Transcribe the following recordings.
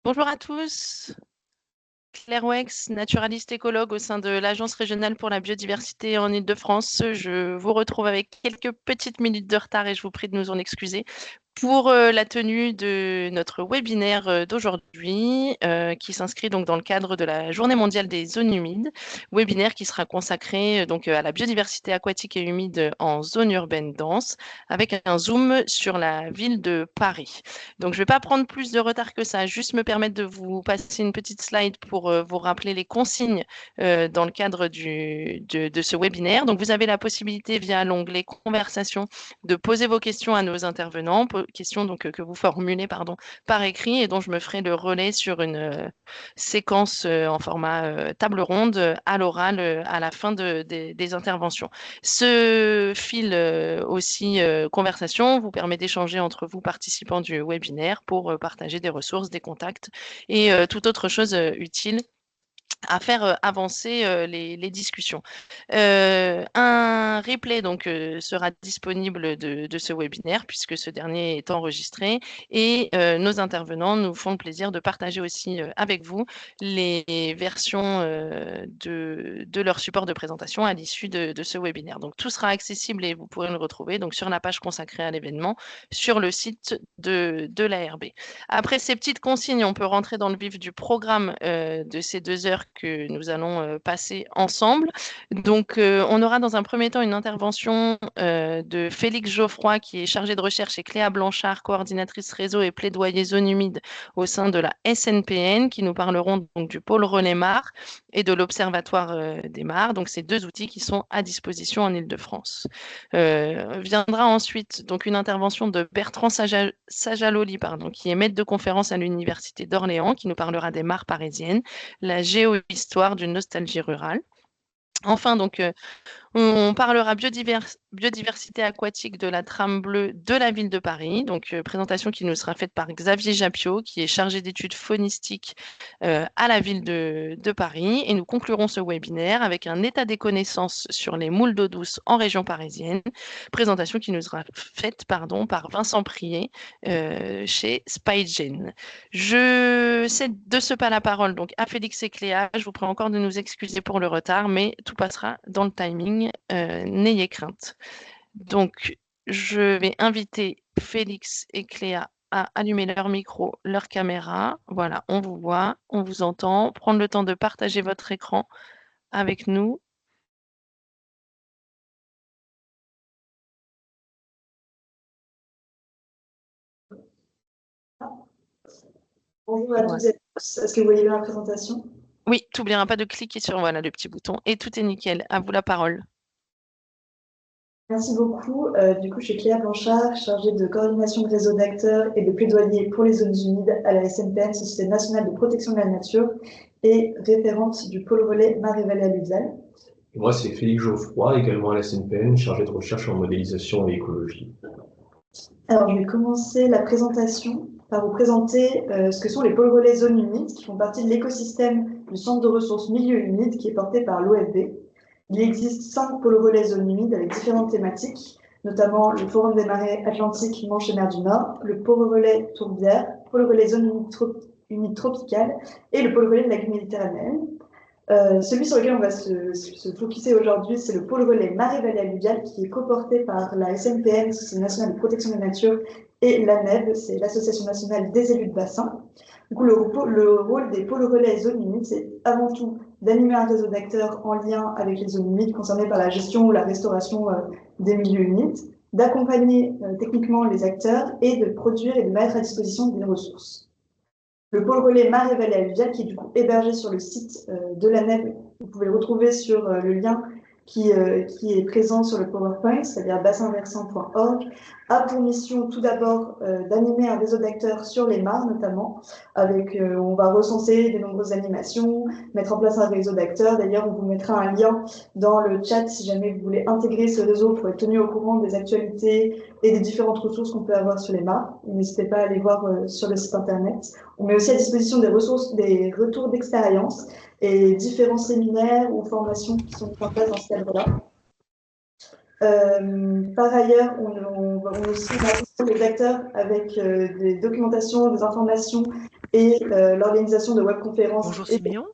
Bonjour à tous, Claire Wex, naturaliste écologue au sein de l'Agence régionale pour la biodiversité en Île-de-France. Je vous retrouve avec quelques petites minutes de retard et je vous prie de nous en excuser pour la tenue de notre webinaire d'aujourd'hui qui s'inscrit donc dans le cadre de la Journée mondiale des zones humides, webinaire qui sera consacré donc à la biodiversité aquatique et humide en zone urbaine dense avec un zoom sur la ville de Paris. Donc je ne vais pas prendre plus de retard que ça, juste me permettre de vous passer une petite slide pour vous rappeler les consignes dans le cadre de ce webinaire. Donc vous avez la possibilité via l'onglet conversation de poser vos questions à nos intervenants, questions donc que vous formulez par écrit et dont je me ferai le relais sur une séquence en format table ronde à l'oral à la fin des interventions. Ce fil aussi conversation vous permet d'échanger entre vous participants du webinaire pour partager des ressources, des contacts et toute autre chose utile à faire avancer les discussions. Un replay donc sera disponible de ce webinaire puisque ce dernier est enregistré et nos intervenants nous font le plaisir de partager aussi avec vous les versions de leur support de présentation à l'issue de ce webinaire. Donc tout sera accessible et vous pourrez le retrouver donc sur la page consacrée à l'événement sur le site de l'ARB. Après ces petites consignes, on peut rentrer dans le vif du programme de ces 2 heures que nous allons passer ensemble. Donc, on aura dans un premier temps une intervention de Félix Geoffroy, qui est chargé de recherche, et Cléa Blanchard, coordinatrice réseau et plaidoyer zone humide au sein de la SNPN, qui nous parleront donc du pôle relais Mar et de l'Observatoire des mares. Donc, ces 2 outils qui sont à disposition en Île-de-France. Viendra ensuite donc une intervention de Bertrand Sajaloli, qui est maître de conférence à l'Université d'Orléans, qui nous parlera des mares parisiennes, la géohistoire d'une nostalgie rurale. Enfin, donc, on parlera biodiversité aquatique de la trame bleue de la ville de Paris. Donc, présentation qui nous sera faite par Xavier Japiot, qui est chargé d'études faunistiques à la ville de Paris. Et nous conclurons ce webinaire avec un état des connaissances sur les moules d'eau douce en région parisienne. Présentation qui nous sera faite par Vincent Prier chez Spygen. Je cède de ce pas la parole donc à Félix et Cléa. Je vous prie encore de nous excuser pour le retard, mais tout passera dans le timing. N'ayez crainte. Donc, je vais inviter Félix et Cléa à allumer leur micro, leur caméra. Voilà, on vous voit, on vous entend. Prendre le temps de partager votre écran avec nous. Bonjour à toutes et à tous. Est-ce que vous voyez bien la présentation? Oui, tu n'oublieras pas de cliquer sur voilà, le petit bouton et tout est nickel. À vous la parole. Merci beaucoup. Du coup, je suis Cléa Blanchard, chargée de coordination de réseau d'acteurs et de plaidoyer pour les zones humides à la SNPN, Société nationale de protection de la nature, et référente du pôle relais Mar et Vallée alluviale. Moi, c'est Félix Geoffroy, également à la SNPN, chargé de recherche en modélisation et écologie. Alors, je vais commencer la présentation par vous présenter ce que sont les pôles relais zones humides, qui font partie de l'écosystème du Centre de ressources milieux humides, qui est porté par l'OFB. Il existe 5 pôles relais zones humides avec différentes thématiques, notamment le Forum des marais atlantiques, Manche et mer du Nord, le pôle relais Tourbière, pôle relais zone humide tropicale et le pôle relais de la Méditerranée. Celui sur lequel on va se focuser aujourd'hui, c'est le pôle relais Mar et Vallée alluviale qui est coporté par la SNPN, Société nationale de protection de la nature, et l'ANEB, c'est l'Association nationale des élus de bassin. Du coup, le rôle des pôles relais zones humides, c'est avant tout d'animer un réseau d'acteurs en lien avec les zones humides concernées par la gestion ou la restauration des milieux humides, d'accompagner techniquement les acteurs et de produire et de mettre à disposition des ressources. Le pôle relais Mar et Vallée alluviale, qui est du coup hébergé sur le site de l'ANEB, vous pouvez le retrouver sur le lien qui est présent sur le PowerPoint, c'est-à-dire bassinversant.org, a pour mission tout d'abord d'animer un réseau d'acteurs sur les mares notamment, avec on va recenser de nombreuses animations, mettre en place un réseau d'acteurs. D'ailleurs, on vous mettra un lien dans le chat si jamais vous voulez intégrer ce réseau pour être tenu au courant des actualités et des différentes ressources qu'on peut avoir sur les mares. N'hésitez pas à aller voir sur le site internet. On met aussi à disposition des ressources, des retours d'expérience et différents séminaires ou formations qui sont en place dans ce cadre-là. Par ailleurs, on va aussi mettre les acteurs avec des documentations, des informations et l'organisation de webconférences. Bonjour Siméon.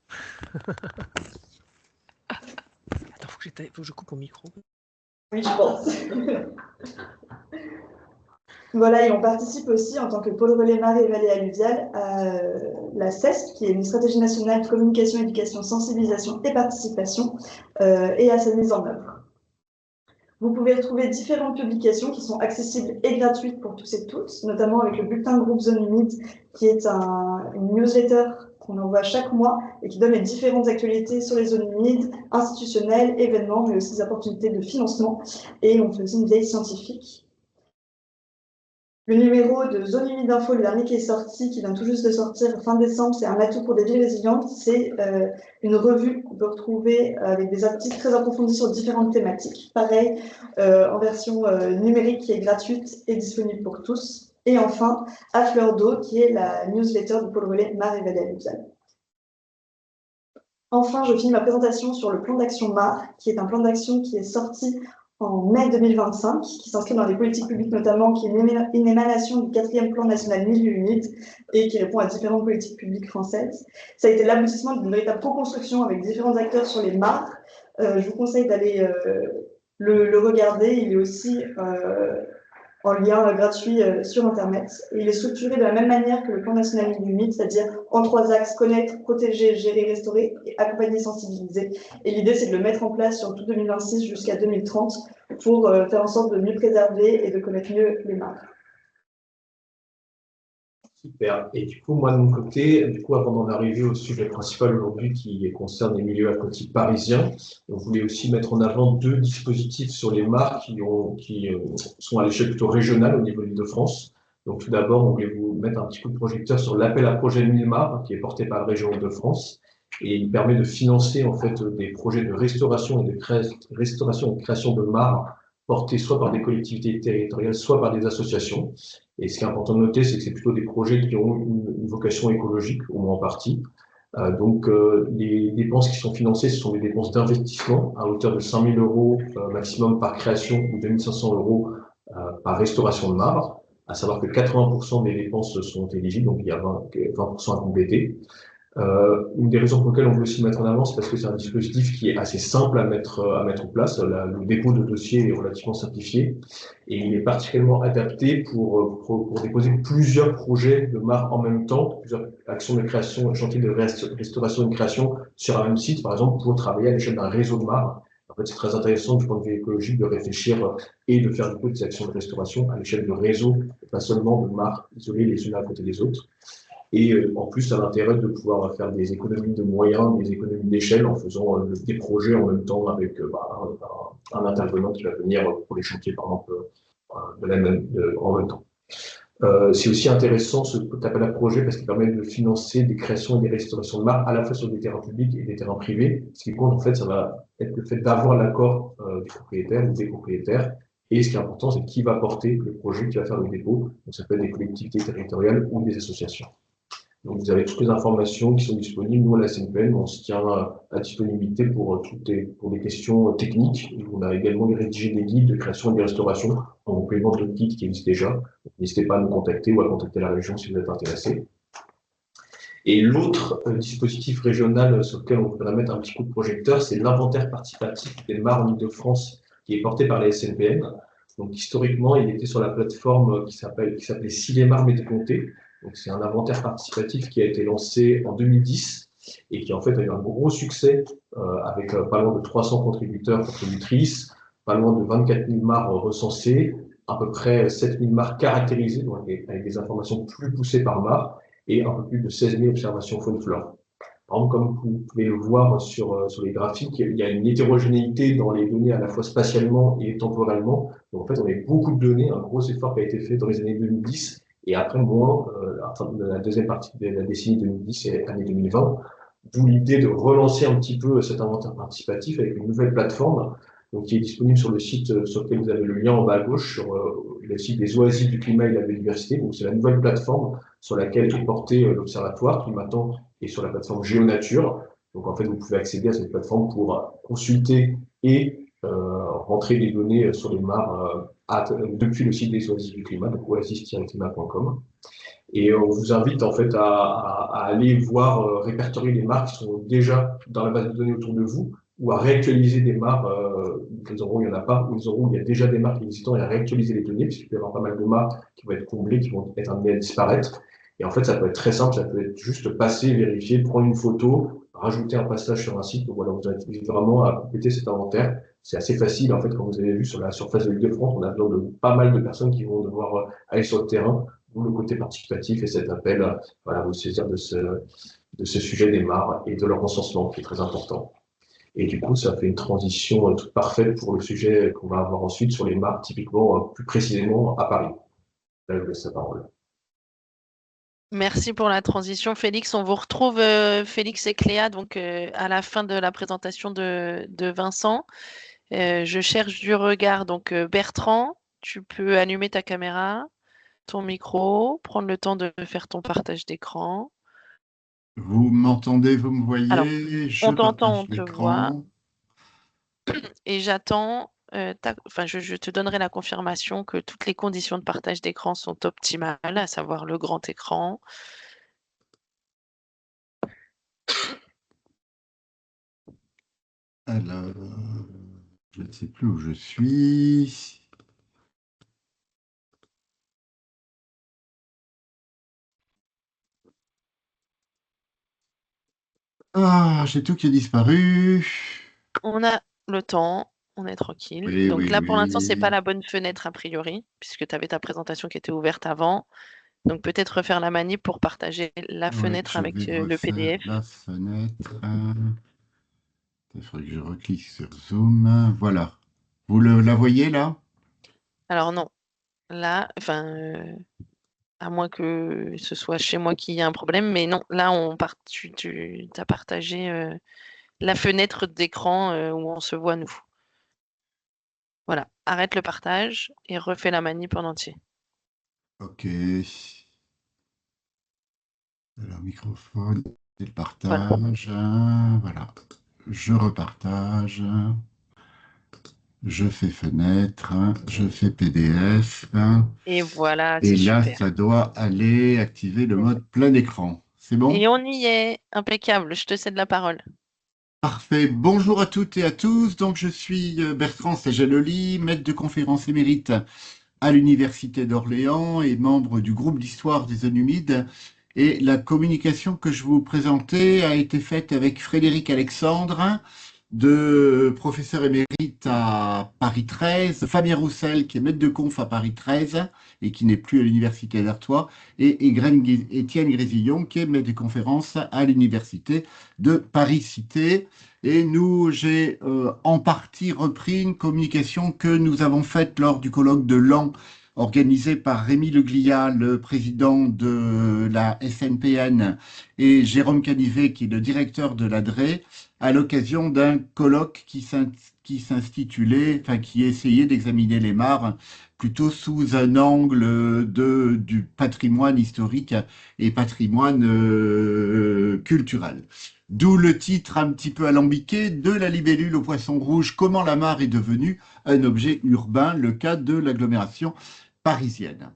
Attends, faut que je coupe mon micro. Oui, je pense. Voilà, et on participe aussi en tant que pôle relais marée et vallée alluviale à la CESP, qui est une stratégie nationale de communication, éducation, sensibilisation et participation, et à sa mise en œuvre. Vous pouvez retrouver différentes publications qui sont accessibles et gratuites pour tous et toutes, notamment avec le bulletin de groupe Zone Humide, qui est une newsletter qu'on envoie chaque mois et qui donne les différentes actualités sur les zones humides, institutionnelles, événements, mais aussi des opportunités de financement. Et on fait aussi une veille scientifique. Le numéro de Zone Humide Info, le dernier qui est sorti, qui vient tout juste de sortir fin décembre, c'est un atout pour des villes résilientes. C'est une revue qu'on peut retrouver avec des articles très approfondis sur différentes thématiques. Pareil, en version numérique qui est gratuite et disponible pour tous. Et enfin, À Fleur d'eau, qui est la newsletter du pôle relais Mar et Vallée Alluviale. Enfin, je finis ma présentation sur le plan d'action MAR, qui est un plan d'action qui est sorti en mai 2025, qui s'inscrit dans les politiques publiques notamment, qui est une émanation du 4e plan national milieu humide et qui répond à différentes politiques publiques françaises. Ça a été l'aboutissement d'une véritable co-construction avec différents acteurs sur les mares. Je vous conseille d'aller le regarder. Il est aussi en lien gratuit sur Internet. Et il est structuré de la même manière que le plan national milieu humide, c'est-à-dire en 3 axes: connaître, protéger, gérer, restaurer et accompagner, sensibiliser. Et l'idée, c'est de le mettre en place sur tout 2026 jusqu'à 2030 pour faire en sorte de mieux préserver et de connaître mieux les mares. Super. Et du coup, moi, de mon côté, avant d'en arriver au sujet principal aujourd'hui qui concerne les milieux aquatiques parisiens, on voulait aussi mettre en avant 2 dispositifs sur les mares qui sont à l'échelle plutôt régionale au niveau de l'Île-de-France. Donc, tout d'abord, on voulait vous mettre un petit coup de projecteur sur l'appel à projet 1000 mares qui est porté par la région Île-de-France. Et il permet de financer en fait des projets de restauration et de création de mares portés soit par des collectivités territoriales, soit par des associations. Et ce qui est important de noter, c'est que c'est plutôt des projets qui ont une vocation écologique, au moins en partie. Donc, les dépenses qui sont financées, ce sont des dépenses d'investissement à hauteur de 5 000 € maximum par création ou 2 500 € par restauration de mares. À savoir que 80% des dépenses sont éligibles, donc il y a 20% à compléter. Une des raisons pour lesquelles on veut aussi mettre en avant, c'est parce que c'est un dispositif qui est assez simple à mettre en place. Le dépôt de dossier est relativement simplifié et il est particulièrement adapté pour déposer plusieurs projets de mares en même temps, plusieurs actions de création, chantiers de restauration et de création sur un même site, par exemple, pour travailler à l'échelle d'un réseau de mares. En fait, c'est très intéressant du point de vue écologique de réfléchir et de faire du coup des actions de restauration à l'échelle de réseaux, et pas seulement de mares isolées les unes à côté des autres. Et en plus, ça a l'intérêt de pouvoir faire des économies de moyens, des économies d'échelle en faisant des projets en même temps avec un intervenant qui va venir pour les chantiers, par exemple, en même temps. C'est aussi intéressant ce appel à projet parce qu'il permet de financer des créations et des restaurations de mares à la fois sur des terrains publics et des terrains privés. Ce qui compte, en fait, ça va être le fait d'avoir l'accord du propriétaire ou des propriétaires. Et ce qui est important, c'est qui va porter le projet, qui va faire le dépôt. Donc, ça peut être des collectivités territoriales ou des associations. Donc, vous avez toutes les informations qui sont disponibles. Nous, à la SNPN, on se tient à disponibilité pour des questions techniques. On a également rédigé des guides de création et de restauration en complément de notre guide qui existe déjà. Donc, n'hésitez pas à nous contacter ou à contacter la région si vous êtes intéressé. Et l'autre dispositif régional sur lequel on voudrait mettre un petit coup de projecteur, c'est l'inventaire participatif des mares en Île-de-France qui est porté par la SNPN. Donc, historiquement, il était sur la plateforme qui s'appelait Si les mares m'étaient comptées. Donc, c'est un inventaire participatif qui a été lancé en 2010 et qui en fait a eu un gros succès avec pas loin de 300 contributeurs, contributrices, pas loin de 24 000 mares recensées, à peu près 7 000 mares caractérisées, donc avec des informations plus poussées par mare, et un peu plus de 16 000 observations faune-flore. Par exemple, comme vous pouvez le voir sur les graphiques, il y a une hétérogénéité dans les données à la fois spatialement et temporellement. Donc en fait, on a beaucoup de données, un gros effort qui a été fait dans les années 2010 et après moins de la deuxième partie de la décennie 2010 et l'année 2020. D'où l'idée de relancer un petit peu cet inventaire participatif avec une nouvelle plateforme donc, qui est disponible sur le site sur lequel vous avez le lien en bas à gauche, sur le site des Oasis du climat et de la biodiversité. Donc c'est la nouvelle plateforme sur laquelle est porté l'observatoire qui maintenant est sur la plateforme GeoNature. Donc en fait, vous pouvez accéder à cette plateforme pour consulter et rentrer des données sur les mares depuis le site des Oasis du climat, donc oasis-climat.com. Et on vous invite en fait à aller voir répertorier les mares qui sont déjà dans la base de données autour de vous, ou à réactualiser des mares, les endroits où il n'y en a pas, ou les endroits où il y a déjà des mares existantes, et à réactualiser les données, puisqu'il peut y avoir pas mal de mares qui vont être comblées, qui vont être amenées à disparaître. Et en fait, ça peut être très simple, ça peut être juste passer, vérifier, prendre une photo, rajouter un passage sur un site. Donc voilà, vous invite vraiment à compléter cet inventaire. C'est assez facile, en fait, comme vous avez vu sur la surface de l'Île-de-France, on a besoin de pas mal de personnes qui vont devoir aller sur le terrain, d'où le côté participatif et cet appel, voilà, vous saisir de ce sujet des mares et de leur recensement, qui est très important. Et du coup, ça fait une transition toute parfaite pour le sujet qu'on va avoir ensuite sur les mares, typiquement, plus précisément à Paris. Là, je vous laisse la parole. Merci pour la transition, Félix. On vous retrouve, Félix et Cléa, donc à la fin de la présentation de Vincent. Je cherche du regard. Donc Bertrand, tu peux allumer ta caméra, ton micro, prendre le temps de faire ton partage d'écran. Vous m'entendez, vous me Alors, voyez? Je on t'entend, on partage te voit. l'écran. Et j'attends, enfin, je te donnerai la confirmation que toutes les conditions de partage d'écran sont optimales, à savoir le grand écran. Alors, je ne sais plus où je suis. Ah, j'ai tout qui a disparu. On a le temps, on est tranquille. Oui, Donc oui, là, pour l'instant, c'est pas oui. la bonne fenêtre a priori, puisque tu avais ta présentation qui était ouverte avant. Donc peut-être refaire la manip pour partager la Oui, fenêtre je vais avec le refaire PDF. la fenêtre. Il faudrait que je reclique sur Zoom. Voilà. Vous la voyez là? Alors non, là, enfin, à moins que ce soit chez moi qui y ait un problème, mais non, là, tu as partagé la fenêtre d'écran où on se voit nous. Voilà, arrête le partage et refais la manip en entier. Ok. Alors, microphone et le Voilà. partage. Voilà. Je repartage. Je fais fenêtre. Je fais PDF. Et voilà, Et c'est là, super. ça doit aller activer le mode plein écran. C'est bon? Et on y est, impeccable, je te cède la parole. Parfait. Bonjour à toutes et à tous. Donc, je suis Bertrand Sajaloli, maître de conférence émérite à l'Université d'Orléans et membre du groupe d'histoire des zones humides. Et la communication que je vous présentais a été faite avec Frédéric Alexandre, de professeur émérite à Paris 13, Fabien Roussel, qui est maître de conf à Paris 13 et qui n'est plus à l'Université d'Artois, et Étienne Grésillon, qui est maître de conférence à l'Université de Paris-Cité. Et nous, j'ai en partie repris une communication que nous avons faite lors du colloque de Laon, organisé par Rémi Leglia, le président de la SNPN, et Jérôme Canivet, qui est le directeur de l'ADRE, à l'occasion d'un colloque qui s'intitulait, enfin qui essayait d'examiner les mares plutôt sous un angle du patrimoine historique et patrimoine culturel. D'où le titre un petit peu alambiqué de la libellule au poisson rouge, comment la mare est devenue un objet urbain, le cas de l'agglomération parisienne.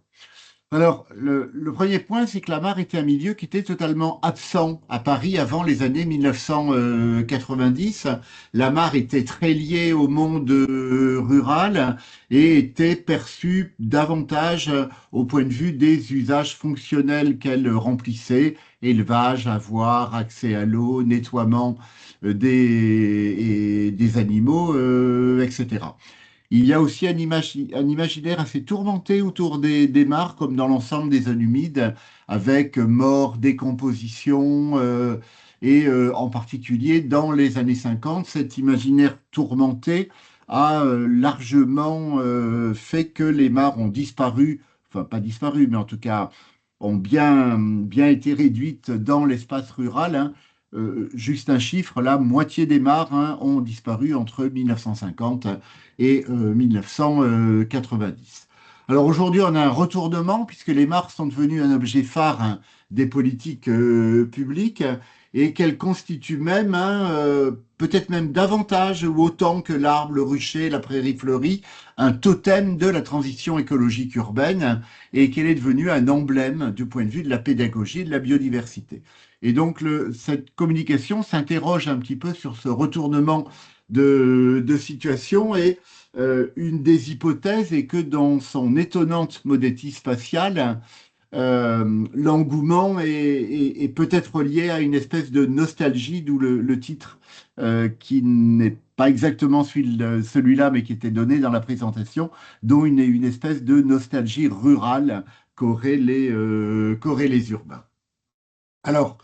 Alors, le premier point, c'est que la mare était un milieu qui était totalement absent à Paris avant les années 1990. La mare était très liée au monde rural et était perçue davantage au point de vue des usages fonctionnels qu'elle remplissait, élevage, avoir, accès à l'eau, nettoiement des animaux, etc. Il y a aussi un imaginaire assez tourmenté autour des mares, comme dans l'ensemble des zones humides, avec mort, décomposition, et en particulier dans les années 50, cet imaginaire tourmenté a largement fait que les mares ont disparu, enfin pas disparu, mais en tout cas ont bien été réduites dans l'espace rural, hein. Juste un chiffre, la moitié des mares, hein, ont disparu entre 1950 et 1990. Alors aujourd'hui, on a un retournement puisque les mares sont devenues un objet phare, hein, des politiques publiques et qu'elle constitue même, peut-être même davantage ou autant que l'arbre, le rucher, la prairie fleurie, un totem de la transition écologique urbaine et qu'elle est devenue un emblème du point de vue de la pédagogie et de la biodiversité. Et donc cette communication s'interroge un petit peu sur ce retournement de situation et une des hypothèses est que dans son étonnante modestie spatiale, l'engouement est peut-être lié à une espèce de nostalgie, d'où le titre qui n'est pas exactement celui-là, mais qui était donné dans la présentation, dont une espèce de nostalgie rurale qu'auraient les urbains. Alors,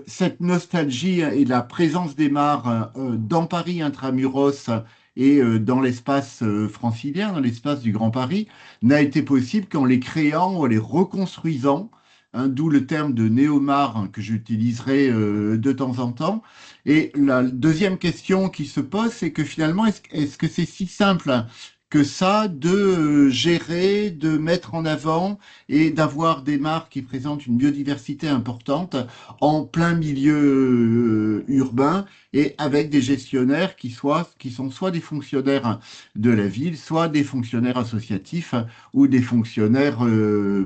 cette nostalgie et la présence des mares dans Paris intramuros et dans l'espace francilien, dans l'espace du Grand Paris, n'a été possible qu'en les créant, en les reconstruisant, hein, d'où le terme de néomare hein, que j'utiliserai de temps en temps. Et la deuxième question qui se pose, c'est que finalement, est-ce que c'est si simple que ça de gérer, de mettre en avant et d'avoir des mares qui présentent une biodiversité importante en plein milieu urbain et avec des gestionnaires qui sont soit des fonctionnaires de la ville, soit des fonctionnaires associatifs ou des fonctionnaires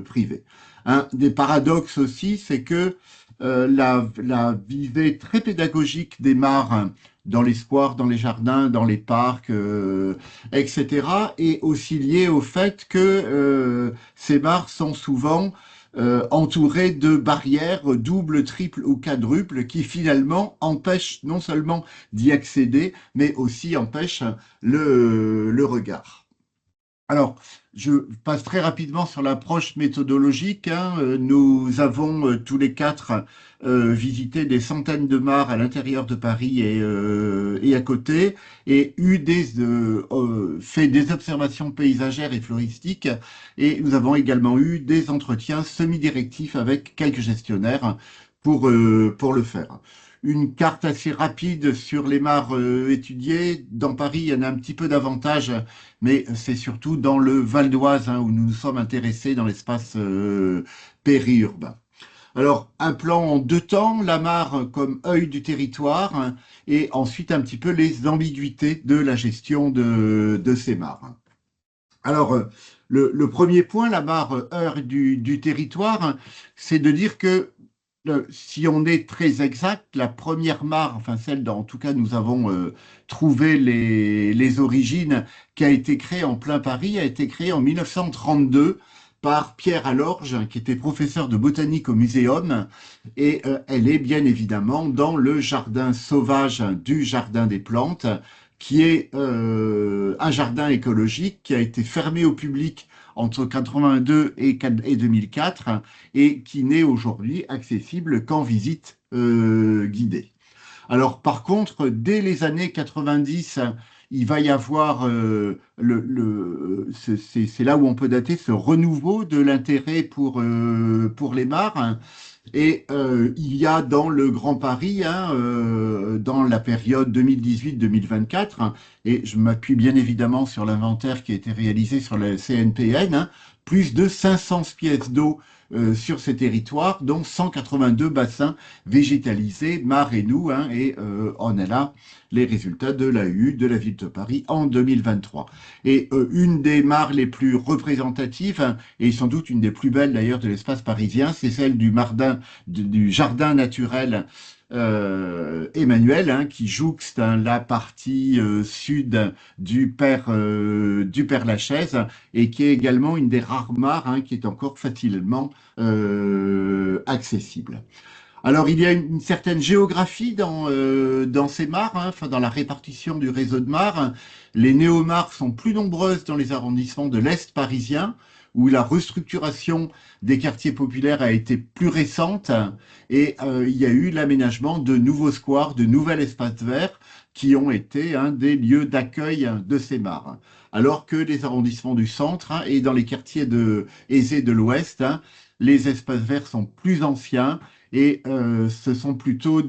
privés. Un des paradoxes aussi, c'est que la visée très pédagogique des mares dans les squares, dans les jardins, dans les parcs, etc., est aussi liée au fait que ces mares sont souvent entourées de barrières doubles, triples ou quadruples qui finalement empêchent non seulement d'y accéder, mais aussi empêchent le regard. Alors, je passe très rapidement sur l'approche méthodologique, hein. Nous avons tous les quatre visité des centaines de mares à l'intérieur de Paris et à côté, et fait des observations paysagères et floristiques, et nous avons également eu des entretiens semi-directifs avec quelques gestionnaires pour le faire. Une carte assez rapide sur les mares étudiées. Dans Paris, il y en a un petit peu davantage, mais c'est surtout dans le Val d'Oise hein, où nous nous sommes intéressés dans l'espace périurbain. Alors, un plan en deux temps, la mare comme œil du territoire, hein, et ensuite un petit peu les ambiguïtés de la gestion de ces mares. Alors, le premier point, la mare œil du territoire, hein, c'est de dire que si on est très exact, la première mare, enfin celle dont en tout cas nous avons trouvé les origines, qui a été créée en plein Paris, a été créée en 1932 par Pierre Alorge, qui était professeur de botanique au Muséum, et elle est bien évidemment dans le jardin sauvage du Jardin des Plantes, qui est un jardin écologique qui a été fermé au public entre 82 et 2004 et qui n'est aujourd'hui accessible qu'en visite guidée. Alors par contre, dès les années 90, il va y avoir, c'est là où on peut dater ce renouveau de l'intérêt pour les mares. Et il y a dans le Grand Paris, hein, dans la période 2018-2024, hein, et je m'appuie bien évidemment sur l'inventaire qui a été réalisé sur la CNPN, hein, plus de 500 pièces d'eau sur ces territoires, dont 182 bassins végétalisés, mares et nous, hein, et on a là les résultats de l'AU de la ville de Paris en 2023. Et une des mares les plus représentatives, hein, et sans doute une des plus belles d'ailleurs de l'espace parisien, c'est celle du jardin naturel Emmanuel, hein, qui jouxte hein, la partie sud du Père Lachaise et qui est également une des rares mares hein, qui est encore facilement accessible. Alors, il y a une certaine géographie dans ces mares, hein, enfin, dans la répartition du réseau de mares. Les néomares sont plus nombreuses dans les arrondissements de l'Est parisien, où la restructuration des quartiers populaires a été plus récente et il y a eu l'aménagement de nouveaux squares, de nouveaux espaces verts qui ont été des lieux d'accueil de ces mares. Alors que les arrondissements du centre hein, et dans les quartiers aisés de l'Ouest, hein, les espaces verts sont plus anciens et ce sont plutôt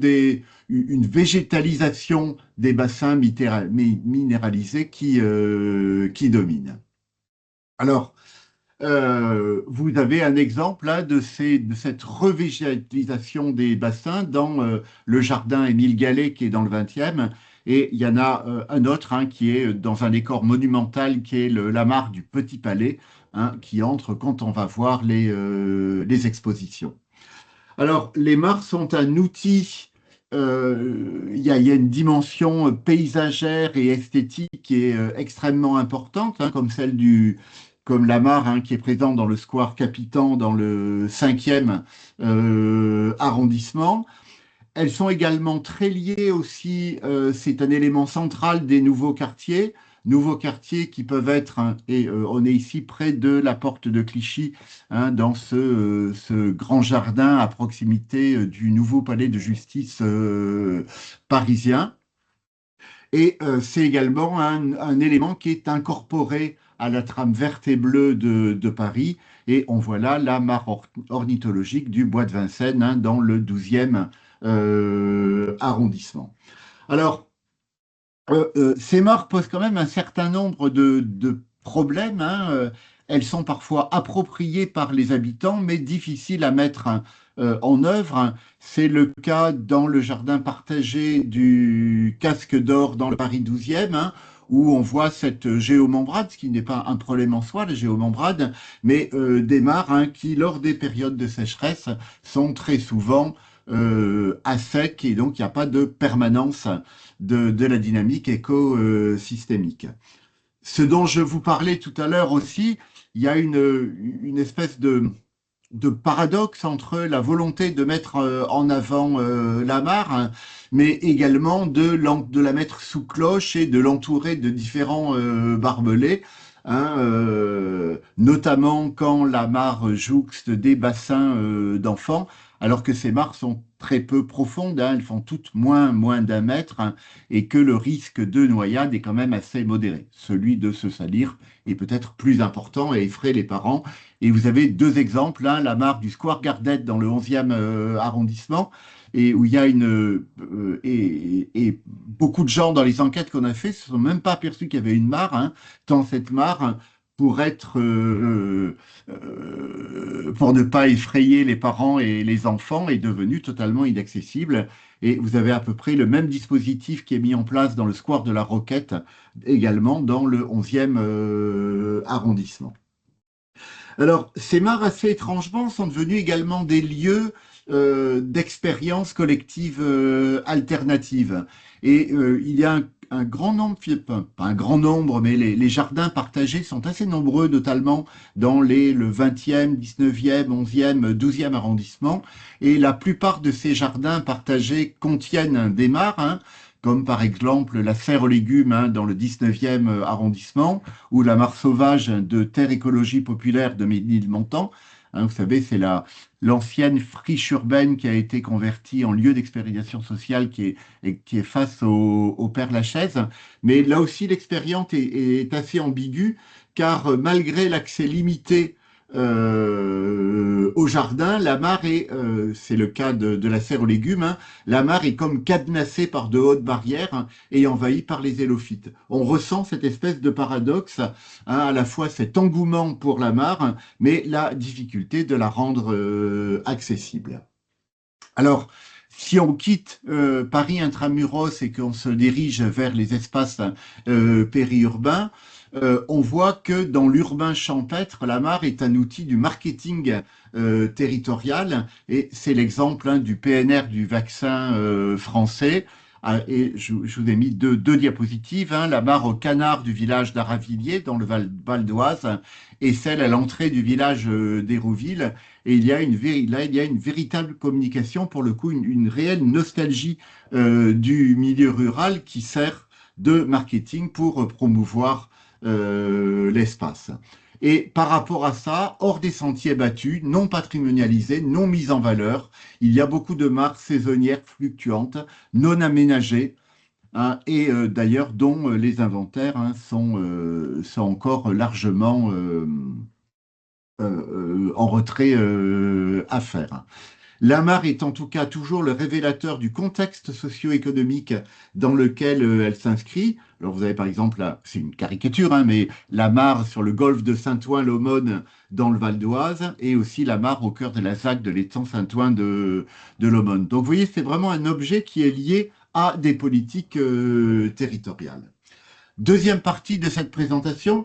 une végétalisation des bassins minéralisés qui domine. Alors, vous avez un exemple là, de cette revégétalisation des bassins dans le jardin Émile Gallet qui est dans le 20e. Et il y en a un autre qui est dans un décor monumental qui est la mare du Petit Palais, qui entre quand on va voir les expositions. Alors, les mares sont un outil, il y a une dimension paysagère et esthétique qui est extrêmement importante, comme la mare qui est présente dans le square Capitan dans le 5e arrondissement. Elles sont également très liées aussi, c'est un élément central des nouveaux quartiers qui peuvent être, on est ici près de la porte de Clichy, dans ce grand jardin à proximité du nouveau palais de justice parisien. Et c'est également un élément qui est incorporé à la trame verte et bleue de Paris. Et on voit là la mare ornithologique du Bois de Vincennes dans le 12e arrondissement. Alors, ces mares posent quand même un certain nombre de problèmes. Elles sont parfois appropriées par les habitants, mais difficiles à mettre en œuvre. C'est le cas dans le jardin partagé du Casque d'Or dans le Paris 12e, où on voit cette géomembrade, ce qui n'est pas un problème en soi, la géomembrade, mais des mares qui, lors des périodes de sécheresse, sont très souvent à sec, et donc il n'y a pas de permanence de la dynamique écosystémique. Ce dont je vous parlais tout à l'heure aussi, il y a une espèce de paradoxe entre la volonté de mettre en avant la mare, mais également de la mettre sous cloche et de l'entourer de différents barbelés, notamment quand la mare jouxte des bassins d'enfants, alors que ces mares sont très peu profondes, elles font toutes moins d'1 mètre, et que le risque de noyade est quand même assez modéré. Celui de se salir est peut-être plus important et effraie les parents. Et vous avez 2 exemples, la mare du Square Gardette dans le 11e arrondissement, et où il y a et beaucoup de gens dans les enquêtes qu'on a fait se sont même pas aperçus qu'il y avait une mare, tant cette mare, pour ne pas effrayer les parents et les enfants, est devenue totalement inaccessible. Et vous avez à peu près le même dispositif qui est mis en place dans le square de la Roquette, également dans le 11e arrondissement. Alors, ces mares, assez étrangement, sont devenus également des lieux d'expériences collectives alternatives. Et il y a un grand nombre, pas un grand nombre, mais les jardins partagés sont assez nombreux, notamment dans le 20e, 19e, 11e, 12e arrondissement. Et la plupart de ces jardins partagés contiennent des mares, comme par exemple la serre aux légumes dans le 19e arrondissement, ou la mare sauvage de Terre Écologie Populaire de Ménilmontant. Vous savez, c'est l'ancienne friche urbaine qui a été convertie en lieu d'expérimentation sociale qui est face au Père-Lachaise. Mais là aussi, l'expérience est assez ambiguë, car malgré l'accès limité au jardin, la mare c'est le cas de la serre aux légumes, la mare est comme cadenassée par de hautes barrières et envahie par les élophytes. On ressent cette espèce de paradoxe, à la fois cet engouement pour la mare, mais la difficulté de la rendre accessible. Alors, si on quitte Paris intramuros et qu'on se dirige vers les espaces périurbains, on voit que dans l'urbain champêtre, la mare est un outil du marketing territorial, et c'est l'exemple du PNR du vaccin français. Et je vous ai mis deux diapositives, la mare au canard du village d'Aravilliers dans le Val d'Oise, et celle à l'entrée du village d'Hérouville. Et il y a une véritable communication, pour le coup, une réelle nostalgie du milieu rural qui sert de marketing pour promouvoir l'espace. Et par rapport à ça, hors des sentiers battus, non patrimonialisés, non mis en valeur, il y a beaucoup de mares saisonnières fluctuantes, non aménagées, et d'ailleurs dont les inventaires sont encore largement en retrait à faire. La mare est en tout cas toujours le révélateur du contexte socio-économique dans lequel elle s'inscrit. Alors vous avez par exemple, c'est une caricature, hein, mais la mare sur le golfe de Saint-Ouen-l'Aumône dans le Val d'Oise et aussi la mare au cœur de la ZAC de l'étang Saint-Ouen de l'Aumône. Donc vous voyez, c'est vraiment un objet qui est lié à des politiques territoriales. Deuxième partie de cette présentation,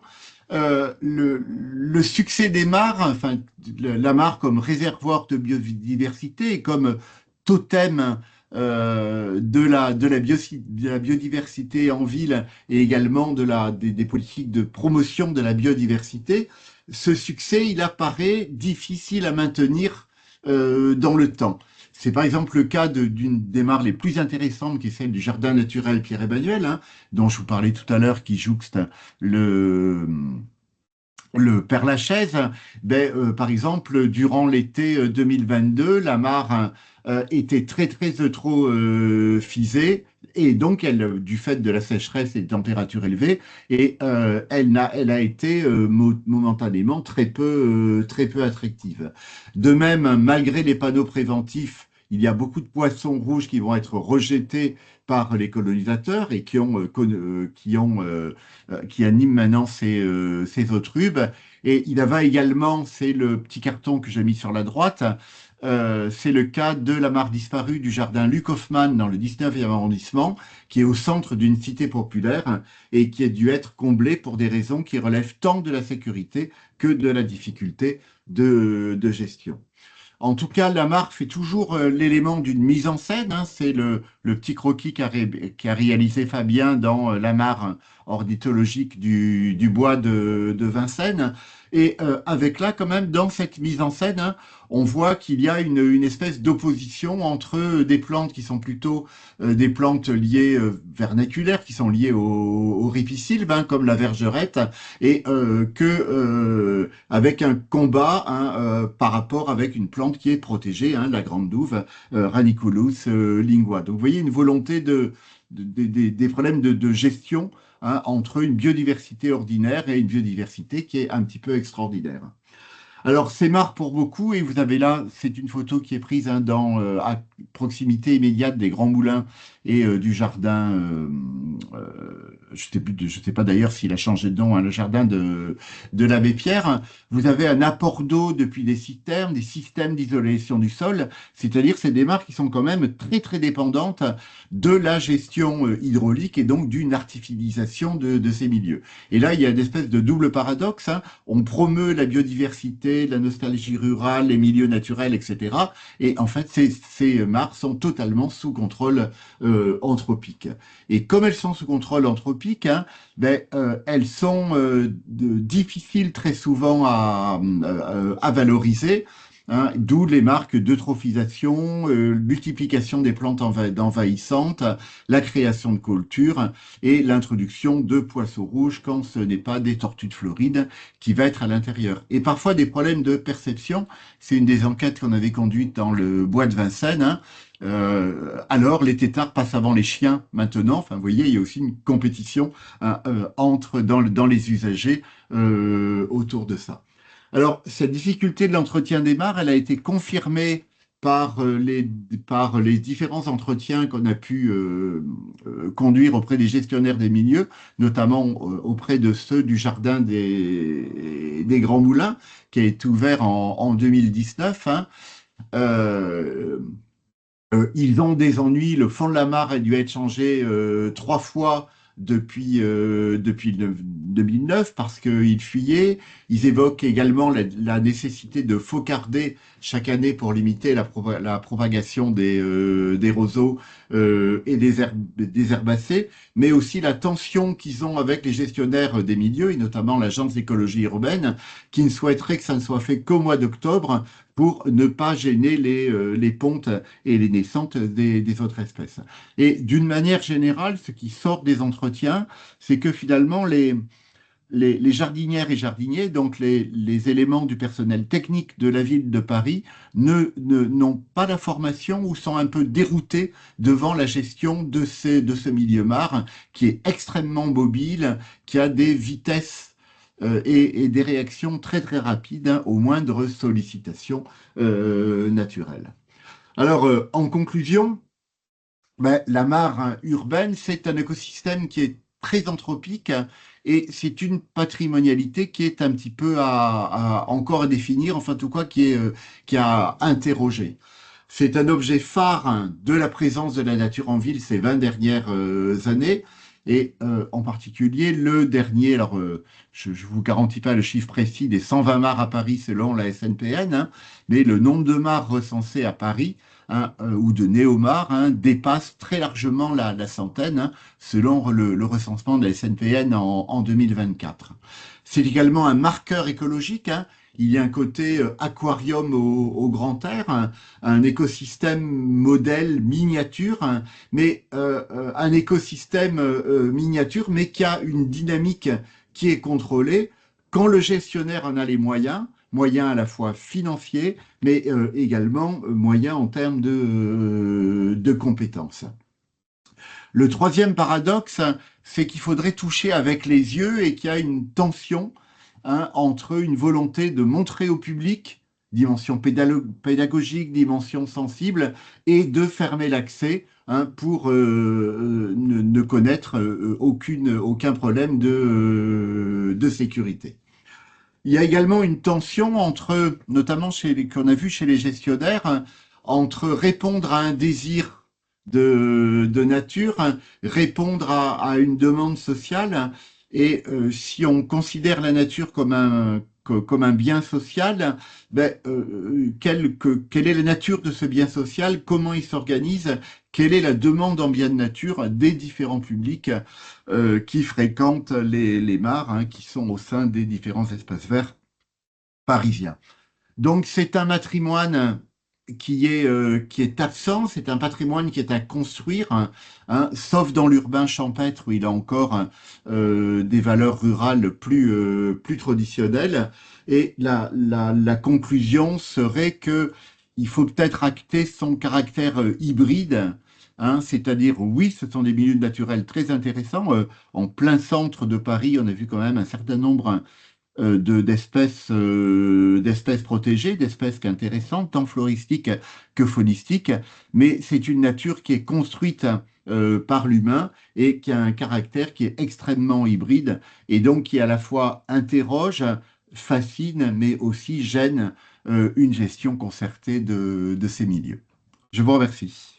le succès des mares, enfin la mare comme réservoir de biodiversité et comme totem de la biodiversité en ville et également des politiques de promotion de la biodiversité, ce succès, il apparaît difficile à maintenir dans le temps. C'est par exemple le cas d'une des mares les plus intéressantes, qui est celle du jardin naturel Pierre-Emmanuel, hein, dont je vous parlais tout à l'heure, qui jouxte le, le Père-Lachaise. Par exemple, durant l'été 2022, la mare était très très eutrophisée et donc du fait de la sécheresse et des températures élevées, et elle a été momentanément très peu attractive. De même, malgré les panneaux préventifs, il y a beaucoup de poissons rouges qui vont être rejetés par les colonisateurs et qui animent maintenant ces autrudes. Et il y avait également, c'est le petit carton que j'ai mis sur la droite, c'est le cas de la mare disparue du jardin Luc Hoffmann dans le 19e arrondissement, qui est au centre d'une cité populaire et qui a dû être comblée pour des raisons qui relèvent tant de la sécurité que de la difficulté de gestion. En tout cas, la mare fait toujours l'élément d'une mise en scène, hein. C'est le petit croquis qu'a réalisé Fabien dans la mare ornithologique du bois de Vincennes. Et avec là, quand même, dans cette mise en scène, hein, on voit qu'il y a une espèce d'opposition entre des plantes qui sont plutôt des plantes liées vernaculaires, qui sont liées au ripisylve, hein, comme la vergerette, et avec un combat, hein, par rapport avec une plante qui est protégée, hein, la grande douve, Raniculus lingua. Donc vous voyez une volonté des problèmes de gestion, hein, entre une biodiversité ordinaire et une biodiversité qui est un petit peu extraordinaire. Alors, c'est marre pour beaucoup, et vous avez là, c'est une photo qui est prise, hein, à proximité immédiate des Grands Moulins et du jardin, je ne sais pas d'ailleurs s'il a changé de nom, hein, le jardin de l'abbé Pierre. Vous avez un apport d'eau depuis des citernes, des systèmes d'isolation du sol, c'est-à-dire c'est des mares qui sont quand même très très dépendantes de la gestion hydraulique et donc d'une artificialisation de ces milieux. Et là, il y a une espèce de double paradoxe, hein. On promeut la biodiversité, la nostalgie rurale, les milieux naturels, etc. Et en fait, ces mares sont totalement sous contrôle anthropique. Et comme elles sont sous contrôle anthropique, hein, elles sont difficiles très souvent à valoriser. Hein, d'où les marques d'eutrophisation, multiplication des plantes envahissantes, la création de cultures et l'introduction de poissons rouges quand ce n'est pas des tortues de Floride qui va être à l'intérieur. Et parfois des problèmes de perception. C'est une des enquêtes qu'on avait conduites dans le bois de Vincennes, hein. Alors les têtards passent avant les chiens maintenant. Enfin, vous voyez, il y a aussi une compétition, hein, dans les usagers autour de ça. Alors, cette difficulté de l'entretien des mares, elle a été confirmée par les différents entretiens qu'on a pu conduire auprès des gestionnaires des milieux, notamment auprès de ceux du jardin des Grands Moulins, qui a été ouvert en 2019. Hein. Ils ont des ennuis. Le fond de la mare a dû être changé 3 fois depuis 2009 parce qu'ils fuyaient. Ils évoquent également la nécessité de faucarder chaque année pour limiter la propagation des roseaux et des herbacées, mais aussi la tension qu'ils ont avec les gestionnaires des milieux, et notamment l'Agence d'écologie urbaine, qui ne souhaiterait que ça ne soit fait qu'au mois d'octobre pour ne pas gêner les pontes et les naissantes des autres espèces. Et d'une manière générale, ce qui sort des entretiens, c'est que finalement, les jardinières et jardiniers, donc les éléments du personnel technique de la ville de Paris, n'ont pas la formation ou sont un peu déroutés devant la gestion de ce milieu mare qui est extrêmement mobile, qui a des vitesses et des réactions très très rapides, hein, aux moindres sollicitations naturelles. Alors, en conclusion, ben, la mare urbaine, c'est un écosystème qui est très anthropique et c'est une patrimonialité qui est un petit peu encore à définir, enfin, tout cas, qui a interrogé. C'est un objet phare de la présence de la nature en ville ces 20 dernières années. Et en particulier le dernier, alors je ne vous garantis pas le chiffre précis des 120 mares à Paris selon la SNPN, hein, mais le nombre de mares recensées à Paris hein, ou de néomares hein, dépasse très largement la centaine, hein, selon le recensement de la SNPN en 2024. C'est également un marqueur écologique. Hein. Il y a un côté aquarium au grand air, un écosystème modèle miniature, hein, mais un écosystème miniature, mais qui a une dynamique qui est contrôlée quand le gestionnaire en a les moyens à la fois financiers, mais également moyens en termes de compétences. Le troisième paradoxe, c'est qu'il faudrait toucher avec les yeux et qu'il y a une tension hein, entre une volonté de montrer au public, dimension pédagogique, dimension sensible, et de fermer l'accès hein, pour ne connaître aucun problème de sécurité. Il y a également une tension entre, notamment qu'on a vu chez les gestionnaires, entre répondre à un désir de nature, répondre à une demande sociale. Et si on considère la nature comme un bien social, ben, quelle est la nature de ce bien social, comment il s'organise, quelle est la demande en bien de nature des différents publics qui fréquentent les mares, hein, qui sont au sein des différents espaces verts parisiens. Donc c'est un patrimoine qui est absent, c'est un patrimoine qui est à construire, hein, hein, sauf dans l'urbain champêtre où il a encore des valeurs rurales plus traditionnelles. Et la conclusion serait que il faut peut-être acter son caractère hybride. Hein, c'est-à-dire, oui, ce sont des milieux naturels très intéressants. En plein centre de Paris, on a vu quand même un certain nombre d'espèces protégées, d'espèces intéressantes, tant floristiques que faunistiques, mais c'est une nature qui est construite par l'humain et qui a un caractère qui est extrêmement hybride et donc qui à la fois interroge, fascine, mais aussi gêne une gestion concertée de ces milieux. Je vous remercie.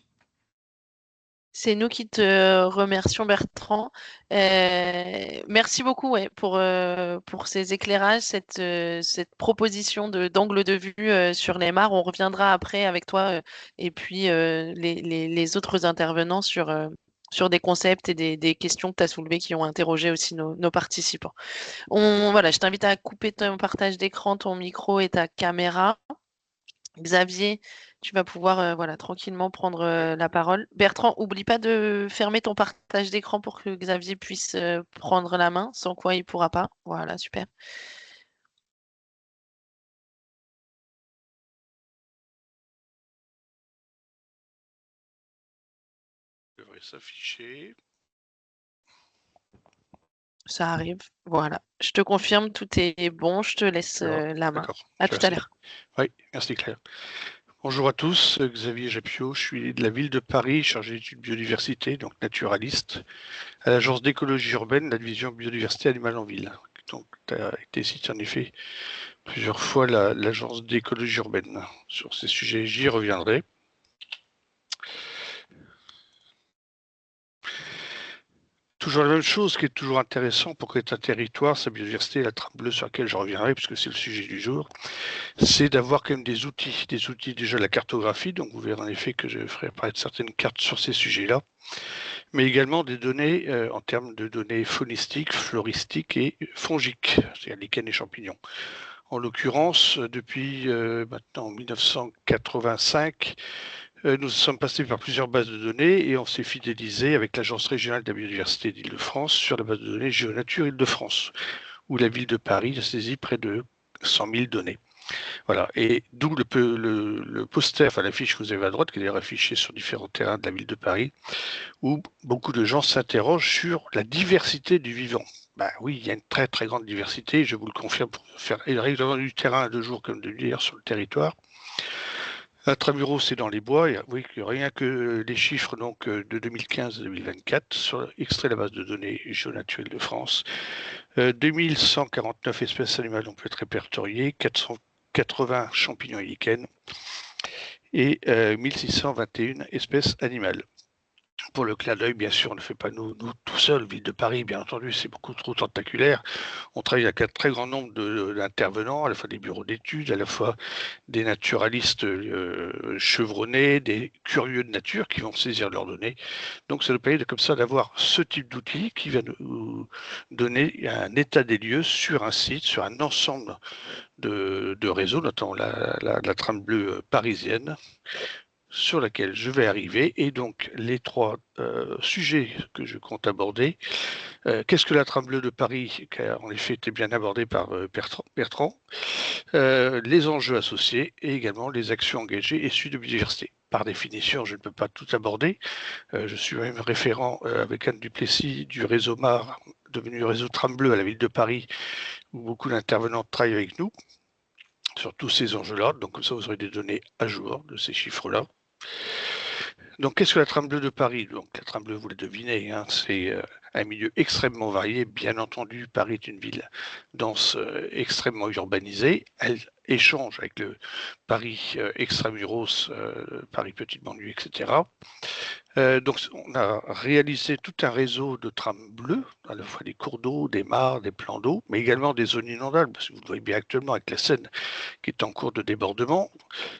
C'est nous qui te remercions, Bertrand. Merci beaucoup ouais, pour ces éclairages, cette proposition d'angle de vue sur les mares. On reviendra après avec toi et puis les autres intervenants sur des concepts et des questions que tu as soulevées qui ont interrogé aussi nos participants. Voilà, je t'invite à couper ton partage d'écran, ton micro et ta caméra. Xavier, tu vas pouvoir voilà, tranquillement prendre la parole. Bertrand, oublie pas de fermer ton partage d'écran pour que Xavier puisse prendre la main, sans quoi il pourra pas. Voilà, super. Devrait s'afficher. Ça arrive. Voilà. Je te confirme, tout est bon. Je te laisse la main. D'accord. À tout à l'heure. Oui, merci Claire. Bonjour à tous, Xavier Jappiot, je suis de la ville de Paris, chargé d'études biodiversité, donc naturaliste, à l'agence d'écologie urbaine, la division biodiversité animale en ville. Donc, tu as été cité en effet plusieurs fois l'agence d'écologie urbaine. Sur ces sujets, j'y reviendrai. Toujours la même chose, ce qui est toujours intéressant pour créer un territoire, sa biodiversité, la trame bleue sur laquelle je reviendrai, puisque c'est le sujet du jour, c'est d'avoir quand même des outils déjà la cartographie, donc vous verrez en effet que je ferai apparaître certaines cartes sur ces sujets-là, mais également des données en termes de données faunistiques, floristiques et fongiques, c'est-à-dire lichens et champignons. En l'occurrence, depuis maintenant 1985, nous sommes passés par plusieurs bases de données et on s'est fidélisé avec l'Agence régionale de la biodiversité d'Île-de-France sur la base de données Géonature Île-de-France, où la ville de Paris a saisi près de 100 000 données. Voilà, et d'où le poster, enfin l'affiche que vous avez à droite, qui est d'ailleurs affichée sur différents terrains de la ville de Paris, où beaucoup de gens s'interrogent sur la diversité du vivant. Ben oui, il y a une très très grande diversité, je vous le confirme, pour faire régulièrement du terrain 2 jours comme de l'hier sur le territoire. Intramuros, c'est dans les bois. Oui, rien que les chiffres donc, de 2015 à 2024, extrait la base de données géonaturelle de France. 2149 espèces animales ont pu être répertoriées, 480 champignons et lichens et 1621 espèces animales. Pour le clin d'œil, bien sûr, on ne fait pas nous tout seuls, Ville de Paris, bien entendu, c'est beaucoup trop tentaculaire. On travaille avec un très grand nombre d'intervenants, à la fois des bureaux d'études, à la fois des naturalistes chevronnés, des curieux de nature qui vont saisir leurs données. Donc ça nous permet comme ça d'avoir ce type d'outil qui va nous donner un état des lieux sur un site, sur un ensemble de réseaux, notamment la trame bleue parisienne, sur laquelle je vais arriver. Et donc, les trois sujets que je compte aborder. Qu'est-ce que la trame bleue de Paris, qui a en effet été bien abordée par Bertrand, les enjeux associés et également les actions engagées issues de biodiversité. Par définition, je ne peux pas tout aborder. Je suis même référent avec Anne Duplessis du réseau MAR, devenu réseau Trame Bleue à la ville de Paris, où beaucoup d'intervenants travaillent avec nous sur tous ces enjeux-là. Donc comme ça, vous aurez des données à jour de ces chiffres-là. Donc, qu'est-ce que la trame bleue de Paris? Donc, la trame bleue, vous le devinez, hein, c'est un milieu extrêmement varié. Bien entendu, Paris est une ville dense, extrêmement urbanisée. Elle échange avec le Paris extramuros, Paris petite banlieue, etc. Donc, on a réalisé tout un réseau de trames bleues, à la fois des cours d'eau, des mares, des plans d'eau, mais également des zones inondables, parce que vous le voyez bien actuellement avec la Seine qui est en cours de débordement.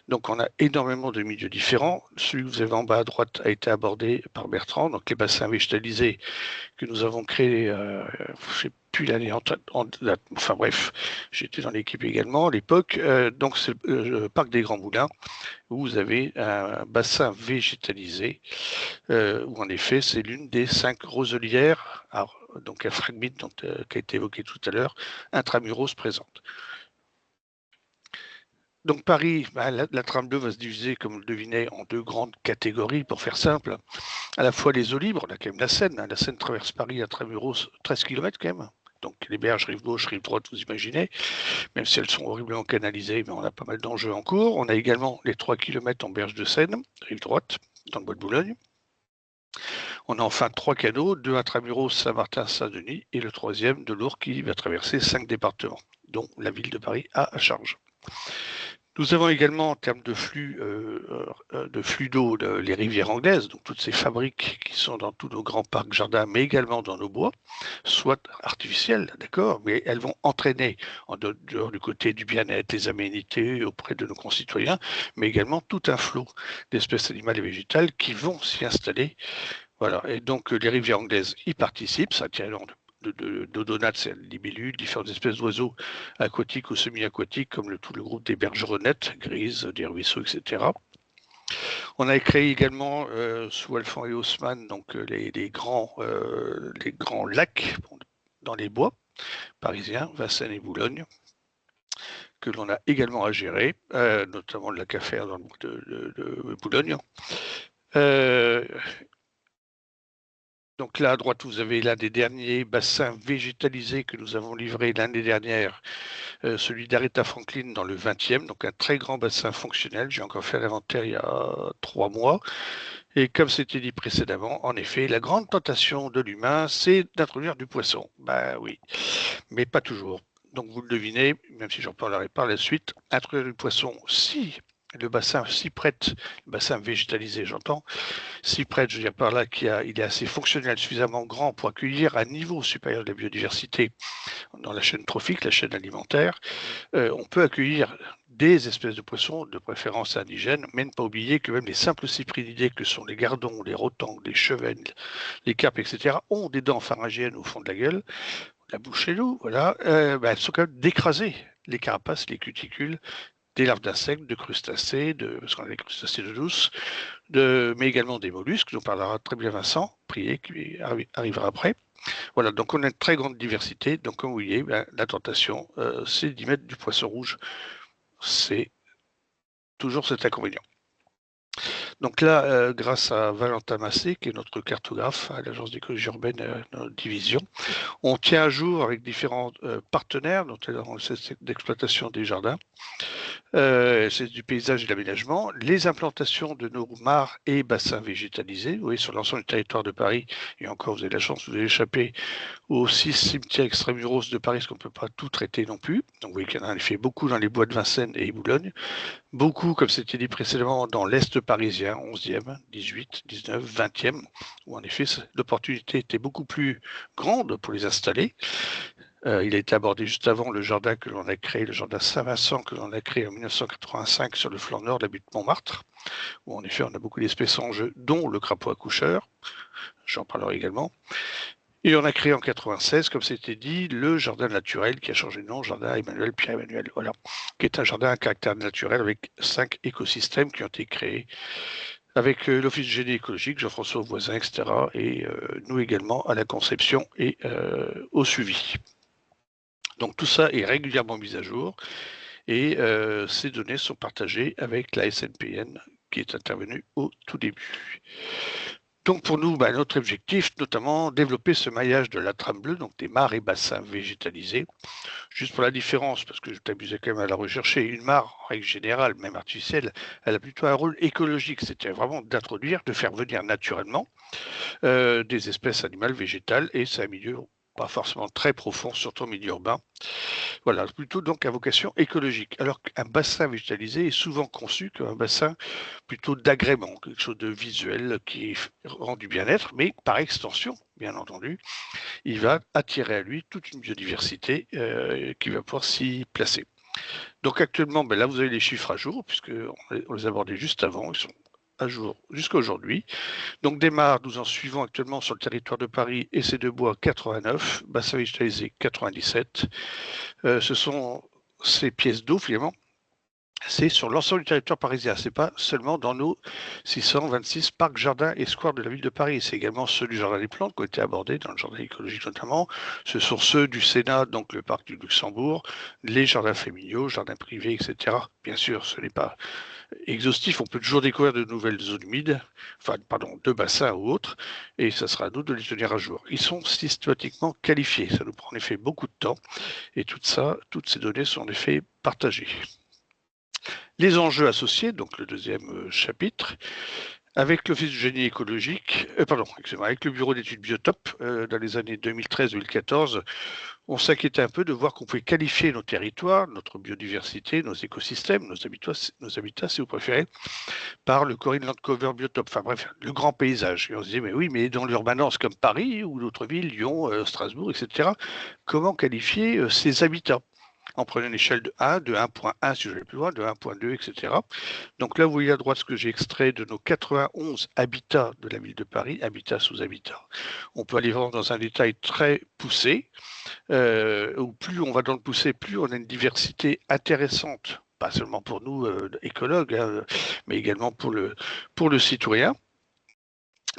Donc, on a énormément de milieux différents. Celui que vous avez en bas à droite a été abordé par Bertrand, donc les bassins végétalisés que nous avons créés, je ne sais plus l'année, enfin bref, j'étais dans l'équipe également à l'époque. Donc, c'est le parc des Grands Moulins, où vous avez un bassin végétalisé, où en effet, c'est l'une des 5 roselières, donc un fragmite qui a été évoqué tout à l'heure, intramuros présente. Donc Paris, la trame bleue va se diviser, comme vous le devinez, en 2 grandes catégories, pour faire simple. À la fois les eaux libres, on a quand même la Seine. La Seine traverse Paris intramuros 13 km quand même. Donc les berges, rive gauche, rive droite, vous imaginez, même si elles sont horriblement canalisées, mais on a pas mal d'enjeux en cours. On a également les 3 km en berge de Seine, rive droite, dans le bois de Boulogne. On a enfin 3 canaux, 2 intramuros, Saint-Martin, Saint-Denis, et le 3e de l'Our qui va traverser 5 départements, dont la ville de Paris a à charge. Nous avons également, en termes de flux d'eau, les rivières anglaises, donc toutes ces fabriques qui sont dans tous nos grands parcs jardins, mais également dans nos bois, soit artificielles, d'accord, mais elles vont entraîner, en dehors du côté du bien-être, les aménités auprès de nos concitoyens, mais également tout un flot d'espèces animales et végétales qui vont s'y installer. Voilà, et donc les rivières anglaises y participent, ça tient d'odonates, c'est libellules, différentes espèces d'oiseaux aquatiques ou semi-aquatiques, comme tout le groupe des bergeronnettes grises, des ruisseaux, etc. On a créé également, sous Alphand et Haussmann, donc, les grands lacs dans les bois parisiens, Vincennes et Boulogne, que l'on a également à gérer, notamment le lac à Fer dans le bois de Boulogne. Donc là, à droite, vous avez l'un des derniers bassins végétalisés que nous avons livré l'année dernière, celui d'Aretha Franklin dans le 20e, donc un très grand bassin fonctionnel. J'ai encore fait l'inventaire il y a 3 mois. Et comme c'était dit précédemment, en effet, la grande tentation de l'humain, c'est d'introduire du poisson. Ben oui, mais pas toujours. Donc vous le devinez, même si j'en parlerai par la suite, introduire du poisson, si le bassin s'y prête, le bassin végétalisé j'entends, s'y prête, je veux dire par là qu'il est assez fonctionnel, suffisamment grand pour accueillir un niveau supérieur de la biodiversité dans la chaîne trophique, la chaîne alimentaire. On peut accueillir des espèces de poissons, de préférence indigènes, mais ne pas oublier que même les simples cyprinidés que sont les gardons, les rotans, les chevennes, les carpes, etc., ont des dents pharyngiennes au fond de la gueule, la bouche et l'eau, voilà, elles sont quand même d'écraser les carapaces, les cuticules, des larves d'insectes, de crustacés, parce qu'on a des crustacés de douce, mais également des mollusques, dont parlera très bien Vincent Prié, qui arrivera après. Voilà, donc on a une très grande diversité. Donc comme vous voyez, la tentation, c'est d'y mettre du poisson rouge. C'est toujours cet inconvénient. Donc là, grâce à Valentin Massé, qui est notre cartographe à l'Agence d'écologie urbaine, notre division, on tient à jour avec différents partenaires, notamment le d'exploitation des jardins, C'est du paysage et de l'aménagement. Les implantations de nos mares et bassins végétalisés, vous voyez, sur l'ensemble du territoire de Paris, et encore, vous avez la chance, vous avez échappé aux 6 cimetières extramuros de Paris, parce qu'on ne peut pas tout traiter non plus. Donc, vous voyez qu'il y en a en effet beaucoup dans les bois de Vincennes et Boulogne. Beaucoup, comme c'était dit précédemment, dans l'Est parisien, 11e, 18, 19, 20e, où en effet, l'opportunité était beaucoup plus grande pour les installer. Il a été abordé juste avant le jardin que l'on a créé, le jardin Saint-Vincent que l'on a créé en 1985 sur le flanc nord de la butte Montmartre, où en effet on a beaucoup d'espèces en jeu, dont le crapaud accoucheur. J'en parlerai également. Et on a créé en 96, comme c'était dit, le jardin naturel qui a changé de nom, jardin Pierre-Emmanuel, voilà, qui est un jardin à caractère naturel avec 5 écosystèmes qui ont été créés avec l'Office de génie écologique, Jean-François Voisin, etc. Et nous également à la conception et au suivi. Donc tout ça est régulièrement mis à jour et ces données sont partagées avec la SNPN qui est intervenue au tout début. Donc pour nous, notre objectif, notamment, développer ce maillage de la trame bleue, donc des mares et bassins végétalisés. Juste pour la différence, parce que je t'amusais quand même à la rechercher, une mare, en règle générale, même artificielle, elle a plutôt un rôle écologique, c'était vraiment d'introduire, de faire venir naturellement des espèces animales végétales, et c'est un milieu pas forcément très profond, surtout en milieu urbain. Voilà, plutôt donc à vocation écologique. Alors qu'un bassin végétalisé est souvent conçu comme un bassin plutôt d'agrément, quelque chose de visuel qui rend du bien-être, mais par extension, bien entendu, il va attirer à lui toute une biodiversité qui va pouvoir s'y placer. Donc actuellement, là vous avez les chiffres à jour, puisqu'on les abordait juste avant, ils sont à jour jusqu'à aujourd'hui. Donc des mares, nous en suivons actuellement sur le territoire de Paris, essai de bois 89, bassin végétalisé 97. Ce sont ces pièces d'eau finalement, c'est sur l'ensemble du territoire parisien, c'est pas seulement dans nos 626 parcs, jardins et squares de la ville de Paris, c'est également ceux du Jardin des Plantes qui ont été abordés dans le jardin écologique notamment, ce sont ceux du Sénat, donc le parc du Luxembourg, les jardins familiaux, jardins privés, etc. Bien sûr, ce n'est pas exhaustif, on peut toujours découvrir de nouvelles zones humides, de bassins ou autres, et ça sera à nous de les tenir à jour. Ils sont systématiquement qualifiés, ça nous prend en effet beaucoup de temps, et toutes ces données sont en effet partagées. Les enjeux associés, donc le deuxième chapitre, avec l'Office du génie écologique, avec le bureau d'études Biotope, dans les années 2013-2014, on s'inquiétait un peu de voir qu'on pouvait qualifier nos territoires, notre biodiversité, nos écosystèmes, nos habitats, si vous préférez, par le Corinne Land Cover Biotope, enfin bref, le grand paysage. Et on se disait, mais oui, mais dans l'urbanance comme Paris ou d'autres villes, Lyon, Strasbourg, etc., comment qualifier ces habitats ? En prenant une échelle de 1, de 1.1 si je vais plus loin, de 1.2, etc. Donc là, vous voyez à droite ce que j'ai extrait de nos 91 habitats de la ville de Paris, habitat sous habitat. On peut aller vraiment dans un détail très poussé, où plus on va dans le poussé, plus on a une diversité intéressante, pas seulement pour nous, écologues, mais également pour le citoyen.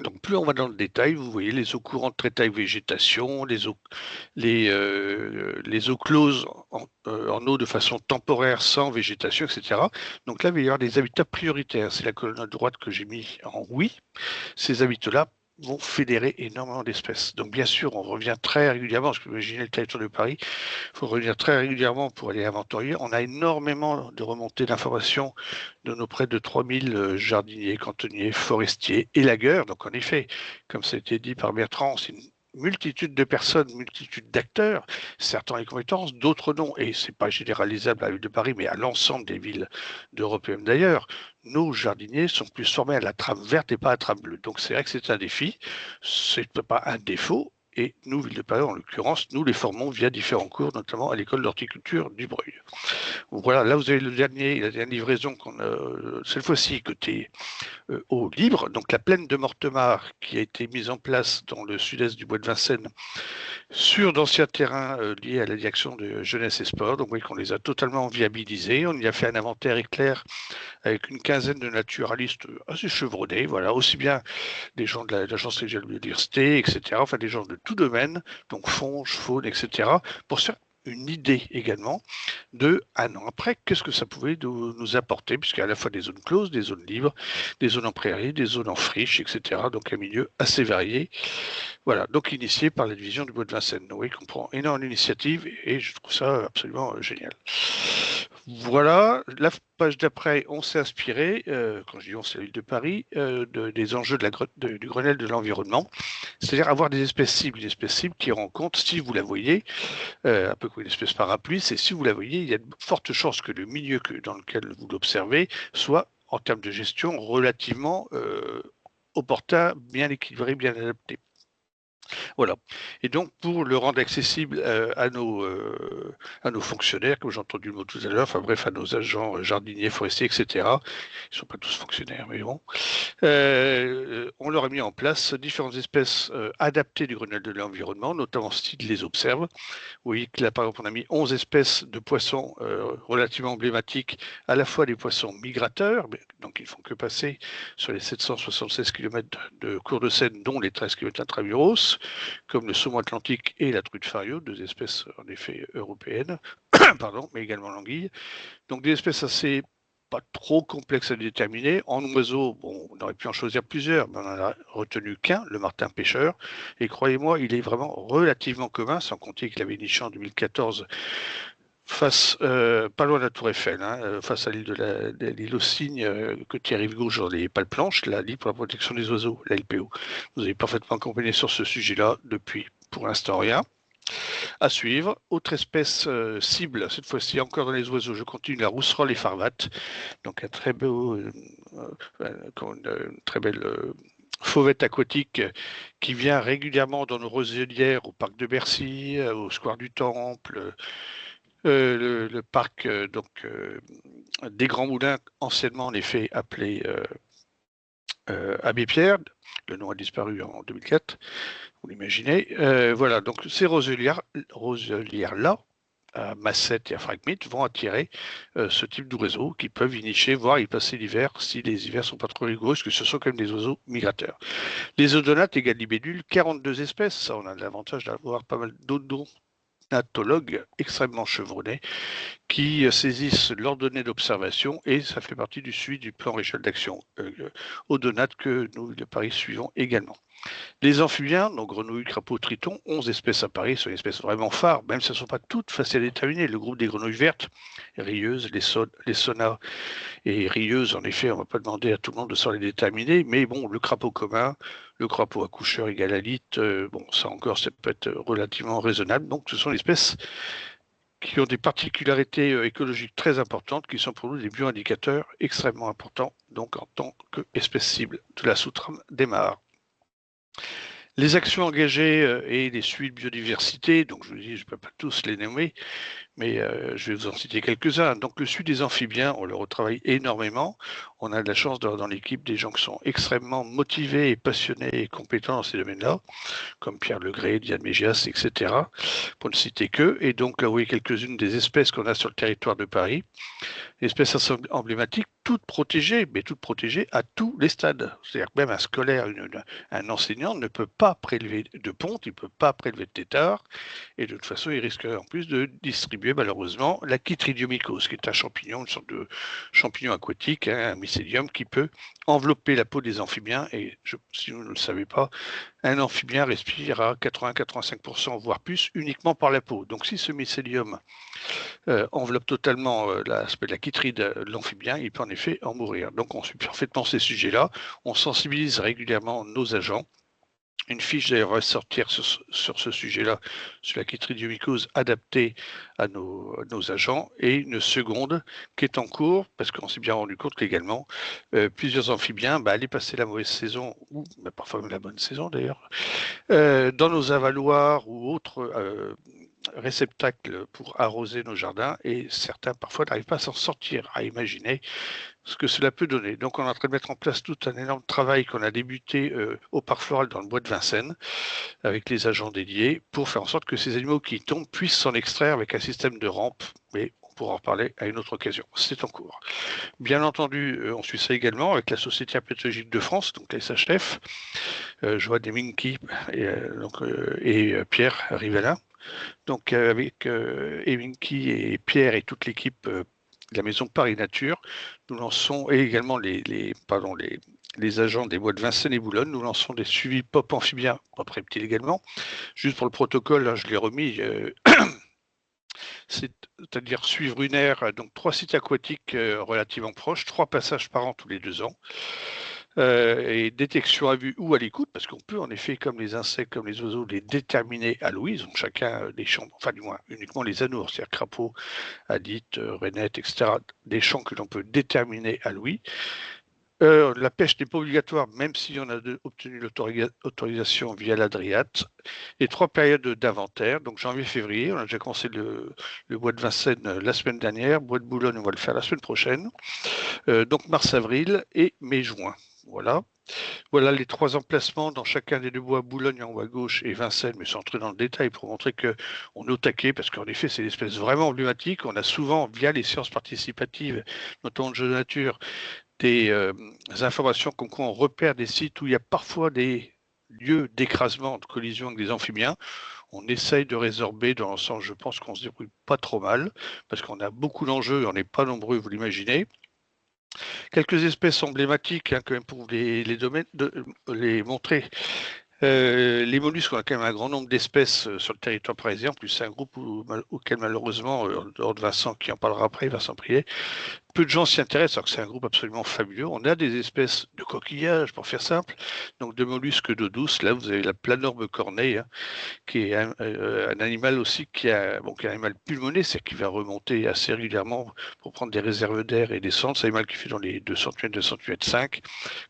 Donc plus on va dans le détail, vous voyez les eaux courantes très taille végétation, les eaux closes en eau de façon temporaire sans végétation, etc. Donc là, il va y avoir des habitats prioritaires. C'est la colonne à droite que j'ai mis en oui. Ces habitats-là vont fédérer énormément d'espèces. Donc bien sûr, on revient très régulièrement, parce que vous imaginez le territoire de Paris, il faut revenir très régulièrement pour aller inventorier. On a énormément de remontées d'informations de nos près de 3000 jardiniers, cantonniers, forestiers, élagueurs. Donc en effet, comme ça a été dit par Bertrand, c'est une multitude de personnes, multitude d'acteurs, certains ont les compétences, d'autres non. Et ce n'est pas généralisable à la ville de Paris, mais à l'ensemble des villes d'Europe et même d'ailleurs. Nos jardiniers sont plus formés à la trame verte et pas à la trame bleue. Donc c'est vrai que c'est un défi, ce n'est pas un défaut. Et nous, Ville de Paris, en l'occurrence, nous les formons via différents cours, notamment à l'école d'horticulture du Breuil. Voilà, là vous avez la dernière livraison qu'on a cette fois-ci côté eau libre, donc la plaine de Mortemart qui a été mise en place dans le sud-est du bois de Vincennes sur d'anciens terrains liés à la direction de jeunesse et sport. Donc vous voyez qu'on les a totalement viabilisés. On y a fait un inventaire éclair avec une quinzaine de naturalistes assez chevronnés, voilà, aussi bien des gens de l'Agence régionale de la biodiversité, etc., enfin des gens de tout domaine, donc fonge, faune, etc., pour se faire une idée également de un an après, qu'est-ce que ça pouvait nous apporter, puisqu'il y a à la fois des zones closes, des zones libres, des zones en prairie, des zones en friche, etc., donc un milieu assez varié. Voilà, donc initié par la division du bois de Vincennes. Donc oui, qu'on prend énormément d'initiatives et je trouve ça absolument génial. Voilà, la page d'après, on s'est inspiré, quand je dis on, c'est la ville de Paris, des enjeux du Grenelle de l'environnement, c'est-à-dire avoir des espèces cibles qui rendent compte, si vous la voyez, un peu comme une espèce parapluie, c'est si vous la voyez, il y a de fortes chances que le milieu dans lequel vous l'observez soit, en termes de gestion, relativement opportun, bien équilibré, bien adapté. Voilà. Et donc, pour le rendre accessible à nos fonctionnaires, comme j'ai entendu le mot tout à l'heure, enfin bref, à nos agents jardiniers, forestiers, etc. Ils ne sont pas tous fonctionnaires, mais bon. On leur a mis en place différentes espèces adaptées du Grenelle de l'environnement, notamment s'ils les observent. Vous voyez que là, par exemple, on a mis 11 espèces de poissons relativement emblématiques, à la fois des poissons migrateurs, donc ils ne font que passer sur les 776 km de cours de Seine, dont les 13 km intramuros, comme le saumon atlantique et la truite fario, deux espèces en effet européennes, pardon, mais également l'anguille. Donc des espèces assez pas trop complexes à déterminer. En oiseaux, bon, on aurait pu en choisir plusieurs, mais on n'en a retenu qu'un, le martin pêcheur. Et croyez-moi, il est vraiment relativement commun, sans compter qu'il avait niché en 2014 face, pas loin de la Tour Eiffel, face à l'île aux Cygnes, côté rive gauche, dans les Pales-Planches, la Ligue pour la protection des oiseaux, la LPO. Vous avez parfaitement accompagné sur ce sujet-là depuis, pour l'instant, rien. À suivre, autre espèce cible, cette fois-ci encore dans les oiseaux, je continue la rousserolle effarvate, donc un très beau, une très belle fauvette aquatique qui vient régulièrement dans nos roselières au parc de Bercy, au square du Temple, le parc des Grands Moulins, anciennement en effet appelé Abbé Pierre, le nom a disparu en 2004. Vous l'imaginez. Voilà, donc ces roselières-là, à Massette et à Fragmite, vont attirer ce type d'oiseaux qui peuvent y nicher, voire y passer l'hiver si les hivers sont pas trop rigoureux, parce que ce sont quand même des oiseaux migrateurs. Les odonates et galibédules, 42 espèces, ça on a l'avantage d'avoir pas mal d'odonatologues extrêmement chevronnés qui saisissent leurs données d'observation et ça fait partie du suivi du plan régional d'action odonate que nous, de Paris, suivons également. Les amphibiens, donc grenouilles, crapauds, tritons, 11 espèces à Paris, sont des espèces vraiment phares, même si elles ne sont pas toutes faciles à déterminer. Le groupe des grenouilles vertes, rieuses, les sonas et rieuses, en effet, on ne va pas demander à tout le monde de s'en les déterminer, mais bon, le crapaud commun, le crapaud accoucheur égalalite, bon, ça encore, ça peut être relativement raisonnable. Donc, ce sont des espèces qui ont des particularités écologiques très importantes, qui sont pour nous des bioindicateurs extrêmement importants, donc en tant qu'espèce cible de la sous-trame des mares. Les actions engagées et les suites de biodiversité, donc je vous dis, je ne peux pas tous les nommer, mais je vais vous en citer quelques-uns. Donc le suivi des amphibiens, on le retravaille énormément. On a de la chance d'avoir dans l'équipe des gens qui sont extrêmement motivés et passionnés et compétents dans ces domaines-là, comme Pierre Legré, Diane Mégias, etc., pour ne citer que. Et donc là, vous voyez quelques-unes des espèces qu'on a sur le territoire de Paris. Espèces emblématiques, toutes protégées, mais toutes protégées à tous les stades. C'est-à-dire que même un scolaire, un enseignant ne peut pas prélever de ponte, il ne peut pas prélever de tétard, et de toute façon, il risque en plus de distribuer malheureusement la chytridiomycose, qui est un champignon, une sorte de champignon aquatique, un mycélium qui peut envelopper la peau des amphibiens, et si vous ne le savez pas, un amphibien respire à 80-85%, voire plus, uniquement par la peau. Donc si ce mycélium enveloppe totalement l'aspect de la chytride de l'amphibien, il peut en effet en mourir. Donc on suit parfaitement ces sujets-là, on sensibilise régulièrement nos agents. Une fiche d'ailleurs va sortir sur ce sujet-là, sur la chytridiomycose adaptée à nos agents, et une seconde qui est en cours, parce qu'on s'est bien rendu compte qu'également, plusieurs amphibiens allaient passer la mauvaise saison, ou parfois même la bonne saison d'ailleurs, dans nos avaloirs ou autres réceptacles pour arroser nos jardins, et certains parfois n'arrivent pas à s'en sortir, à imaginer ce que cela peut donner. Donc on est en train de mettre en place tout un énorme travail qu'on a débuté au Parc Floral dans le bois de Vincennes, avec les agents dédiés, pour faire en sorte que ces animaux qui tombent puissent s'en extraire avec un système de rampe, mais on pourra en reparler à une autre occasion. C'est en cours. Bien entendu, on suit ça également avec la Société herpétologique de France, donc la SHF, je vois des Minky et Pierre Rivellin. Donc avec Eminki et Pierre et toute l'équipe de la maison Paris Nature, nous lançons, et également les agents des bois de Vincennes et Boulogne, nous lançons des suivis pop amphibiens, pop reptiles également. Juste pour le protocole, là, je l'ai remis, c'est-à-dire suivre une aire, donc 3 sites aquatiques relativement proches, 3 passages par an tous les 2 ans. Et détection à vue ou à l'écoute, parce qu'on peut en effet, comme les insectes, comme les oiseaux, les déterminer à l'ouïe. Ils ont chacun des chants, enfin du moins uniquement les anours, c'est-à-dire crapauds, adites, rainettes, etc. Des chants que l'on peut déterminer à l'ouïe. La pêche n'est pas obligatoire, même si on a obtenu l'autorisation via l'Adriat. Et 3 périodes d'inventaire, donc janvier-février, on a déjà commencé le bois de Vincennes la semaine dernière, bois de Boulogne, on va le faire la semaine prochaine. Donc mars-avril et mai-juin. Voilà les 3 emplacements dans chacun des 2 bois, Boulogne en haut à gauche et Vincennes, mais sans entrer dans le détail pour montrer qu'on est au taquet, parce qu'en effet, c'est une espèce vraiment emblématique. On a souvent, via les sciences participatives, notamment de jeux de nature, des informations comme quoi on repère des sites où il y a parfois des lieux d'écrasement, de collision avec des amphibiens. On essaye de résorber dans l'ensemble, je pense qu'on se débrouille pas trop mal, parce qu'on a beaucoup d'enjeux, on n'est pas nombreux, vous l'imaginez. Quelques espèces emblématiques, quand même, pour les montrer. Les mollusques, on a quand même un grand nombre d'espèces sur le territoire parisien. En plus, c'est un groupe auquel, malheureusement, hors de Vincent, qui en parlera après, Vincent Priet, peu de gens s'y intéressent, alors que c'est un groupe absolument fabuleux. On a des espèces de coquillages, pour faire simple, donc de mollusques d'eau douce. Là, vous avez la planorbe corneille, qui est un animal aussi qui est un animal pulmoné, c'est-à-dire qui va remonter assez régulièrement pour prendre des réserves d'air et descendre. C'est un animal qui fait dans les 2 cm, 2 cm 5,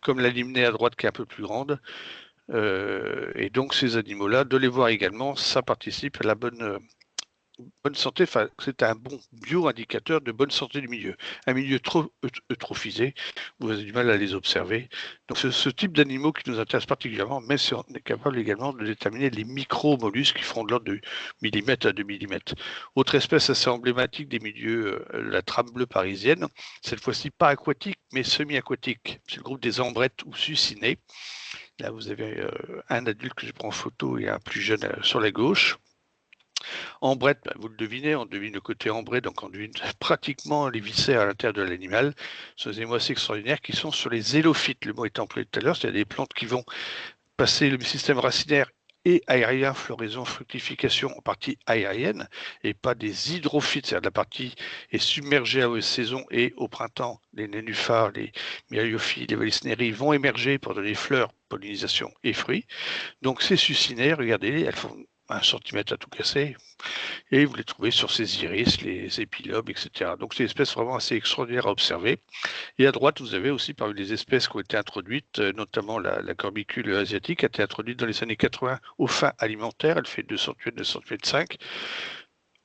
comme la limnée à droite qui est un peu plus grande. Et donc ces animaux-là, de les voir également, ça participe à la bonne santé. Enfin, c'est un bon bio-indicateur de bonne santé du milieu. Un milieu trop eutrophisé, vous avez du mal à les observer. Donc c'est ce type d'animaux qui nous intéresse particulièrement, mais on est capable également de déterminer les micro-mollusques qui font de l'ordre de millimètres à 2 millimètres. Autre espèce assez emblématique des milieux, la trame bleue parisienne, cette fois-ci pas aquatique, mais semi-aquatique. C'est le groupe des ambrettes ou sucinées. Là, vous avez un adulte que je prends en photo et un plus jeune sur la gauche. Ambrette, vous le devinez, on devine le côté ambré, donc on devine pratiquement les viscères à l'intérieur de l'animal. Ce sont des animaux assez extraordinaires qui sont sur les zélophytes. Le mot est employé tout à l'heure, c'est-à-dire des plantes qui vont passer le système racinaire et aérien, floraison, fructification en partie aérienne, et pas des hydrophytes, c'est-à-dire la partie est submergée à haute saison, et au printemps, les nénuphars, les myriophytes, les vallisnéries vont émerger pour donner fleurs, pollinisation et fruits. Donc ces sucinaires, regardez, elles font 1 cm à tout casser, et vous les trouvez sur ces iris, les épilobes, etc. Donc c'est des espèces vraiment assez extraordinaires à observer. Et à droite, vous avez aussi parmi les espèces qui ont été introduites, notamment la corbicule asiatique, a été introduite dans les années 80 aux fins alimentaires. Elle fait 2 cm, 2 cm 5.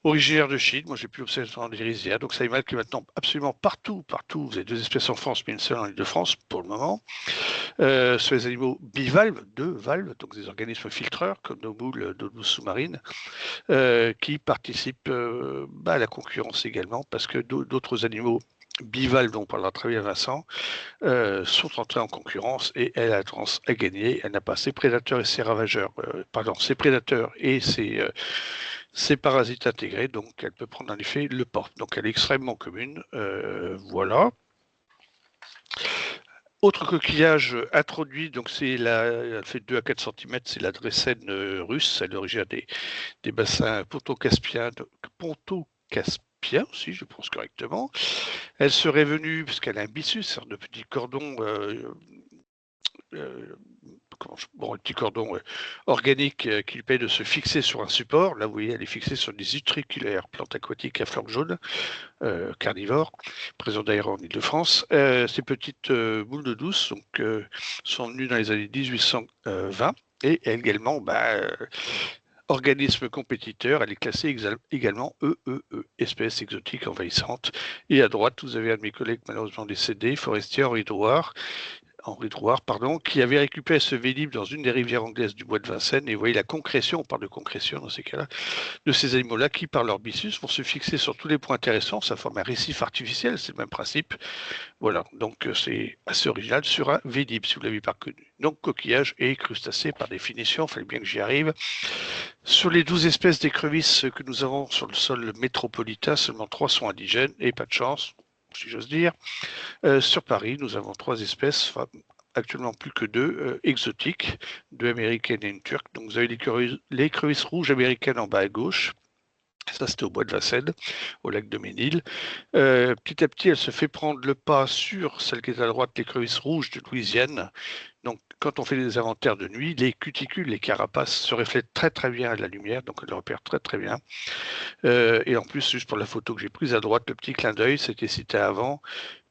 Originaire de Chine, moi j'ai pu observer dans les rizières, donc c'est un animal qui est maintenant absolument partout. Vous avez 2 espèces en France, mais une seule en Île-de-France pour le moment. Sur les animaux bivalves, 2 valves, donc des organismes filtreurs comme nos moules d'eau douce sous-marine, qui participent à la concurrence également, parce que d'autres animaux bivalves, dont on parlera très bien Vincent, sont entrés en concurrence et elle a tendance à gagner. Elle n'a pas ses prédateurs et ses ravageurs, ses prédateurs et ses parasites intégrés, donc elle peut prendre en effet le pas. Donc elle est extrêmement commune. Voilà. Autre coquillage introduit, donc elle fait 2 à 4 cm, c'est la dressène russe, à l'origine des bassins ponto-caspiens aussi, je pense correctement. Elle serait venue, parce qu'elle a un byssus, sorte de petit cordon, un petit cordon organique qui lui permet de se fixer sur un support. Là, vous voyez, elle est fixée sur des utriculaires, plantes aquatiques à flancs jaunes, carnivores, présents d'ailleurs en Île-de-France. Ces petites boules d'eau douce sont venues dans les années 1820 et également, organisme compétiteur, elle est classée également EEE, espèce exotique envahissante. Et à droite, vous avez un de mes collègues malheureusement décédé, forestier Henri Drouard, qui avait récupéré ce vélib dans une des rivières anglaises du bois de Vincennes. Et vous voyez la concrétion, on parle de concrétion dans ces cas-là, de ces animaux-là qui, par leur byssus, vont se fixer sur tous les points intéressants. Ça forme un récif artificiel, c'est le même principe. Voilà, donc c'est assez original sur un vélib, si vous l'avez pas connu. Donc coquillage et crustacés par définition, il fallait bien que j'y arrive. Sur les 12 espèces d'écrevisses que nous avons sur le sol métropolitain, seulement 3 sont indigènes, et pas de chance, si j'ose dire. Sur Paris, nous avons 3 espèces, enfin, actuellement plus que 2, exotiques, 2 américaines et une turque. Donc vous avez l'écrevisse rouge américaine en bas à gauche, Ça, c'était au bois de Vincennes, au lac de Ménil. Petit à petit, elle se fait prendre le pas sur celle qui est à droite, l'écrevisse rouge de Louisiane. Donc, quand on fait des inventaires de nuit, les cuticules, les carapaces se reflètent très très bien à la lumière, donc elle le repère très très bien. Et en plus, juste pour la photo que j'ai prise à droite, le petit clin d'œil, c'était cité avant,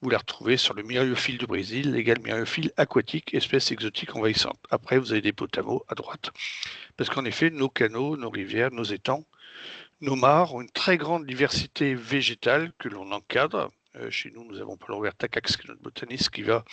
vous la retrouvez sur le myriophile du Brésil, l'égal myriophile aquatique, espèce exotique envahissante. Après, vous avez des potamos à droite. Parce qu'en effet, nos canaux, nos rivières, nos étangs, nos mares ont une très grande diversité végétale que l'on encadre. Chez nous, nous avons Paul Robert Tacax, qui est notre botaniste, qui va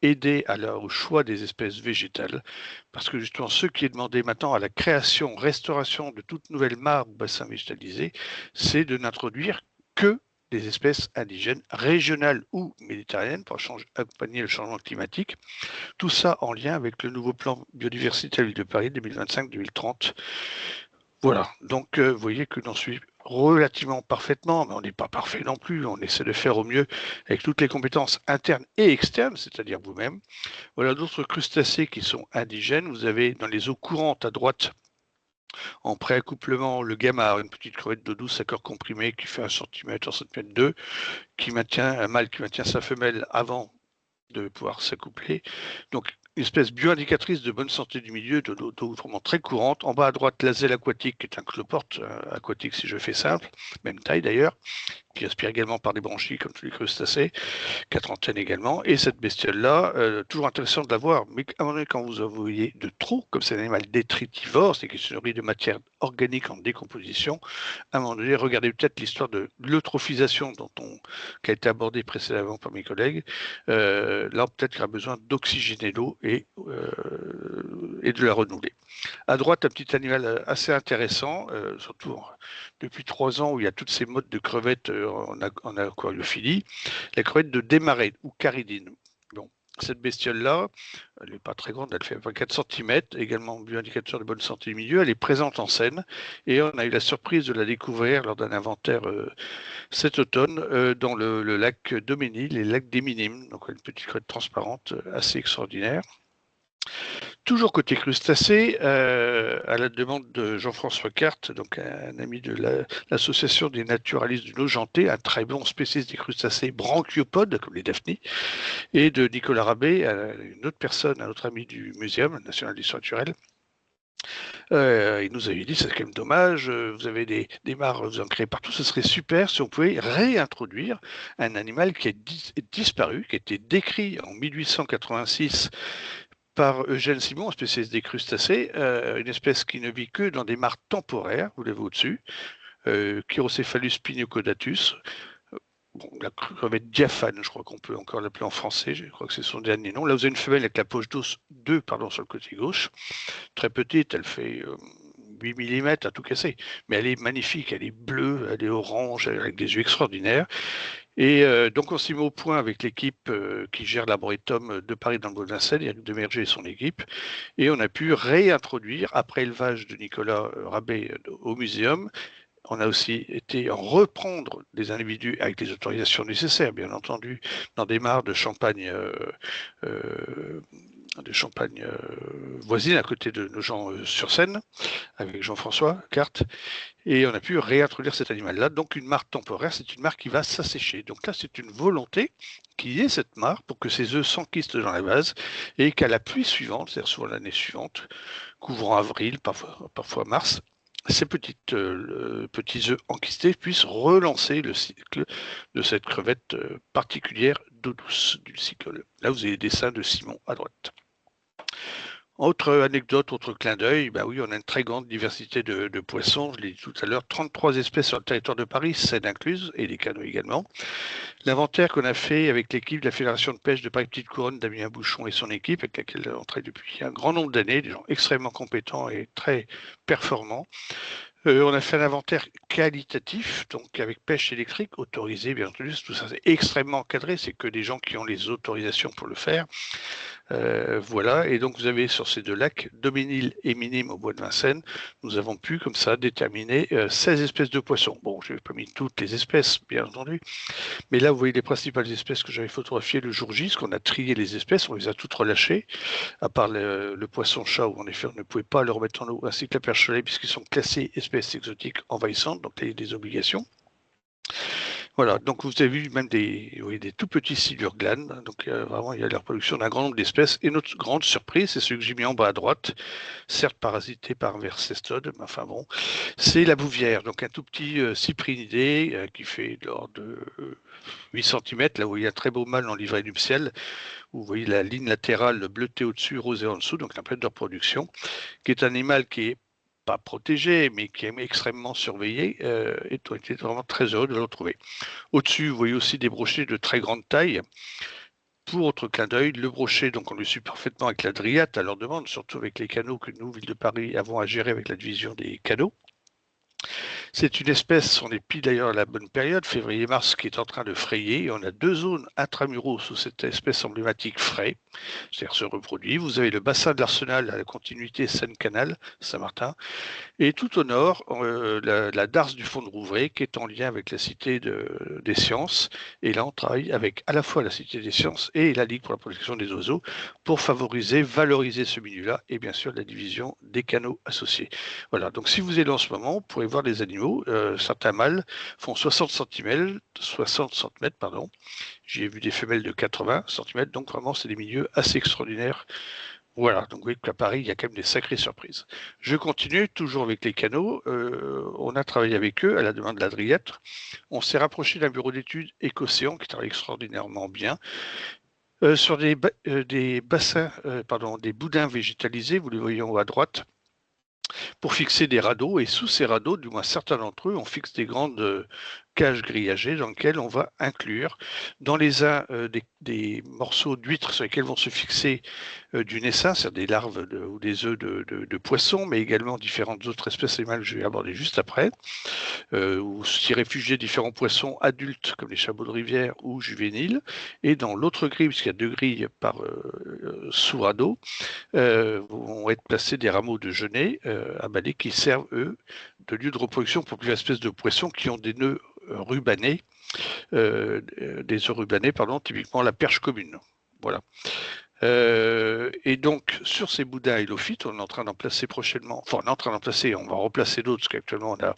aider au choix des espèces végétales. Parce que justement, ce qui est demandé maintenant à la création, restauration de toute nouvelle mare ou bassin végétalisé, c'est de n'introduire que des espèces indigènes, régionales ou méditerranéennes, pour accompagner le changement climatique. Tout ça en lien avec le nouveau plan biodiversité à la Ville de Paris 2025-2030. Voilà, donc vous voyez que j'en suis relativement parfaitement, mais on n'est pas parfait non plus, on essaie de faire au mieux avec toutes les compétences internes et externes, c'est-à-dire vous-même. Voilà d'autres crustacés qui sont indigènes. Vous avez dans les eaux courantes à droite, en préaccouplement, le gamard, une petite crevette d'eau douce à corps comprimé qui fait 1 cm, 1 cm 2, qui maintient un mâle qui maintient sa femelle avant de pouvoir s'accoupler. Donc, une espèce bioindicatrice de bonne santé du milieu, d'eau vraiment très courante. En bas à droite, l'azelle aquatique, qui est un cloporte aquatique, si je fais simple, même taille d'ailleurs, qui aspire également par des branchies comme tous les crustacés, 4 antennes également. Et cette bestiole-là, toujours intéressant de la voir, mais à un moment donné, quand vous en voyez de trop, comme c'est un animal détritivore, c'est qu'il se nourrit de matière organique en décomposition, à un moment donné, regardez peut-être l'histoire de l'eutrophisation qui a été abordée précédemment par mes collègues. Là, peut-être qu'il y a besoin d'oxygéner l'eau et de la renouveler. À droite, un petit animal assez intéressant, surtout depuis 3 ans où il y a toutes ces modes de crevettes en aquariophilie, la crevette de démarré ou caridine. Bon, cette bestiole-là, elle n'est pas très grande, elle fait 24 cm, également bioindicateur de bonne santé du milieu, elle est présente en Seine et on a eu la surprise de la découvrir lors d'un inventaire cet automne dans le lac de Ménil et le lac des Minimes, donc une petite crevette transparente assez extraordinaire. Toujours côté crustacés, à la demande de Jean-François Carte, donc un ami de l'association des naturalistes du Nogentais, un très bon spécialiste des crustacés branchiopodes, comme les daphnies, et de Nicolas Rabé, une autre personne, un autre ami du Muséum national d'histoire naturelle. Il nous avait dit, c'est quand même dommage, vous avez des mares, vous en créez partout, ce serait super si on pouvait réintroduire un animal qui est disparu, qui a été décrit en 1886 par Eugène Simon, spécialiste des crustacés, une espèce qui ne vit que dans des mares temporaires, vous l'avez au-dessus, Chirocephalus piniocodatus, la crevette diaphane, je crois qu'on peut encore l'appeler en français, je crois que c'est son dernier nom. Là, vous avez une femelle avec la poche d'os 2 sur le côté gauche, très petite, elle fait 8 mm à tout casser, mais elle est magnifique, elle est bleue, elle est orange, avec des yeux extraordinaires. Et donc on s'est mis au point avec l'équipe qui gère l'arboretum de Paris dans le bois de Vincennes, Eric Demerger et son équipe, et on a pu réintroduire, après élevage de Nicolas Rabé au muséum, on a aussi été reprendre des individus avec les autorisations nécessaires, bien entendu, dans des mares de Champagne voisine à côté de Nogent-sur-Seine, avec Jean-François Carte, et on a pu réintroduire cet animal-là. Donc une mare temporaire, c'est une mare qui va s'assécher. Donc là, c'est une volonté qu'il y ait cette mare pour que ces œufs s'enquistent dans la vase et qu'à la pluie suivante, c'est-à-dire souvent l'année suivante, couvrant avril, parfois mars, ces petits œufs enquistés puissent relancer le cycle de cette crevette particulière d'eau douce du cycle. Là, vous avez les dessins de Simon à droite. Autre anecdote, autre clin d'œil, bah oui, on a une très grande diversité de poissons, je l'ai dit tout à l'heure, 33 espèces sur le territoire de Paris, Seine incluse, et les canaux également. L'inventaire qu'on a fait avec l'équipe de la Fédération de pêche de Paris Petite Couronne, Damien Bouchon et son équipe, avec laquelle on travaille depuis un grand nombre d'années, des gens extrêmement compétents et très performants. On a fait un inventaire qualitatif, donc avec pêche électrique, autorisée bien entendu, tout ça c'est extrêmement encadré, c'est que des gens qui ont les autorisations pour le faire. Voilà, et donc vous avez sur ces deux lacs, Doménil et Minime au bois de Vincennes, nous avons pu comme ça déterminer 16 espèces de poissons. Bon, je n'ai pas mis toutes les espèces, bien entendu, mais là vous voyez les principales espèces que j'avais photographiées le jour J, parce qu'on a trié les espèces, on les a toutes relâchées, à part le poisson-chat où en effet on ne pouvait pas le remettre en eau, ainsi que la perche soleil, puisqu'ils sont classés espèces exotiques envahissantes, donc il y a des obligations. Voilà, donc vous avez vu même des tout petits silures glanes, donc vraiment il y a la reproduction d'un grand nombre d'espèces, et notre grande surprise, c'est celui que j'ai mis en bas à droite, certes parasité par Vercestode, mais enfin bon, c'est la bouvière, donc un tout petit cyprinidé qui fait de l'ordre de 8 cm, là où il y a un très beau mâle en livrée nuptiale, où vous voyez la ligne latérale bleutée au-dessus, rosée en dessous, donc la période de reproduction, qui est un animal qui est pas protégé, mais qui est extrêmement surveillé, et on était vraiment très heureux de le retrouver. Au-dessus, vous voyez aussi des brochets de très grande taille. Pour autre clin d'œil, le brochet, donc on le suit parfaitement avec la Dryate à leur demande, surtout avec les canaux que nous, Ville de Paris, avons à gérer avec la division des canaux. C'est une espèce, on est pile d'ailleurs à la bonne période, février-mars, qui est en train de frayer. Et on a deux zones intramuros sous cette espèce emblématique frais, c'est-à-dire se reproduit. Vous avez le bassin de l'Arsenal à la continuité Seine-Canal, Saint-Martin, et tout au nord, la darse du fond de Rouvray, qui est en lien avec la Cité des Sciences. Et là, on travaille avec à la fois la Cité des Sciences et la Ligue pour la protection des oiseaux pour favoriser, valoriser ce milieu-là et bien sûr la division des canaux associés. Voilà, donc si vous êtes en ce moment, vous pourrez voir les animaux. Certains mâles font 60 cm, pardon. J'ai vu des femelles de 80 cm, donc vraiment, c'est des milieux assez extraordinaires. Voilà, donc vous voyez qu'à Paris, il y a quand même des sacrées surprises. Je continue, toujours avec les canaux. On a travaillé avec eux à la demande de la Dryate. On s'est rapproché d'un bureau d'études Écocéan qui travaille extraordinairement bien. Sur des bassins, des boudins végétalisés, vous les voyez en haut à droite, pour fixer des radeaux. Et sous ces radeaux, du moins certains d'entre eux, on fixe des grandes cages grillagées dans lesquelles on va inclure dans les uns des morceaux d'huîtres sur lesquels vont se fixer du naissin, c'est-à-dire des larves ou des œufs de poissons, mais également différentes autres espèces animales que je vais aborder juste après, où s'y réfugier différents poissons adultes comme les chabots de rivière ou juvéniles. Et dans l'autre grille, puisqu'il y a deux grilles par sous-radeau, vont être placés des rameaux de genêt à balai qui servent, eux, de lieu de reproduction pour plusieurs espèces de poissons qui ont des nœuds rubanés, des œufs rubanés, typiquement la perche commune. Voilà. Et donc, sur ces boudins hélophytes, on est en train d'en placer prochainement, enfin, on est en train d'en placer, on va replacer d'autres, parce qu'actuellement, on a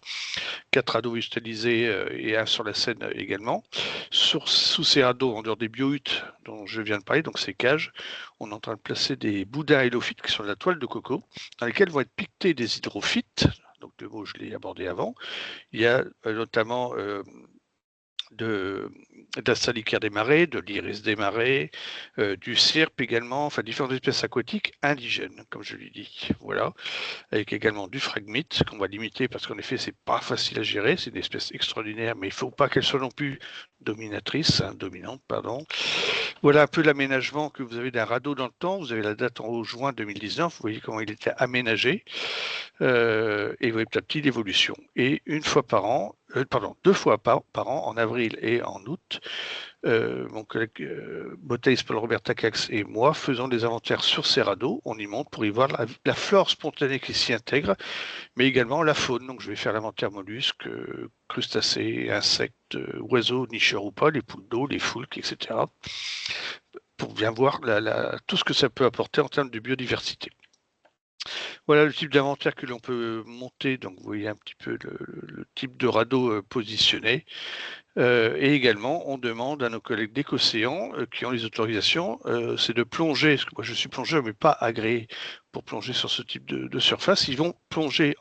4 radeaux végétalisés et un sur la Seine également. Sous ces radeaux, en dehors des biohutes dont je viens de parler, donc ces cages, on est en train de placer des boudins hélophytes qui sont de la toile de coco, dans lesquels vont être piquetés des hydrophytes. Donc, le mot, je l'ai abordé avant. Il y a notamment de la salicaire des marais, de l'iris des marais, du cirpe également, enfin différentes espèces aquatiques indigènes, comme je l'ai dit. Voilà, avec également du phragmite qu'on va limiter parce qu'en effet c'est pas facile à gérer, c'est une espèce extraordinaire, mais il ne faut pas qu'elle soit non plus dominante, pardon. Voilà un peu l'aménagement que vous avez d'un radeau dans le temps. Vous avez la date en haut, juin 2019. Vous voyez comment il était aménagé. Et vous voyez petit à petit l'évolution. Et deux fois par an, en avril et en août, mon collègue Bothaïs Paul-Robert Tacax et moi faisons des inventaires sur ces radeaux. On y monte pour y voir la flore spontanée qui s'y intègre, mais également la faune. Donc je vais faire l'inventaire mollusques, crustacés, insectes, oiseaux, nicheurs ou pas, les poules d'eau, les foulques, etc. pour bien voir tout ce que ça peut apporter en termes de biodiversité. Voilà le type d'inventaire que l'on peut monter. Donc vous voyez un petit peu le type de radeau positionné. Et également, on demande à nos collègues d'Écocéan qui ont les autorisations, c'est de plonger, parce que moi je suis plongeur mais pas agréé pour plonger sur ce type de surface. Ils vont plonger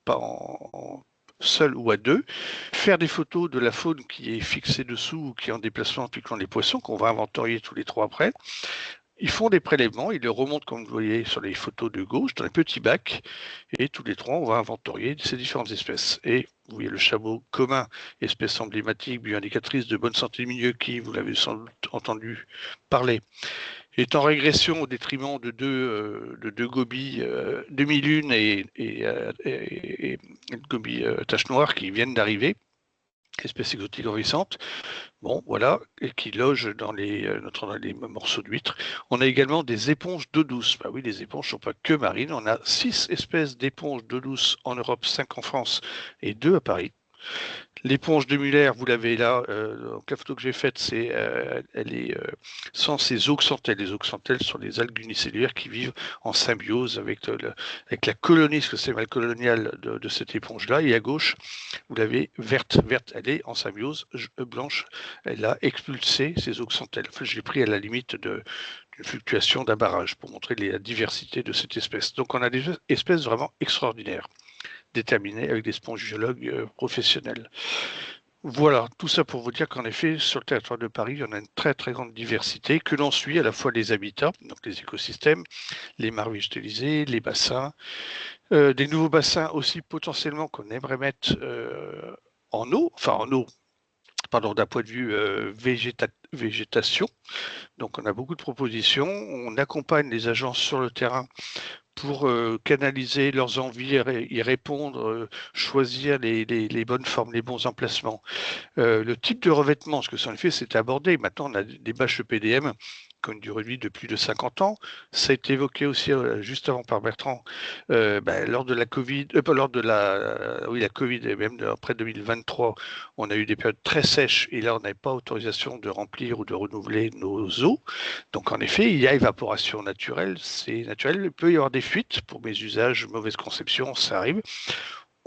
pas en seul ou à deux, faire des photos de la faune qui est fixée dessous ou qui est en déplacement impliquant les poissons, qu'on va inventorier tous les 3 après. Ils font des prélèvements, ils les remontent comme vous voyez sur les photos de gauche dans les petits bacs et tous les 3 on va inventorier ces différentes espèces. Et vous voyez le chabot commun, espèce emblématique, bioindicatrice de bonne santé du milieu qui, vous l'avez sans doute entendu parler, est en régression au détriment de deux gobies demi-lune et une gobie tache noire qui viennent d'arriver. espèce exotique envahissante. Bon, voilà, et qui loge dans notamment dans les morceaux d'huîtres. On a également des éponges d'eau douce. Bah oui, les éponges ne sont pas que marines. On a 6 espèces d'éponges d'eau douce en Europe, 5 en France et 2 à Paris. L'éponge de Muller, vous l'avez là, donc la photo que j'ai faite, elle est sans ces zooxanthelles. Les zooxanthelles sont des algues unicellulaires qui vivent en symbiose avec la colonie, parce que c'est mal colonial de cette éponge-là. Et à gauche, vous l'avez verte, elle est en symbiose, blanche, elle a expulsé ces zooxanthelles. Enfin, je l'ai pris à la limite d'une fluctuation d'un barrage pour montrer la diversité de cette espèce. Donc on a des espèces vraiment extraordinaires, déterminées avec des spongiologues professionnels. Voilà, tout ça pour vous dire qu'en effet, sur le territoire de Paris, il y en a une très très grande diversité, que l'on suit à la fois les habitats, donc les écosystèmes, les mares végétalisées, les bassins, des nouveaux bassins aussi potentiellement qu'on aimerait mettre en eau, pardon, d'un point de vue végétation. Donc on a beaucoup de propositions, on accompagne les agences sur le terrain pour canaliser leurs envies, y répondre, choisir les bonnes formes, les bons emplacements. Le type de revêtement, ce que ça en fait, c'est abordé. Maintenant, on a des bâches EPDM qui ont une durée de vie de plus de 50 ans. Ça a été évoqué aussi juste avant par Bertrand, lors de la Covid, lors de la Covid et même après 2023, on a eu des périodes très sèches et là, on n'avait pas autorisation de remplir ou de renouveler nos eaux. Donc, en effet, il y a évaporation naturelle, c'est naturel. Il peut y avoir des fuites pour mes usages, mauvaise conception, ça arrive.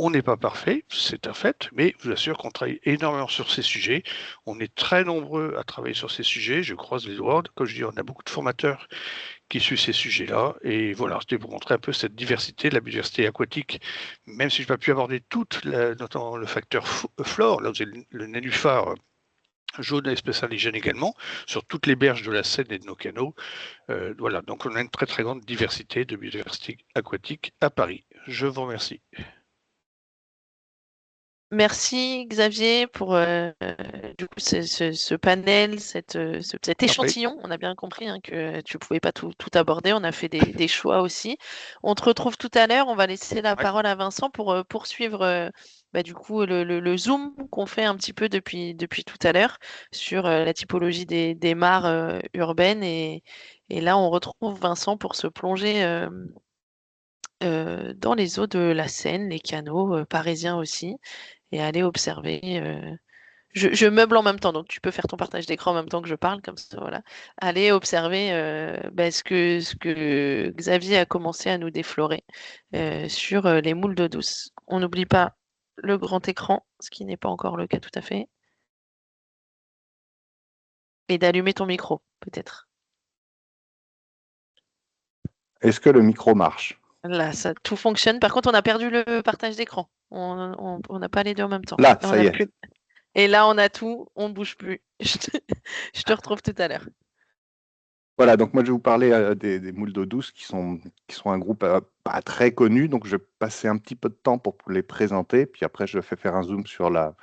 On n'est pas parfait, c'est un fait, mais je vous assure qu'on travaille énormément sur ces sujets. On est très nombreux à travailler sur ces sujets. Je croise les doigts. Comme je dis, on a beaucoup de formateurs qui suivent ces sujets-là. Et voilà, c'était pour montrer un peu cette diversité, la biodiversité aquatique, même si je n'ai pas pu aborder toute, notamment le facteur flore, là vous avez le nénuphar jaune et espèce indigène également, sur toutes les berges de la Seine et de nos canaux. Voilà, donc on a une très très grande diversité de biodiversité aquatique à Paris. Je vous remercie. Merci Xavier pour du coup ce panel, cet échantillon. On a bien compris hein, que tu pouvais pas tout aborder. On a fait des choix aussi. On te retrouve tout à l'heure. On va laisser la parole à Vincent pour poursuivre du coup le zoom qu'on fait un petit peu depuis tout à l'heure sur la typologie des mares urbaines. Et là, on retrouve Vincent pour se plonger dans les eaux de la Seine, les canaux parisiens aussi et aller observer. Je meuble en même temps, donc tu peux faire ton partage d'écran en même temps que je parle, comme ça, voilà. Aller observer ce que Xavier a commencé à nous déflorer sur les moules d'eau douce. On n'oublie pas le grand écran, ce qui n'est pas encore le cas tout à fait, et d'allumer ton micro, peut-être. Est-ce que le micro marche? Là, ça, tout fonctionne. Par contre, on a perdu le partage d'écran. On n'a pas les deux en même temps. Là, on ça a y est. plus... Et là, on a tout, on ne bouge plus. Je te retrouve tout à l'heure. Voilà, donc moi je vais vous parler des moules d'eau douce qui sont un groupe pas très connu, donc je vais passer un petit peu de temps pour les présenter, puis après je fais faire un zoom sur la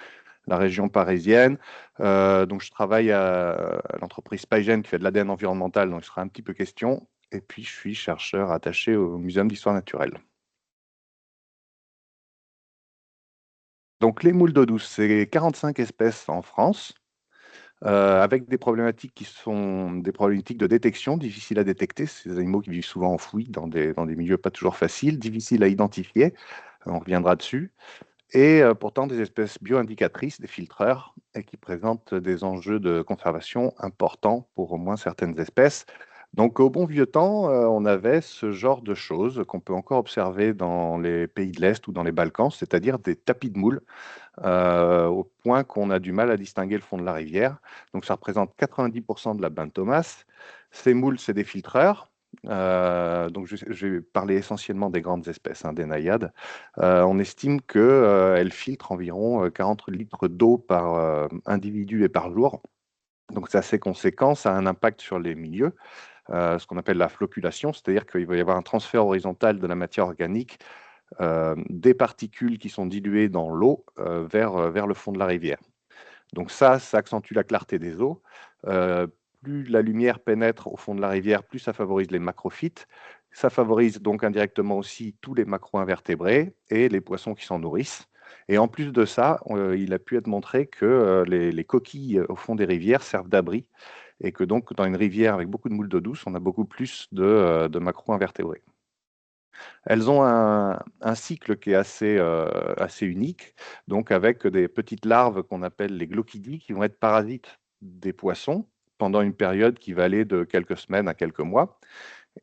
région parisienne. Donc je travaille à l'entreprise Spygen qui fait de l'ADN environnemental, donc il sera un petit peu question, et puis je suis chercheur attaché au Muséum d'histoire naturelle. Donc les moules d'eau douce, c'est 45 espèces en France. Avec des problématiques qui sont des problématiques de détection, difficiles à détecter. C'est des animaux qui vivent souvent enfouis dans des milieux pas toujours faciles, difficiles à identifier. On reviendra dessus. Et pourtant des espèces bio-indicatrices, des filtreurs, et qui présentent des enjeux de conservation importants pour au moins certaines espèces. Donc au bon vieux temps, on avait ce genre de choses qu'on peut encore observer dans les pays de l'Est ou dans les Balkans, c'est-à-dire des tapis de moules, au point qu'on a du mal à distinguer le fond de la rivière. Donc ça représente 90% de la baie de Thomas. Ces moules, c'est des filtreurs. Donc je vais parler essentiellement des grandes espèces, hein, des naïades. On estime qu'elles filtrent environ 40 litres d'eau par individu et par jour. Donc c'est assez conséquent, ça a un impact sur les milieux, ce qu'on appelle la flocculation, c'est-à-dire qu'il va y avoir un transfert horizontal de la matière organique des particules qui sont diluées dans l'eau vers le fond de la rivière. Donc ça accentue la clarté des eaux. Plus la lumière pénètre au fond de la rivière, plus ça favorise les macrophytes. Ça favorise donc indirectement aussi tous les macro-invertébrés et les poissons qui s'en nourrissent. Et en plus de ça, il a pu être montré que les coquilles au fond des rivières servent d'abri et que donc dans une rivière avec beaucoup de moules d'eau douce, on a beaucoup plus de macro-invertébrés. Elles ont un cycle qui est assez unique, donc avec des petites larves qu'on appelle les glochidies qui vont être parasites des poissons pendant une période qui va aller de quelques semaines à quelques mois.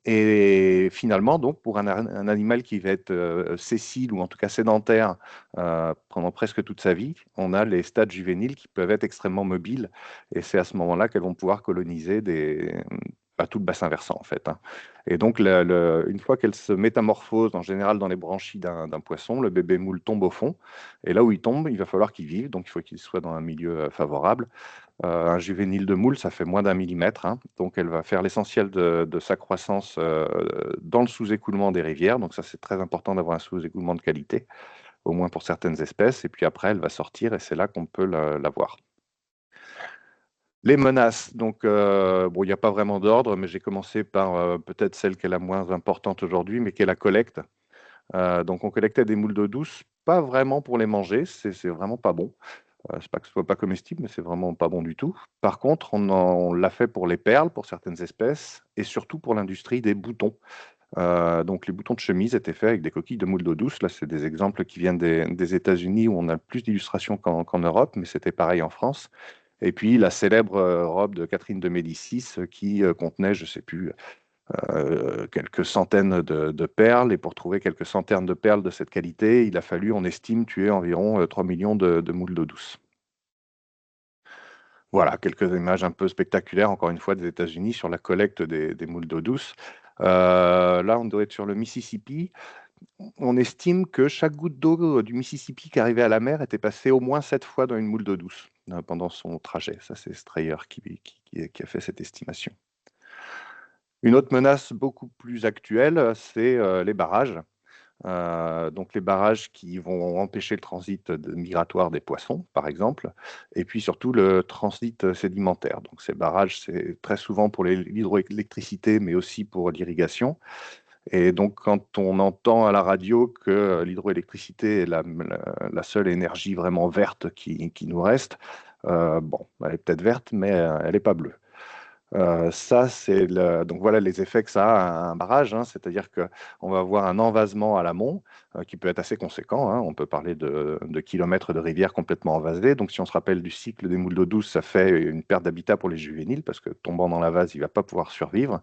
Et finalement, donc, pour un animal qui va être sessile ou en tout cas sédentaire pendant presque toute sa vie, on a les stades juvéniles qui peuvent être extrêmement mobiles. Et c'est à ce moment-là qu'elles vont pouvoir coloniser tout le bassin versant, en fait, hein. Et donc, une fois qu'elles se métamorphosent, en général dans les branchies d'un poisson, le bébé moule tombe au fond. Et là où il tombe, il va falloir qu'il vive. Donc, il faut qu'il soit dans un milieu favorable. Un juvénile de moule, ça fait moins d'un millimètre, hein. Donc, elle va faire l'essentiel de sa croissance dans le sous-écoulement des rivières. Donc, ça, c'est très important d'avoir un sous-écoulement de qualité, au moins pour certaines espèces. Et puis après, elle va sortir et c'est là qu'on peut la voir. Les menaces, donc, bon, il n'y a pas vraiment d'ordre, mais j'ai commencé par peut-être celle qui est la moins importante aujourd'hui, mais qui est la collecte. Donc, on collectait des moules d'eau douce, pas vraiment pour les manger, c'est vraiment pas bon. C'est pas que ce soit pas comestible, mais c'est vraiment pas bon du tout. Par contre, on l'a fait pour les perles, pour certaines espèces, et surtout pour l'industrie des boutons. Donc, les boutons de chemise étaient faits avec des coquilles de moules d'eau douce. Là, c'est des exemples qui viennent des États-Unis où on a plus d'illustrations qu'en Europe, mais c'était pareil en France. Et puis, la célèbre robe de Catherine de Médicis qui contenait, je ne sais plus, quelques centaines de perles. Et pour trouver quelques centaines de perles de cette qualité, il a fallu, on estime, tuer environ 3 millions de moules d'eau douce. Voilà, quelques images un peu spectaculaires, encore une fois, des États-Unis sur la collecte des moules d'eau douce. Là, on doit être sur le Mississippi. On estime que chaque goutte d'eau du Mississippi qui arrivait à la mer était passée au moins 7 fois dans une moule d'eau douce pendant son trajet. Ça, c'est Strayer qui a fait cette estimation. Une autre menace beaucoup plus actuelle, c'est les barrages. Donc les barrages qui vont empêcher le transit migratoire des poissons, par exemple, et puis surtout le transit sédimentaire. Donc ces barrages, c'est très souvent pour l'hydroélectricité, mais aussi pour l'irrigation. Et donc quand on entend à la radio que l'hydroélectricité est la seule énergie vraiment verte qui nous reste, bon, elle est peut-être verte, mais elle n'est pas bleue. Donc voilà les effets que ça a à un barrage, hein. C'est-à-dire qu'on va avoir un envasement à l'amont qui peut être assez conséquent, hein. On peut parler de kilomètres de rivières complètement envasées. Donc si on se rappelle du cycle des moules d'eau douce, ça fait une perte d'habitat pour les juvéniles parce que tombant dans la vase, il ne va pas pouvoir survivre.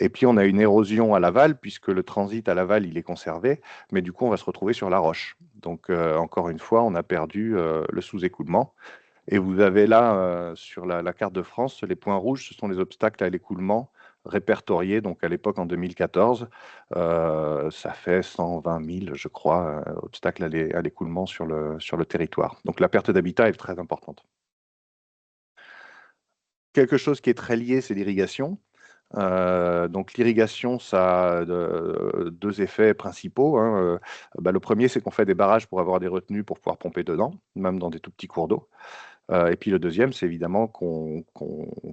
Et puis on a une érosion à l'aval puisque le transit à l'aval, il est conservé, mais du coup on va se retrouver sur la roche. Donc encore une fois, on a perdu le sous-écoulement. Et vous avez là, sur la carte de France, les points rouges, ce sont les obstacles à l'écoulement répertoriés, donc à l'époque en 2014. Ça fait 120 000, je crois, obstacles à l'écoulement sur le territoire. Donc la perte d'habitat est très importante. Quelque chose qui est très lié, c'est l'irrigation. Donc l'irrigation, ça a deux effets principaux, hein. Le premier, c'est qu'on fait des barrages pour avoir des retenues pour pouvoir pomper dedans, même dans des tout petits cours d'eau. Et puis le deuxième, c'est évidemment qu'on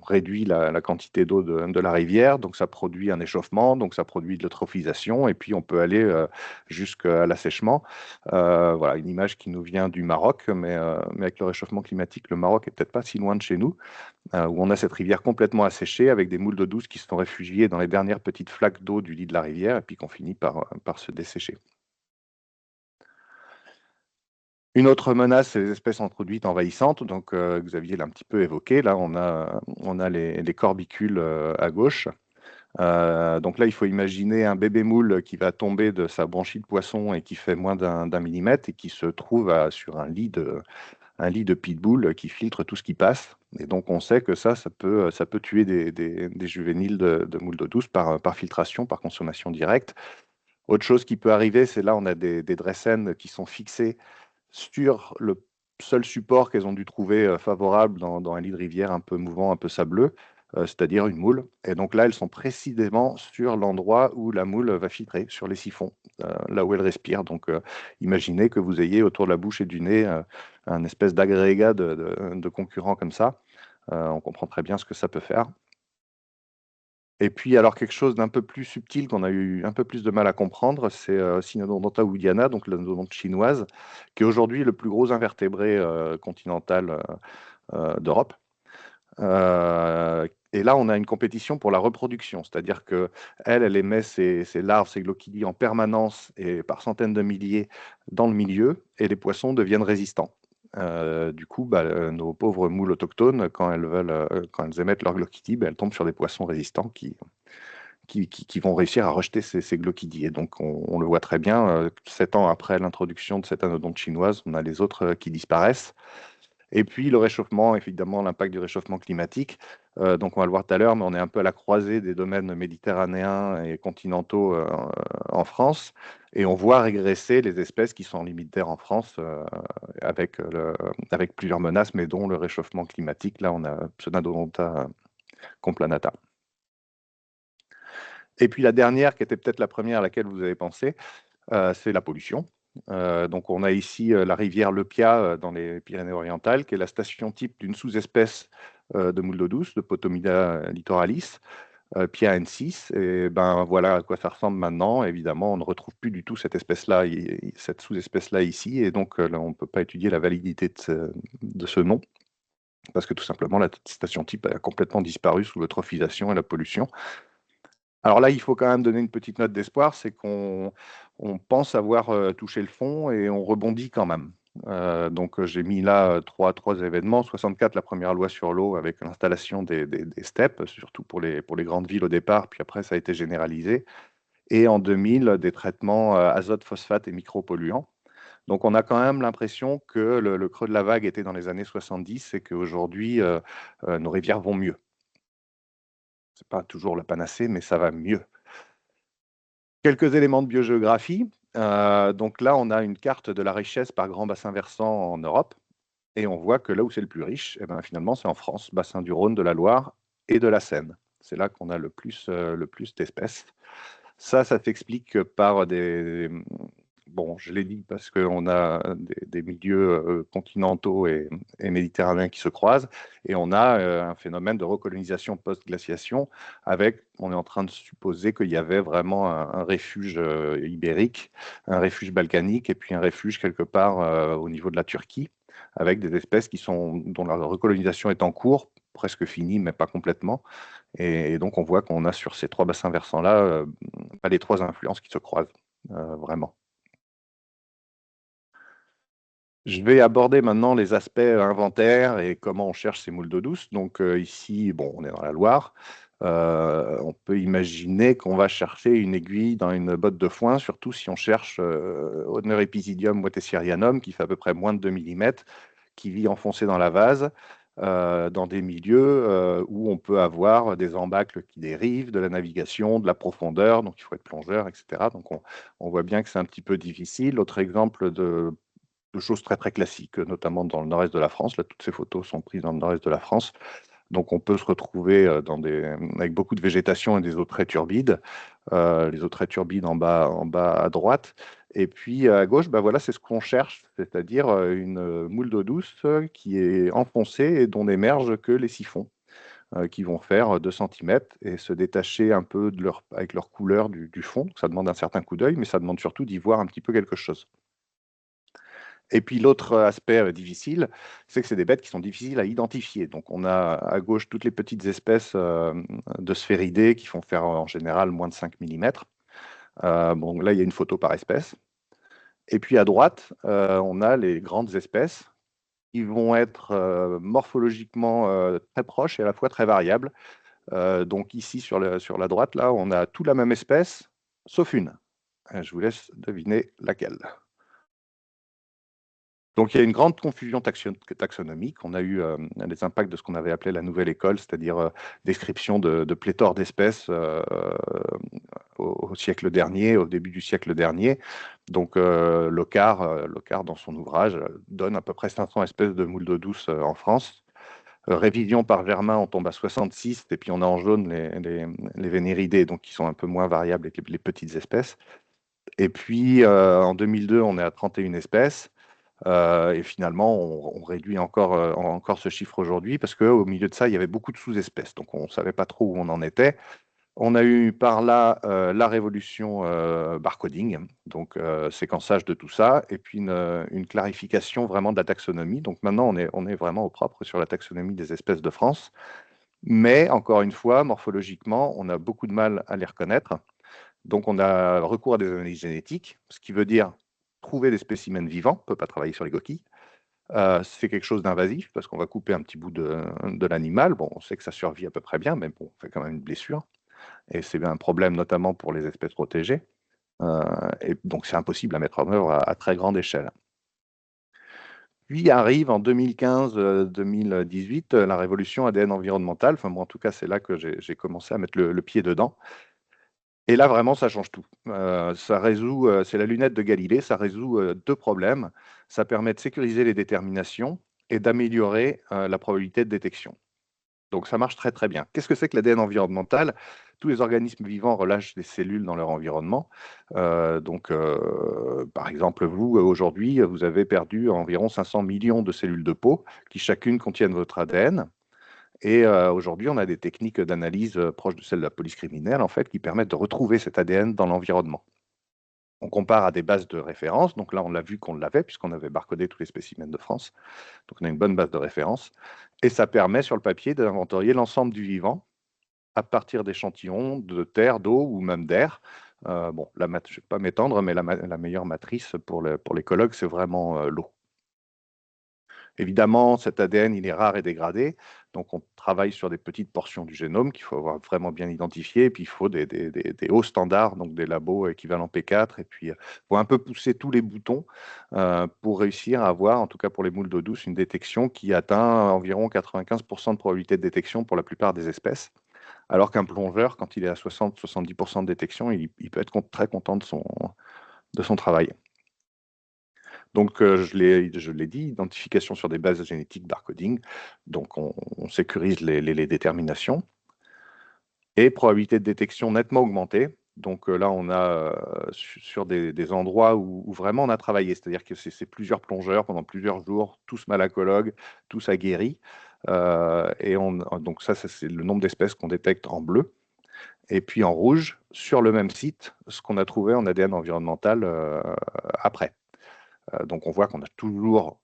réduit la quantité d'eau de la rivière, donc ça produit un échauffement, donc ça produit de l'eutrophisation, et puis on peut aller jusqu'à l'assèchement. Voilà, une image qui nous vient du Maroc, mais avec le réchauffement climatique, le Maroc est peut-être pas si loin de chez nous, où on a cette rivière complètement asséchée, avec des moules d'eau douce qui se sont réfugiées dans les dernières petites flaques d'eau du lit de la rivière, et puis qu'on finit par se dessécher. Une autre menace, c'est les espèces introduites envahissantes. Donc, Xavier l'a un petit peu évoqué. Là, on a les corbicules à gauche. Donc là, il faut imaginer un bébé moule qui va tomber de sa branchie de poisson et qui fait moins d'un millimètre et qui se trouve sur un lit de pitbull qui filtre tout ce qui passe. Et donc, on sait que ça peut tuer des juvéniles de moules d'eau douce par filtration, par consommation directe. Autre chose qui peut arriver, c'est là, on a des dressènes qui sont fixées sur le seul support qu'elles ont dû trouver favorable dans un lit de rivière un peu mouvant, un peu sableux, c'est-à-dire une moule. Et donc là, elles sont précisément sur l'endroit où la moule va filtrer, sur les siphons, là où elle respire. Donc imaginez que vous ayez autour de la bouche et du nez un espèce d'agrégat de concurrents comme ça. On comprend très bien ce que ça peut faire. Et puis, alors, quelque chose d'un peu plus subtil qu'on a eu un peu plus de mal à comprendre, c'est Synodonta houdiana, donc l'endodonte chinoise, qui est aujourd'hui le plus gros invertébré continental d'Europe. Et là, on a une compétition pour la reproduction, c'est-à-dire que elle émet ses larves, ses glochidies en permanence et par centaines de milliers dans le milieu, et les poissons deviennent résistants. Du coup, nos pauvres moules autochtones, quand elles émettent leur glochidie, elles tombent sur des poissons résistants qui vont réussir à rejeter ces glochidies. Et donc, on le voit très bien, 7 ans après l'introduction de cette anodonte chinoise, on a les autres qui disparaissent. Et puis le réchauffement, évidemment, l'impact du réchauffement climatique. Donc on va le voir tout à l'heure, mais on est un peu à la croisée des domaines méditerranéens et continentaux en France. Et on voit régresser les espèces qui sont en limite d'air en France avec plusieurs menaces, mais dont le réchauffement climatique. Là, on a Pseudodonta complanata. Et puis la dernière, qui était peut-être la première à laquelle vous avez pensé, c'est la pollution. Donc on a ici la rivière Le Pia dans les Pyrénées-Orientales, qui est la station type d'une sous-espèce de moule d'eau douce, de Potomida littoralis, Pia N6. Et ben voilà à quoi ça ressemble maintenant. Évidemment, on ne retrouve plus du tout cette espèce-là, cette sous-espèce-là ici, et donc là, on ne peut pas étudier la validité de ce nom, parce que tout simplement la station type a complètement disparu sous l'eutrophisation et la pollution. Alors là, il faut quand même donner une petite note d'espoir, c'est qu'on pense avoir touché le fond et on rebondit quand même. Donc j'ai mis là trois événements. 64, la première loi sur l'eau avec l'installation des STEP, surtout pour les grandes villes au départ, puis après ça a été généralisé. Et en 2000, des traitements azote, phosphate et micropolluants. Donc on a quand même l'impression que le creux de la vague était dans les années 70 et qu'aujourd'hui, nos rivières vont mieux. Ce n'est pas toujours la panacée, mais ça va mieux. Quelques éléments de biogéographie. Donc là, on a une carte de la richesse par grand bassin versant en Europe. Et on voit que là où c'est le plus riche, eh ben, finalement, c'est en France, bassin du Rhône, de la Loire et de la Seine. C'est là qu'on a le plus d'espèces. Ça s'explique par des... Bon, je l'ai dit parce qu'on a des milieux continentaux et méditerranéens qui se croisent, et on a un phénomène de recolonisation post-glaciation on est en train de supposer qu'il y avait vraiment un refuge ibérique, un refuge balkanique, et puis un refuge quelque part au niveau de la Turquie, avec des espèces dont la recolonisation est en cours, presque finie, mais pas complètement. Et donc, on voit qu'on a sur ces trois bassins versants-là les trois influences qui se croisent, vraiment. Je vais aborder maintenant les aspects inventaires et comment on cherche ces moules d'eau douce. Donc ici, bon, on est dans la Loire. On peut imaginer qu'on va chercher une aiguille dans une botte de foin, surtout si on cherche Onerepisidium wateserianum, qui fait à peu près moins de 2 mm, qui vit enfoncé dans la vase, dans des milieux où on peut avoir des embâcles qui dérivent, de la navigation, de la profondeur, donc il faut être plongeur, etc. Donc on voit bien que c'est un petit peu difficile. Autre exemple de choses très très classiques, notamment dans le nord-est de la France. Là, toutes ces photos sont prises dans le nord-est de la France. Donc on peut se retrouver avec beaucoup de végétation et des eaux très turbides. Les eaux très turbides en bas à droite. Et puis à gauche, voilà, c'est ce qu'on cherche, c'est-à-dire une moule d'eau douce qui est enfoncée et dont n'émergent que les siphons, qui vont faire 2 cm et se détacher un peu avec leur couleur du fond. Ça demande un certain coup d'œil, mais ça demande surtout d'y voir un petit peu quelque chose. Et puis l'autre aspect difficile, c'est que c'est des bêtes qui sont difficiles à identifier. Donc on a à gauche toutes les petites espèces de sphéridés qui font faire en général moins de 5 mm. Bon, là, il y a une photo par espèce. Et puis à droite, on a les grandes espèces qui vont être morphologiquement très proches et à la fois très variables. Donc ici, sur la droite, là, on a toute la même espèce, sauf une. Je vous laisse deviner laquelle. Donc, il y a une grande confusion taxonomique. On a eu les impacts de ce qu'on avait appelé la nouvelle école, c'est-à-dire description de pléthore d'espèces au siècle dernier, au début du siècle dernier. Donc, Locard, dans son ouvrage, donne à peu près 500 espèces de moules d'eau douce en France. Révision par Germain, on tombe à 66, et puis on a en jaune les vénéridés, donc qui sont un peu moins variables avec les petites espèces. Et puis, en 2002, on est à 31 espèces. Et finalement, on réduit encore ce chiffre aujourd'hui parce qu'au milieu de ça, il y avait beaucoup de sous-espèces. Donc, on ne savait pas trop où on en était. On a eu par là la révolution barcoding, donc séquençage de tout ça, et puis une clarification vraiment de la taxonomie. Donc maintenant, on est vraiment au propre sur la taxonomie des espèces de France. Mais encore une fois, morphologiquement, on a beaucoup de mal à les reconnaître. Donc on a recours à des analyses génétiques, ce qui veut dire trouver des spécimens vivants. On ne peut pas travailler sur les coquilles. C'est quelque chose d'invasif parce qu'on va couper un petit bout de l'animal. Bon, on sait que ça survit à peu près bien, mais bon, on fait quand même une blessure. Et c'est un problème notamment pour les espèces protégées. Et donc c'est impossible à mettre en œuvre à très grande échelle. Puis arrive en 2015-2018 la révolution ADN environnementale. Enfin, moi, en tout cas, c'est là que j'ai commencé à mettre le pied dedans. Et là, vraiment, ça change tout. Ça résout, c'est la lunette de Galilée, ça résout deux problèmes. Ça permet de sécuriser les déterminations et d'améliorer la probabilité de détection. Donc ça marche très très bien. Qu'est-ce que c'est que l'ADN environnemental? Tous les organismes vivants relâchent des cellules dans leur environnement. Par exemple, vous, aujourd'hui, vous avez perdu environ 500 millions de cellules de peau qui chacune contiennent votre ADN. Et aujourd'hui, on a des techniques d'analyse proches de celles de la police criminelle, en fait, qui permettent de retrouver cet ADN dans l'environnement. On compare à des bases de référence. Donc là, on l'a vu qu'on l'avait, puisqu'on avait barcodé tous les spécimens de France. Donc on a une bonne base de référence. Et ça permet, sur le papier, d'inventorier l'ensemble du vivant à partir d'échantillons de terre, d'eau ou même d'air. Bon, je ne vais pas m'étendre, mais la meilleure matrice pour l'écologue, c'est vraiment l'eau. Évidemment, cet ADN, il est rare et dégradé, donc on travaille sur des petites portions du génome qu'il faut avoir vraiment bien identifiées, et puis il faut des hauts standards, donc des labos équivalents P4, et puis il faut un peu pousser tous les boutons pour réussir à avoir, en tout cas pour les moules d'eau douce, une détection qui atteint environ 95% de probabilité de détection pour la plupart des espèces, alors qu'un plongeur, quand il est à 60-70% de détection, il peut être très content de son travail. Donc, je l'ai dit, identification sur des bases génétiques barcoding. Donc, on sécurise les déterminations. Et probabilité de détection nettement augmentée. Donc là, on a sur des endroits où vraiment on a travaillé. C'est-à-dire que c'est plusieurs plongeurs pendant plusieurs jours, tous malacologues, tous aguerris. Donc ça c'est le nombre d'espèces qu'on détecte en bleu. Et puis en rouge, sur le même site, ce qu'on a trouvé en ADN environnemental après. Donc on voit qu'on a toujours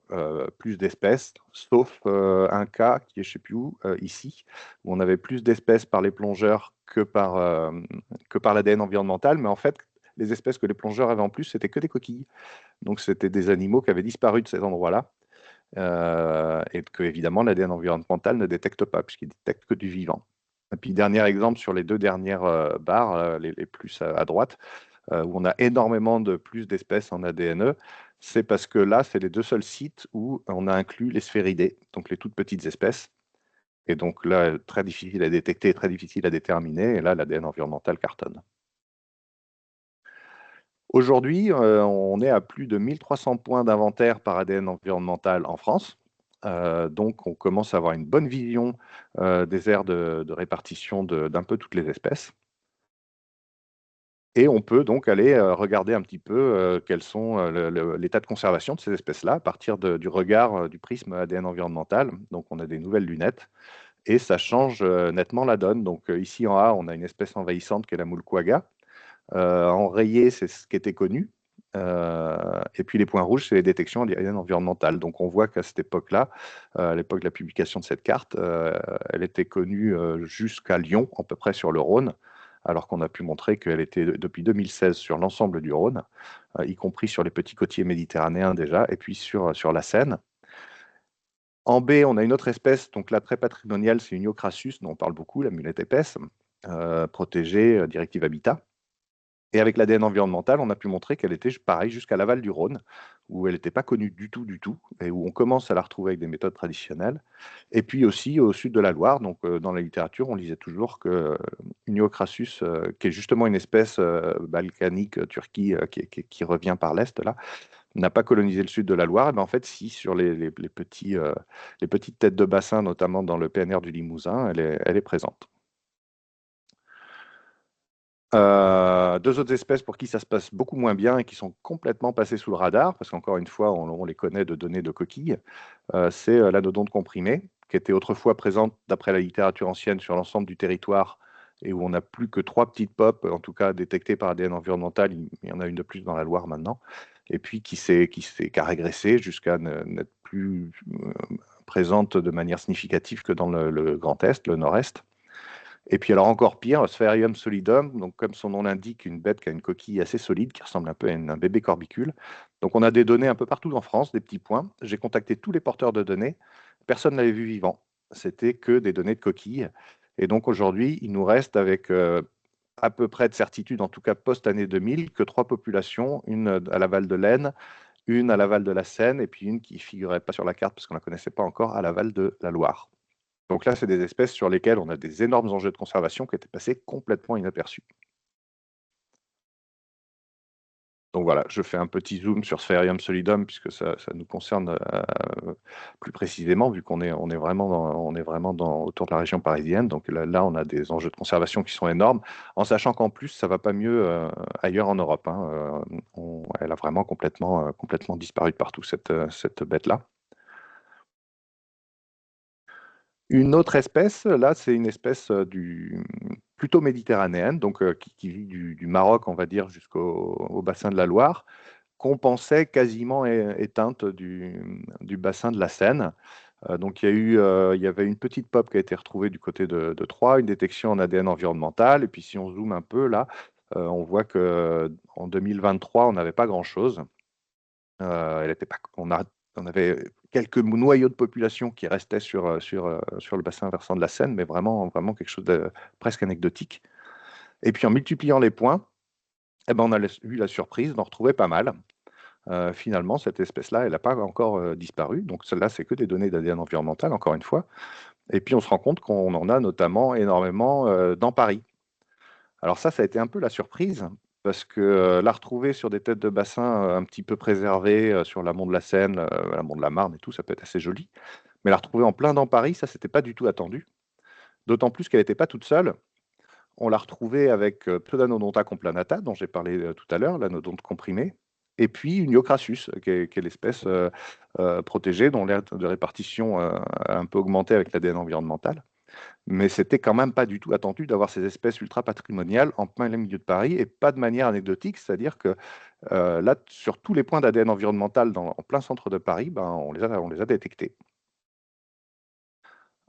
plus d'espèces, sauf un cas qui est je ne sais plus où, ici, où on avait plus d'espèces par les plongeurs que par l'ADN environnemental, mais en fait, les espèces que les plongeurs avaient en plus, c'était que des coquilles. Donc c'était des animaux qui avaient disparu de cet endroit-là, et que évidemment l'ADN environnemental ne détecte pas, puisqu'il détecte que du vivant. Et puis dernier exemple sur les deux dernières barres, les plus à droite, où on a énormément de plus d'espèces en ADNE, c'est parce que là, c'est les deux seuls sites où on a inclus les sphéridés, donc les toutes petites espèces. Et donc là, très difficile à détecter, très difficile à déterminer, et là, l'ADN environnemental cartonne. Aujourd'hui, on est à plus de 1300 points d'inventaire par ADN environnemental en France. Donc, on commence à avoir une bonne vision des aires de répartition d'un peu toutes les espèces. Et on peut donc aller regarder un petit peu quels sont l'état de conservation de ces espèces-là à partir du regard du prisme ADN environnemental. Donc on a des nouvelles lunettes et ça change nettement la donne. Donc ici en A, on a une espèce envahissante qui est la moule quagga. En rayé, c'est ce qui était connu. Et puis les points rouges, c'est les détections ADN environnementales. Donc on voit qu'à cette époque-là, à l'époque de la publication de cette carte, elle était connue jusqu'à Lyon, à peu près sur le Rhône, alors qu'on a pu montrer qu'elle était depuis 2016 sur l'ensemble du Rhône, y compris sur les petits côtiers méditerranéens déjà, et puis sur la Seine. En B, on a une autre espèce, donc là très patrimoniale, c'est une Iocrassus, dont on parle beaucoup, la mulette épaisse, protégée, directive Habitat. Et avec l'ADN environnemental, on a pu montrer qu'elle était pareil jusqu'à l'aval du Rhône, où elle n'était pas connue du tout, et où on commence à la retrouver avec des méthodes traditionnelles. Et puis aussi au sud de la Loire, donc dans la littérature, on lisait toujours qu'une Iocrassus, qui est justement une espèce balkanique, Turquie, qui revient par l'Est, là, n'a pas colonisé le sud de la Loire. Et ben en fait, si, sur les petites têtes de bassin, notamment dans le PNR du Limousin, elle est présente. Deux autres espèces pour qui ça se passe beaucoup moins bien et qui sont complètement passées sous le radar, parce qu'encore une fois, on les connaît de données de coquilles, c'est l'anodonte comprimée, qui était autrefois présente, d'après la littérature ancienne, sur l'ensemble du territoire et où on n'a plus que 3 petites POP, en tout cas détectées par ADN environnemental. Il y en a une de plus dans la Loire maintenant, et puis qui a régressé jusqu'à n'être plus présente de manière significative que dans le Grand Est, le Nord-Est. Et puis alors encore pire, Spherium solidum, donc comme son nom l'indique, une bête qui a une coquille assez solide, qui ressemble un peu à un bébé corbicule. Donc on a des données un peu partout en France, des petits points. J'ai contacté tous les porteurs de données, personne ne l'avait vu vivant. C'était que des données de coquilles. Et donc aujourd'hui, il nous reste avec à peu près de certitude, en tout cas post-année 2000, que 3 populations, une à l'aval de l'Aisne, une à l'aval de la Seine, et puis une qui ne figurait pas sur la carte parce qu'on ne la connaissait pas encore, à l'aval de la Loire. Donc là, c'est des espèces sur lesquelles on a des énormes enjeux de conservation qui étaient passés complètement inaperçus. Donc voilà, je fais un petit zoom sur Spherium solidum puisque ça nous concerne plus précisément, vu qu'on est vraiment autour de la région parisienne. Donc là, on a des enjeux de conservation qui sont énormes, en sachant qu'en plus, ça ne va pas mieux ailleurs en Europe. Hein. Elle a vraiment complètement disparu de partout, cette bête-là. Une autre espèce, là, c'est une espèce plutôt méditerranéenne, donc qui vit du Maroc, on va dire, jusqu'au bassin de la Loire, qu'on pensait quasiment éteinte du bassin de la Seine. Donc il y avait une petite pop qui a été retrouvée du côté de Troyes, une détection en ADN environnemental, et puis si on zoome un peu là, on voit qu'en 2023, on n'avait pas grand-chose. On avait quelques noyaux de population qui restaient sur le bassin versant de la Seine, mais vraiment quelque chose de presque anecdotique. Et puis en multipliant les points, eh ben, on a eu la surprise d'en retrouver pas mal. Finalement, cette espèce-là, elle n'a pas encore disparu. Donc celle-là, c'est que des données d'ADN environnemental, encore une fois. Et puis on se rend compte qu'on en a notamment énormément dans Paris. Alors ça a été un peu la surprise, parce que la retrouver sur des têtes de bassin un petit peu préservées, sur l'amont de la Seine, l'amont de la Marne et tout, ça peut être assez joli. Mais la retrouver en plein dans Paris, ça, c'était pas du tout attendu. D'autant plus qu'elle n'était pas toute seule. On l'a retrouvée avec Pseudonodonta complanata, dont j'ai parlé tout à l'heure, l'anodonte comprimé, et puis une Iocrassus, qui est l'espèce protégée, dont l'aire de répartition a un peu augmenté avec l'ADN environnemental. Mais c'était quand même pas du tout attendu d'avoir ces espèces ultra patrimoniales en plein milieu de Paris, et pas de manière anecdotique, c'est-à-dire que là, sur tous les points d'ADN environnemental en plein centre de Paris, ben, on les a détectés.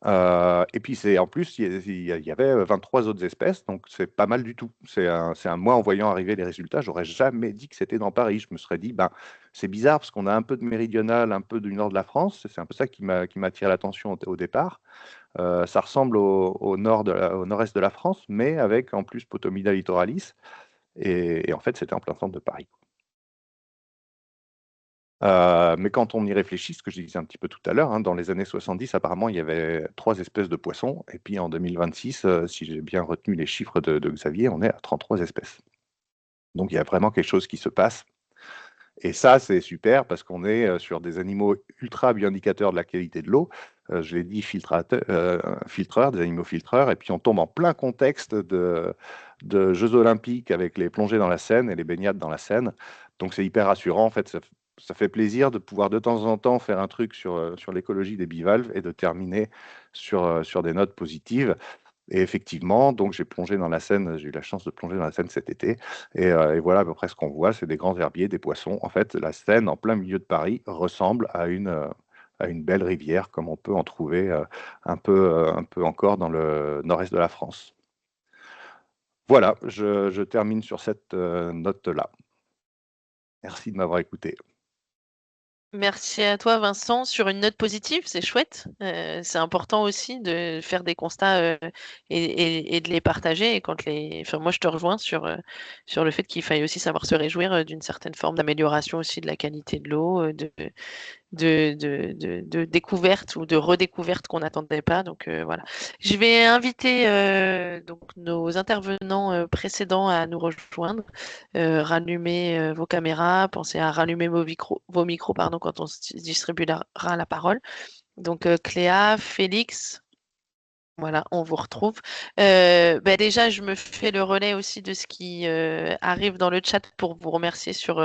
Et puis en plus, il y avait 23 autres espèces, donc c'est pas mal du tout. Moi, en voyant arriver les résultats, j'aurais jamais dit que c'était dans Paris. Je me serais dit, ben, c'est bizarre parce qu'on a un peu de méridional, un peu du nord de la France. C'est un peu ça qui m'a attiré l'attention au départ. Ça ressemble au nord-est de la France, mais avec en plus Potomida littoralis. Et en fait, c'était en plein centre de Paris. Mais quand on y réfléchit, ce que je disais un petit peu tout à l'heure, hein, dans les années 70, apparemment, il y avait 3 espèces de poissons. Et puis en 2026, si j'ai bien retenu les chiffres de Xavier, on est à 33 espèces. Donc il y a vraiment quelque chose qui se passe. Et ça, c'est super parce qu'on est sur des animaux ultra bioindicateurs de la qualité de l'eau. Je l'ai dit, filtreurs, des animaux filtreurs. Et puis on tombe en plein contexte de Jeux olympiques avec les plongées dans la Seine et les baignades dans la Seine. Donc c'est hyper rassurant. En fait, ça fait plaisir de pouvoir de temps en temps faire un truc sur l'écologie des bivalves et de terminer sur des notes positives. Et effectivement, donc j'ai plongé dans la Seine, j'ai eu la chance de plonger dans la Seine cet été. Et voilà à peu près ce qu'on voit, c'est des grands herbiers, des poissons. En fait, la Seine, en plein milieu de Paris, ressemble à une belle rivière, comme on peut en trouver un peu encore dans le nord-est de la France. Voilà, je termine sur cette note-là. Merci de m'avoir écouté. Merci à toi, Vincent. Sur une note positive, c'est chouette. C'est important aussi de faire des constats et de les partager. Et enfin, moi, je te rejoins sur le fait qu'il faille aussi savoir se réjouir d'une certaine forme d'amélioration aussi de la qualité de l'eau, de découverte ou de redécouverte qu'on n'attendait pas. Donc voilà. Je vais inviter donc nos intervenants précédents à nous rejoindre. Rallumez vos caméras, pensez à rallumer vos micros pardon, quand on se distribuera la parole. Donc Cléa, Félix, Voilà, on vous retrouve. Déjà, je me fais le relais aussi de ce qui arrive dans le chat pour vous remercier sur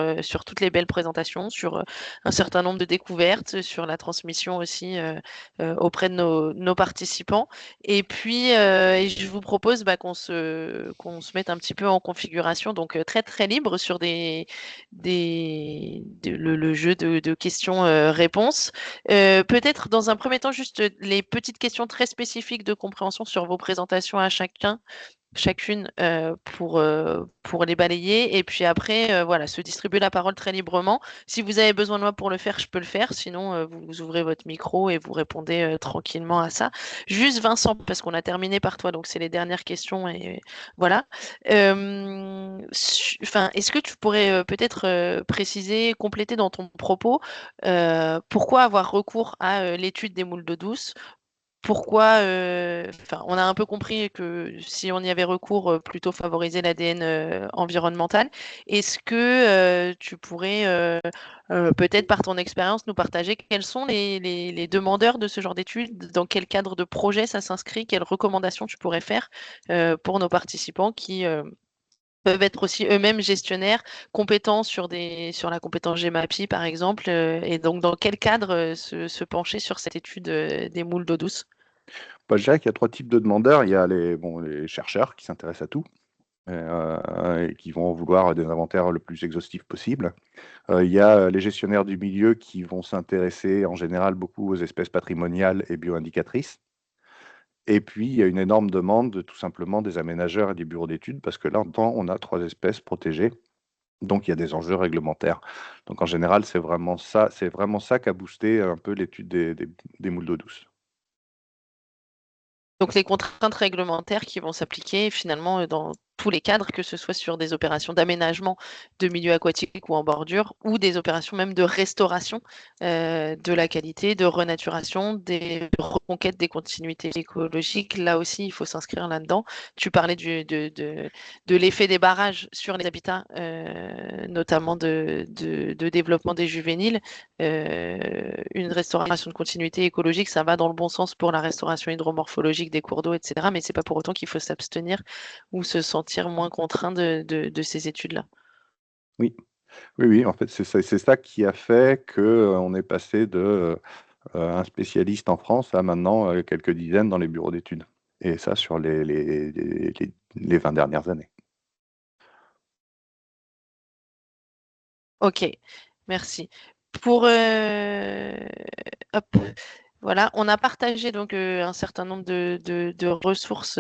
toutes les belles présentations, sur un certain nombre de découvertes, sur la transmission aussi auprès de nos participants. Et puis, je vous propose qu'on se mette un petit peu en configuration, donc très très libre sur le jeu de questions-réponses. Peut-être dans un premier temps, juste les petites questions très spécifiques de compréhension sur vos présentations à chacune pour les balayer. Et puis après, voilà, se distribuer la parole très librement. Si vous avez besoin de moi pour le faire, je peux le faire. Sinon, vous ouvrez votre micro et vous répondez tranquillement à ça. Juste Vincent, parce qu'on a terminé par toi, donc c'est les dernières questions et voilà. Est-ce que tu pourrais peut-être préciser, compléter dans ton propos pourquoi avoir recours à l'étude des moules d'eau douce? Pourquoi, on a un peu compris que si on y avait recours, plutôt favoriser l'ADN environnemental. Est-ce que tu pourrais peut-être par ton expérience nous partager quels sont les demandeurs de ce genre d'études, dans quel cadre de projet ça s'inscrit, quelles recommandations tu pourrais faire pour nos participants qui peuvent être aussi eux-mêmes gestionnaires, compétents sur la compétence GEMAPI par exemple, et donc dans quel cadre se pencher sur cette étude des moules d'eau douce? Je dirais qu'il y a 3 types de demandeurs. Il y a les chercheurs qui s'intéressent à tout et qui vont vouloir des inventaires le plus exhaustifs possible. Il y a les gestionnaires du milieu qui vont s'intéresser en général beaucoup aux espèces patrimoniales et bioindicatrices. Et puis, il y a une énorme demande tout simplement des aménageurs et des bureaux d'études parce que là-dedans, on a 3 espèces protégées. Donc, il y a des enjeux réglementaires. Donc, en général, c'est vraiment ça qui a boosté un peu l'étude des moules d'eau douce. Donc les contraintes réglementaires qui vont s'appliquer finalement dans tous les cadres, que ce soit sur des opérations d'aménagement de milieux aquatiques ou en bordure, ou des opérations même de restauration de la qualité, de renaturation, de reconquête des continuités écologiques. Là aussi, il faut s'inscrire là-dedans. Tu parlais de l'effet des barrages sur les habitats, notamment de développement des juvéniles. Une restauration de continuité écologique, ça va dans le bon sens pour la restauration hydromorphologique des cours d'eau, etc. Mais c'est pas pour autant qu'il faut s'abstenir ou se sentir moins contraint de ces études-là. Oui, oui, oui, en fait, c'est ça qui a fait qu'on est passé de un spécialiste en France à maintenant quelques dizaines dans les bureaux d'études. Et ça sur les 20 dernières années. Ok, merci. Pour hop, voilà, on a partagé donc un certain nombre de ressources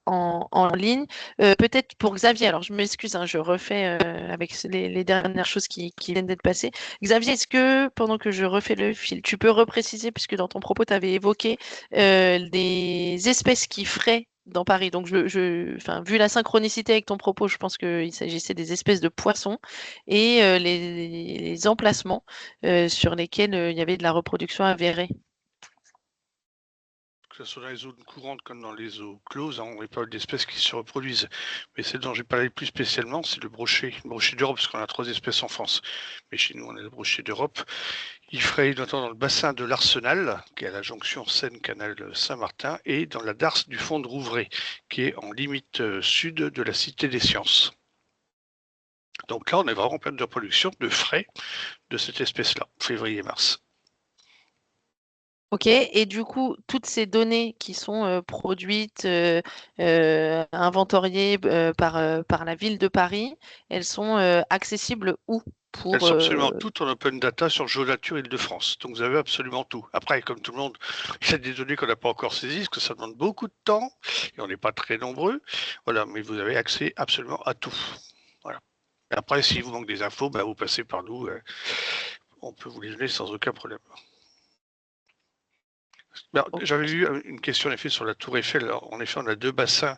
en ligne. Peut-être pour Xavier, alors je m'excuse, hein, je refais avec les dernières choses qui viennent d'être passées. Xavier, est-ce que pendant que je refais le fil, tu peux repréciser, puisque dans ton propos, tu avais évoqué des espèces qui feraient dans Paris. Donc, vu la synchronicité avec ton propos, je pense qu'il s'agissait des espèces de poissons et les emplacements sur lesquels il y avait de la reproduction avérée. Que ce soit dans les zones courantes comme dans les eaux closes, on n'est pas d'espèces qui se reproduisent. Mais celle dont j'ai parlé plus spécialement, c'est le brochet d'Europe, parce qu'on a 3 espèces en France. Mais chez nous, on a le brochet d'Europe. Il fraye notamment dans le bassin de l'Arsenal, qui est à la jonction Seine-Canal-Saint-Martin, et dans la darse du fond de Rouvray, qui est en limite sud de la Cité des Sciences. Donc là, on est vraiment en pleine de reproduction de frais de cette espèce-là, février-mars. Ok, et du coup, toutes ces données qui sont produites, inventoriées par la ville de Paris, elles sont accessibles où Elles pour sont absolument toutes en open data sur GeoNature Île-de-France. Donc vous avez absolument tout. Après, comme tout le monde, il y a des données qu'on n'a pas encore saisies, parce que ça demande beaucoup de temps, et on n'est pas très nombreux. Voilà, mais vous avez accès absolument à tout. Voilà. Et après, s'il vous manque des infos, vous passez par nous. On peut vous les donner sans aucun problème. J'avais vu une question en effet sur la Tour Eiffel. Alors, en effet, on a 2 bassins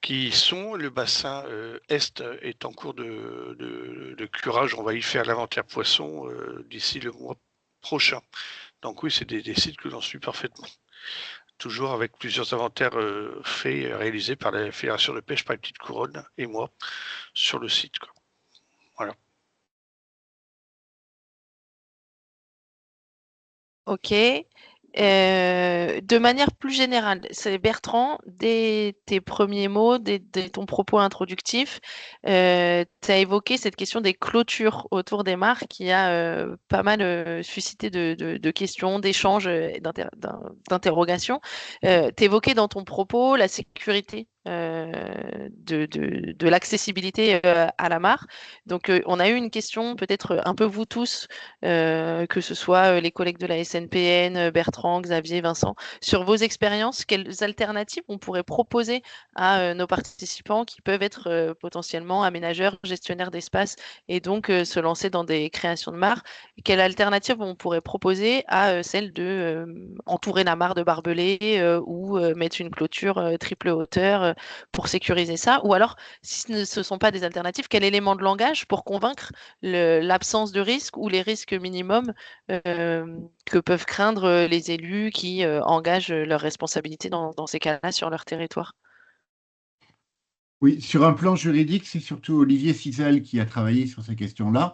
qui sont. Le bassin Est est en cours de curage. On va y faire l'inventaire poisson d'ici le mois prochain. Donc oui, c'est des sites que j'en suis parfaitement. Toujours avec plusieurs inventaires faits, réalisés par la Fédération de pêche par les petites couronnes et moi sur le site, quoi. Voilà. Ok. De manière plus générale, c'est Bertrand, dès tes premiers mots, dès ton propos introductif, tu as évoqué cette question des clôtures autour des mares qui a pas mal suscité de questions, d'échanges, d'interrogations. Tu évoquais dans ton propos la sécurité de l'accessibilité à la mare. Donc, on a eu une question, peut-être un peu vous tous, que ce soit les collègues de la SNPN, Bertrand, Xavier, Vincent, sur vos expériences, quelles alternatives on pourrait proposer à nos participants qui peuvent être potentiellement aménageurs, gestionnaires d'espace et donc se lancer dans des créations de mares. Quelle alternative on pourrait proposer à celle de entourer la mare de barbelés ou mettre une clôture triple hauteur pour sécuriser ça? Ou alors, si ce ne sont pas des alternatives, quel élément de langage pour convaincre l'absence de risque ou les risques minimums que peuvent craindre les élus qui engagent leurs responsabilités dans ces cas-là sur leur territoire? Oui, sur un plan juridique, c'est surtout Olivier Cizel qui a travaillé sur ces questions-là.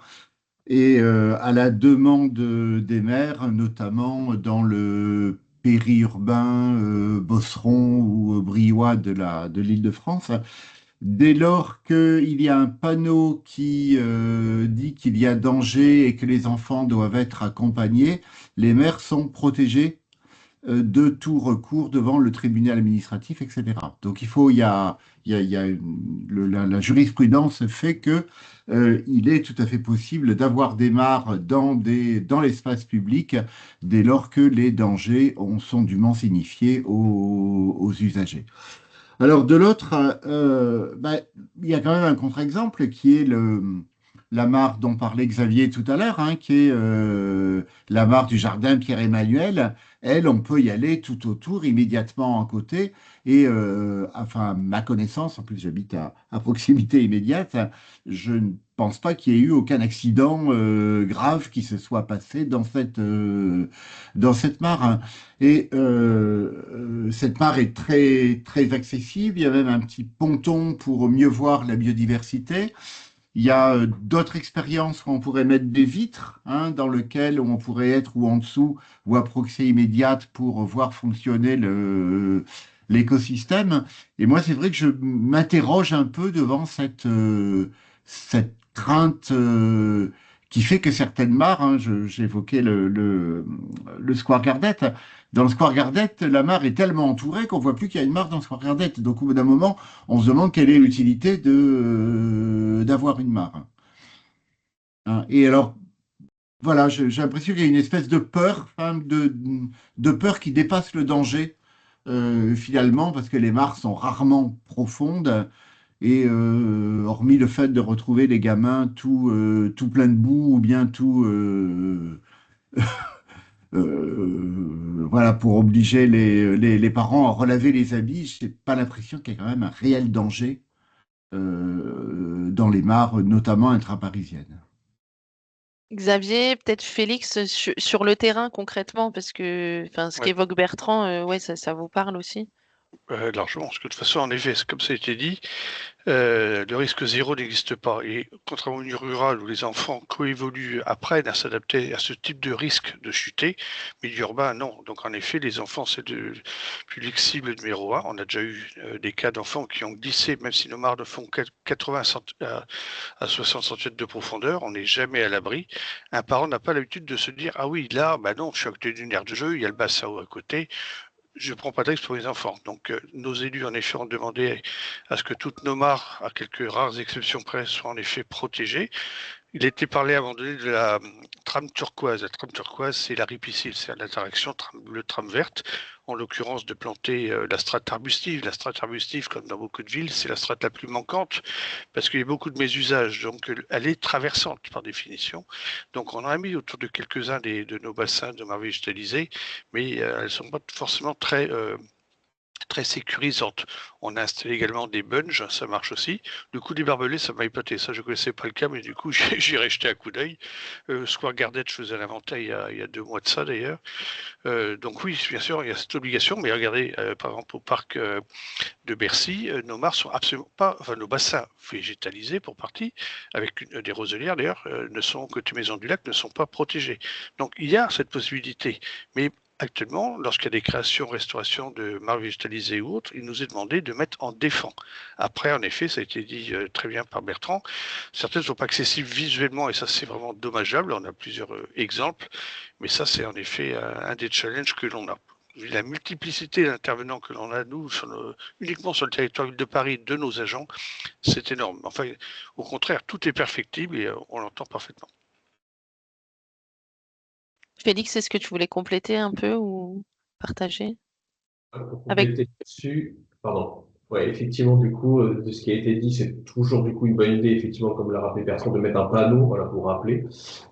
Et à la demande des maires, notamment dans le périurbain bosseron ou briouat de l'Île-de-France, dès lors qu'il y a un panneau qui dit qu'il y a danger et que les enfants doivent être accompagnés, les maires sont protégés de tout recours devant le tribunal administratif, etc. Donc la jurisprudence fait que il est tout à fait possible d'avoir des mares dans l'espace public dès lors que les dangers sont dûment signifiés aux usagers. Alors de l'autre, il y a quand même un contre-exemple qui est la mare dont parlait Xavier tout à l'heure, hein, qui est la mare du jardin Pierre-Emmanuel. Elle, on peut y aller tout autour, immédiatement à côté. Et enfin, à ma connaissance, en plus j'habite à proximité immédiate, je ne pense pas qu'il y ait eu aucun accident grave qui se soit passé dans cette mare, hein. Et cette mare est très, très accessible. Il y a même un petit ponton pour mieux voir la biodiversité. Il y a d'autres expériences où on pourrait mettre des vitres, hein, dans lesquelles on pourrait être ou en dessous ou à proximité immédiate pour voir fonctionner l'écosystème. Et moi, c'est vrai que je m'interroge un peu devant cette crainte qui fait que certaines mares, hein, j'évoquais le Square Gardette. Dans le Square Gardette, la mare est tellement entourée qu'on voit plus qu'il y a une mare dans le Square Gardette. Donc, au bout d'un moment, on se demande quelle est l'utilité d'avoir une mare, hein. Et alors, voilà, j'ai l'impression qu'il y a une espèce de peur, hein, de peur qui dépasse le danger, finalement, parce que les mares sont rarement profondes. Et hormis le fait de retrouver des gamins tout pleins de boue ou bien voilà, pour obliger les parents à relaver les habits, je n'ai pas l'impression qu'il y a quand même un réel danger dans les mares, notamment intraparisiennes. Xavier, peut-être Félix, sur le terrain concrètement, parce que ce Ouais. qu'évoque Bertrand, ouais, ça vous parle aussi? Largement, parce que de toute façon, en effet, comme ça a été dit, le risque zéro n'existe pas. Et contrairement au milieu rural où les enfants coévoluent, apprennent à s'adapter à ce type de risque de chuter, milieu urbain, non. Donc en effet, les enfants, c'est le public cible numéro un. On a déjà eu des cas d'enfants qui ont glissé, même si nos mares font 80 à 60 cm de profondeur, on n'est jamais à l'abri. Un parent n'a pas l'habitude de se dire, ah oui, là, bah non, je suis à côté d'une aire de jeu, il y a le bassin à côté. Je ne prends pas de risque pour les enfants. Donc, nos élus, en effet, ont demandé à ce que toutes nos mares, à quelques rares exceptions près, soient en effet protégées. Il était parlé à un moment donné de la trame turquoise. La trame turquoise, c'est la ripicile, c'est l'interaction trame verte. En l'occurrence, de planter la strate arbustive. La strate arbustive, comme dans beaucoup de villes, c'est la strate la plus manquante parce qu'il y a beaucoup de mésusages. Donc, elle est traversante par définition. Donc, on en a mis autour de quelques-uns de nos bassins de mares végétalisées, mais elles ne sont pas forcément très sécurisante. On a installé également des bunges, ça marche aussi. Le coup des barbelés, ça m'a épaté. Ça, je ne connaissais pas le cas, mais du coup, j'ai jeté un coup d'œil. Square Gardette, je faisais l'inventaire il y a 2 mois de ça, d'ailleurs. Donc oui, bien sûr, il y a cette obligation, mais regardez, par exemple, au parc de Bercy, nos mares sont absolument pas, enfin, nos bassins végétalisés pour partie, avec des roselières d'ailleurs, côté Maison du Lac, ne sont pas protégés. Donc il y a cette possibilité, mais actuellement, lorsqu'il y a des créations, restaurations de marques végétalisées ou autres, il nous est demandé de mettre en défend. Après, en effet, ça a été dit très bien par Bertrand, certaines ne sont pas accessibles visuellement et ça c'est vraiment dommageable. On a plusieurs exemples, mais ça c'est en effet un des challenges que l'on a. Vu la multiplicité d'intervenants que l'on a, nous, uniquement sur le territoire de Paris, de nos agents, c'est énorme. Enfin, au contraire, tout est perfectible et on l'entend parfaitement. Félix, est-ce que tu voulais compléter un peu ou partager? Pour Avec compléter là-dessus, pardon. Ouais, effectivement, du coup, de ce qui a été dit, c'est toujours du coup une bonne idée, effectivement, comme l'a rappelé Bertrand, de mettre un panneau, voilà, pour rappeler.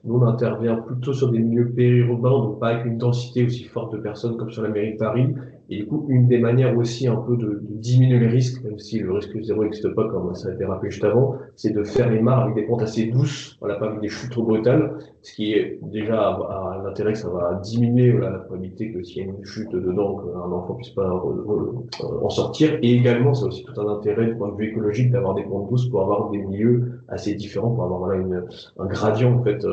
Nous, on intervient plutôt sur des milieux périurbains, donc pas avec une densité aussi forte de personnes comme sur la mairie de Paris. Et du coup, une des manières aussi un peu de diminuer les risques, même si le risque zéro n'existe pas, comme ça a été rappelé juste avant, c'est de faire les mares avec des pentes assez douces, voilà, pas avec des chutes trop brutales, ce qui est déjà à l'intérêt que ça va diminuer voilà, la probabilité que s'il y a une chute dedans, qu'un enfant puisse pas en sortir. Et également, c'est aussi tout un intérêt du point de vue écologique d'avoir des pentes douces pour avoir des milieux assez différents, pour avoir voilà, un gradient en fait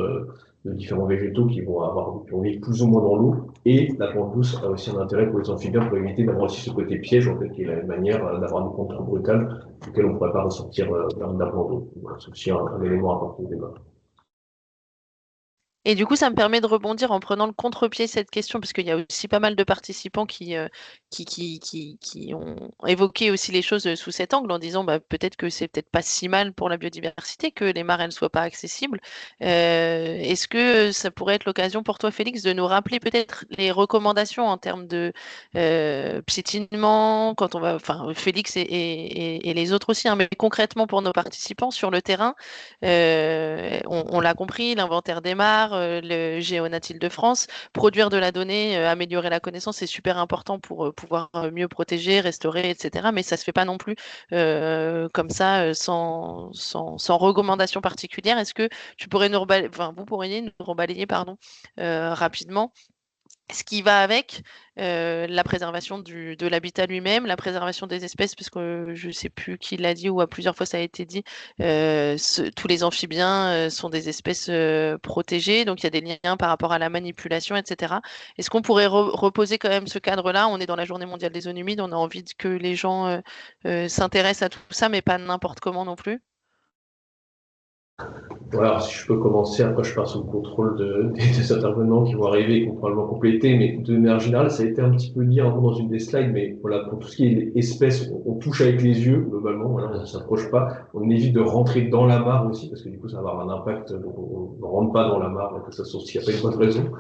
de différents végétaux qui vont vivre plus ou moins dans l'eau. Et la pente douce a aussi un intérêt pour les amphibiens pour éviter d'avoir aussi ce côté piège, en fait, qui est la manière d'avoir des pentes trop brutales duquel on ne pourrait pas ressortir d'un plan d'eau. Voilà, c'est aussi un élément à partir du débat. Et du coup, ça me permet de rebondir en prenant le contre-pied cette question, parce qu'il y a aussi pas mal de participants qui ont évoqué aussi les choses sous cet angle, en disant bah, peut-être que c'est peut-être pas si mal pour la biodiversité que les mares ne soient pas accessibles. Est-ce que ça pourrait être l'occasion pour toi, Félix, de nous rappeler peut-être les recommandations en termes de piétinement, quand on va, enfin Félix et les autres aussi, hein, mais concrètement pour nos participants sur le terrain, on l'a compris, l'inventaire des mares, le Géonat Île-de-France, produire de la donnée, améliorer la connaissance, c'est super important pour pouvoir mieux protéger, restaurer, etc. Mais ça se fait pas non plus comme ça, sans recommandation particulière. Est-ce que tu pourrais vous pourriez nous rebalayer, pardon, rapidement ce qui va avec la préservation de l'habitat lui-même, la préservation des espèces, parce que je ne sais plus qui l'a dit ou à plusieurs fois ça a été dit, tous les amphibiens sont des espèces protégées, donc il y a des liens par rapport à la manipulation, etc. Est-ce qu'on pourrait reposer quand même ce cadre-là? On est dans la Journée mondiale des zones humides, on a envie que les gens s'intéressent à tout ça, mais pas n'importe comment non plus. Voilà, si je peux commencer, après je passe au contrôle des intervenants qui vont arriver et qui vont probablement compléter, mais de manière générale, ça a été un petit peu dit avant dans une des slides, mais voilà, pour tout ce qui est espèces, on touche avec les yeux, globalement, voilà, on ne s'approche pas, on évite de rentrer dans la mare aussi, parce que du coup ça va avoir un impact, donc on ne rentre pas dans la mare, que ça soit s'il n'y a pas une bonne raison.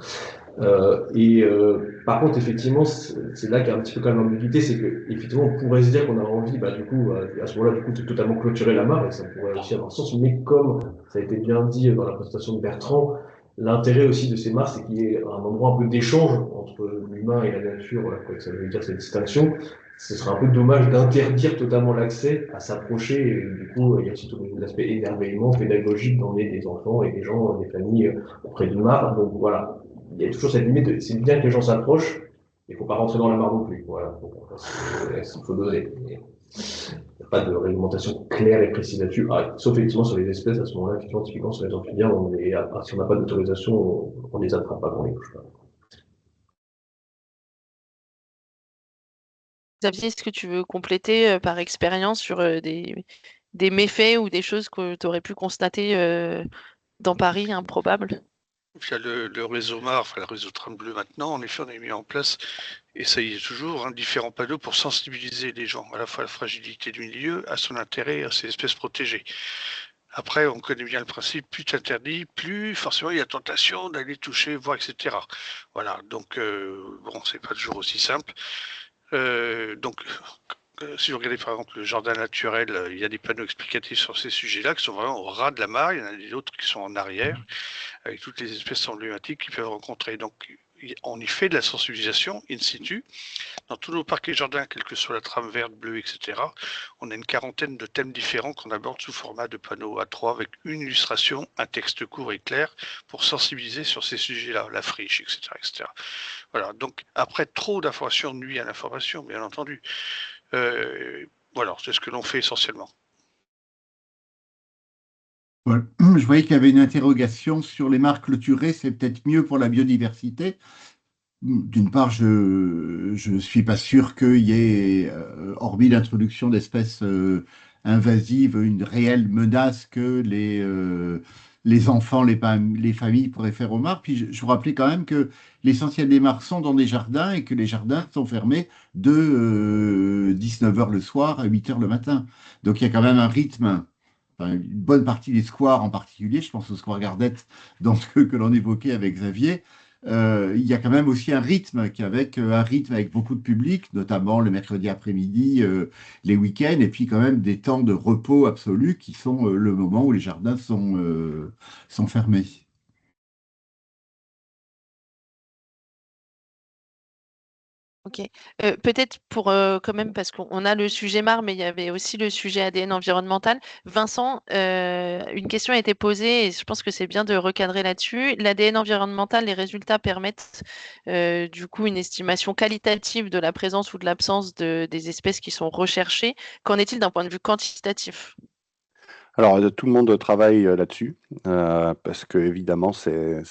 Par contre, effectivement, c'est là qu'il y a un petit peu quand même l'ambiguïté, c'est que effectivement, on pourrait se dire qu'on a envie, bah, du coup, à ce moment-là, du coup, de totalement clôturer la mare, et ça pourrait aussi avoir sens, mais comme ça a été bien dit dans la présentation de Bertrand, l'intérêt aussi de ces mares, c'est qu'il y ait un endroit un peu d'échange entre l'humain et la nature, voilà, quoi que ça veut dire cette distinction. Ce serait un peu dommage d'interdire totalement l'accès à s'approcher, et du coup, il y a aussi tout l'aspect émerveillement pédagogique d'emmener des enfants et des gens, des familles auprès d'une mare, donc voilà. Il y a toujours cette limite, c'est bien que les gens s'approchent, il ne faut pas rentrer dans la mare non plus. Voilà, il faut donner. Il n'y a pas de réglementation claire et précise là-dessus, sauf effectivement sur les espèces, à ce moment-là, effectivement, typiquement sur les amphibiens, si on n'a pas d'autorisation, on ne les attrape pas, on les touche pas. Xavier, est-ce que tu veux compléter par expérience sur des méfaits ou des choses que tu aurais pu constater dans Paris improbables? Il y a le réseau MAR, enfin le réseau Tram Bleu maintenant, en effet, on a mis en place, et ça y est toujours, différents panneaux pour sensibiliser les gens à la fois à la fragilité du milieu, à son intérêt, à ces espèces protégées. Après, on connaît bien le principe, plus tu interdis, plus forcément il y a tentation d'aller toucher, voir, etc. Voilà, donc bon, c'est pas toujours aussi simple. Si vous regardez par exemple le jardin naturel, il y a des panneaux explicatifs sur ces sujets-là qui sont vraiment au ras de la mare, il y en a d'autres qui sont en arrière, avec toutes les espèces emblématiques qu'ils peuvent rencontrer. Donc on y fait de la sensibilisation in situ. Dans tous nos parcs et jardins, quelle que soit la trame verte, bleue, etc., on a une quarantaine de thèmes différents qu'on aborde sous format de panneaux A3 avec une illustration, un texte court et clair pour sensibiliser sur ces sujets-là, la friche, etc., etc. Voilà, donc après, trop d'informations nuit à l'information, bien entendu. Voilà, c'est ce que l'on fait essentiellement. Ouais. Je voyais qu'il y avait une interrogation sur les mares clôturées, c'est peut-être mieux pour la biodiversité. D'une part, je suis pas sûr qu'il y ait, hormis l'introduction d'espèces invasives, une réelle menace que les enfants, les familles pourraient faire aux mares. Puis je vous rappelais quand même que l'essentiel des mares sont dans des jardins et que les jardins sont fermés de 19 heures le soir à 8 heures le matin. Donc il y a quand même un rythme. Enfin, une bonne partie des squares en particulier, je pense au square Gardette, dans ceux que l'on évoquait avec Xavier, il y a quand même aussi un rythme un rythme avec beaucoup de public, notamment le mercredi après-midi, les week-ends, et puis quand même des temps de repos absolu qui sont le moment où les jardins sont fermés. Ok. Peut-être pour quand même, parce qu'on a le sujet MAR, mais il y avait aussi le sujet ADN environnemental. Vincent, une question a été posée et je pense que c'est bien de recadrer là-dessus. L'ADN environnemental, les résultats permettent du coup une estimation qualitative de la présence ou de l'absence des espèces qui sont recherchées. Qu'en est-il d'un point de vue quantitatif? Alors, tout le monde travaille là-dessus, parce que évidemment, c'est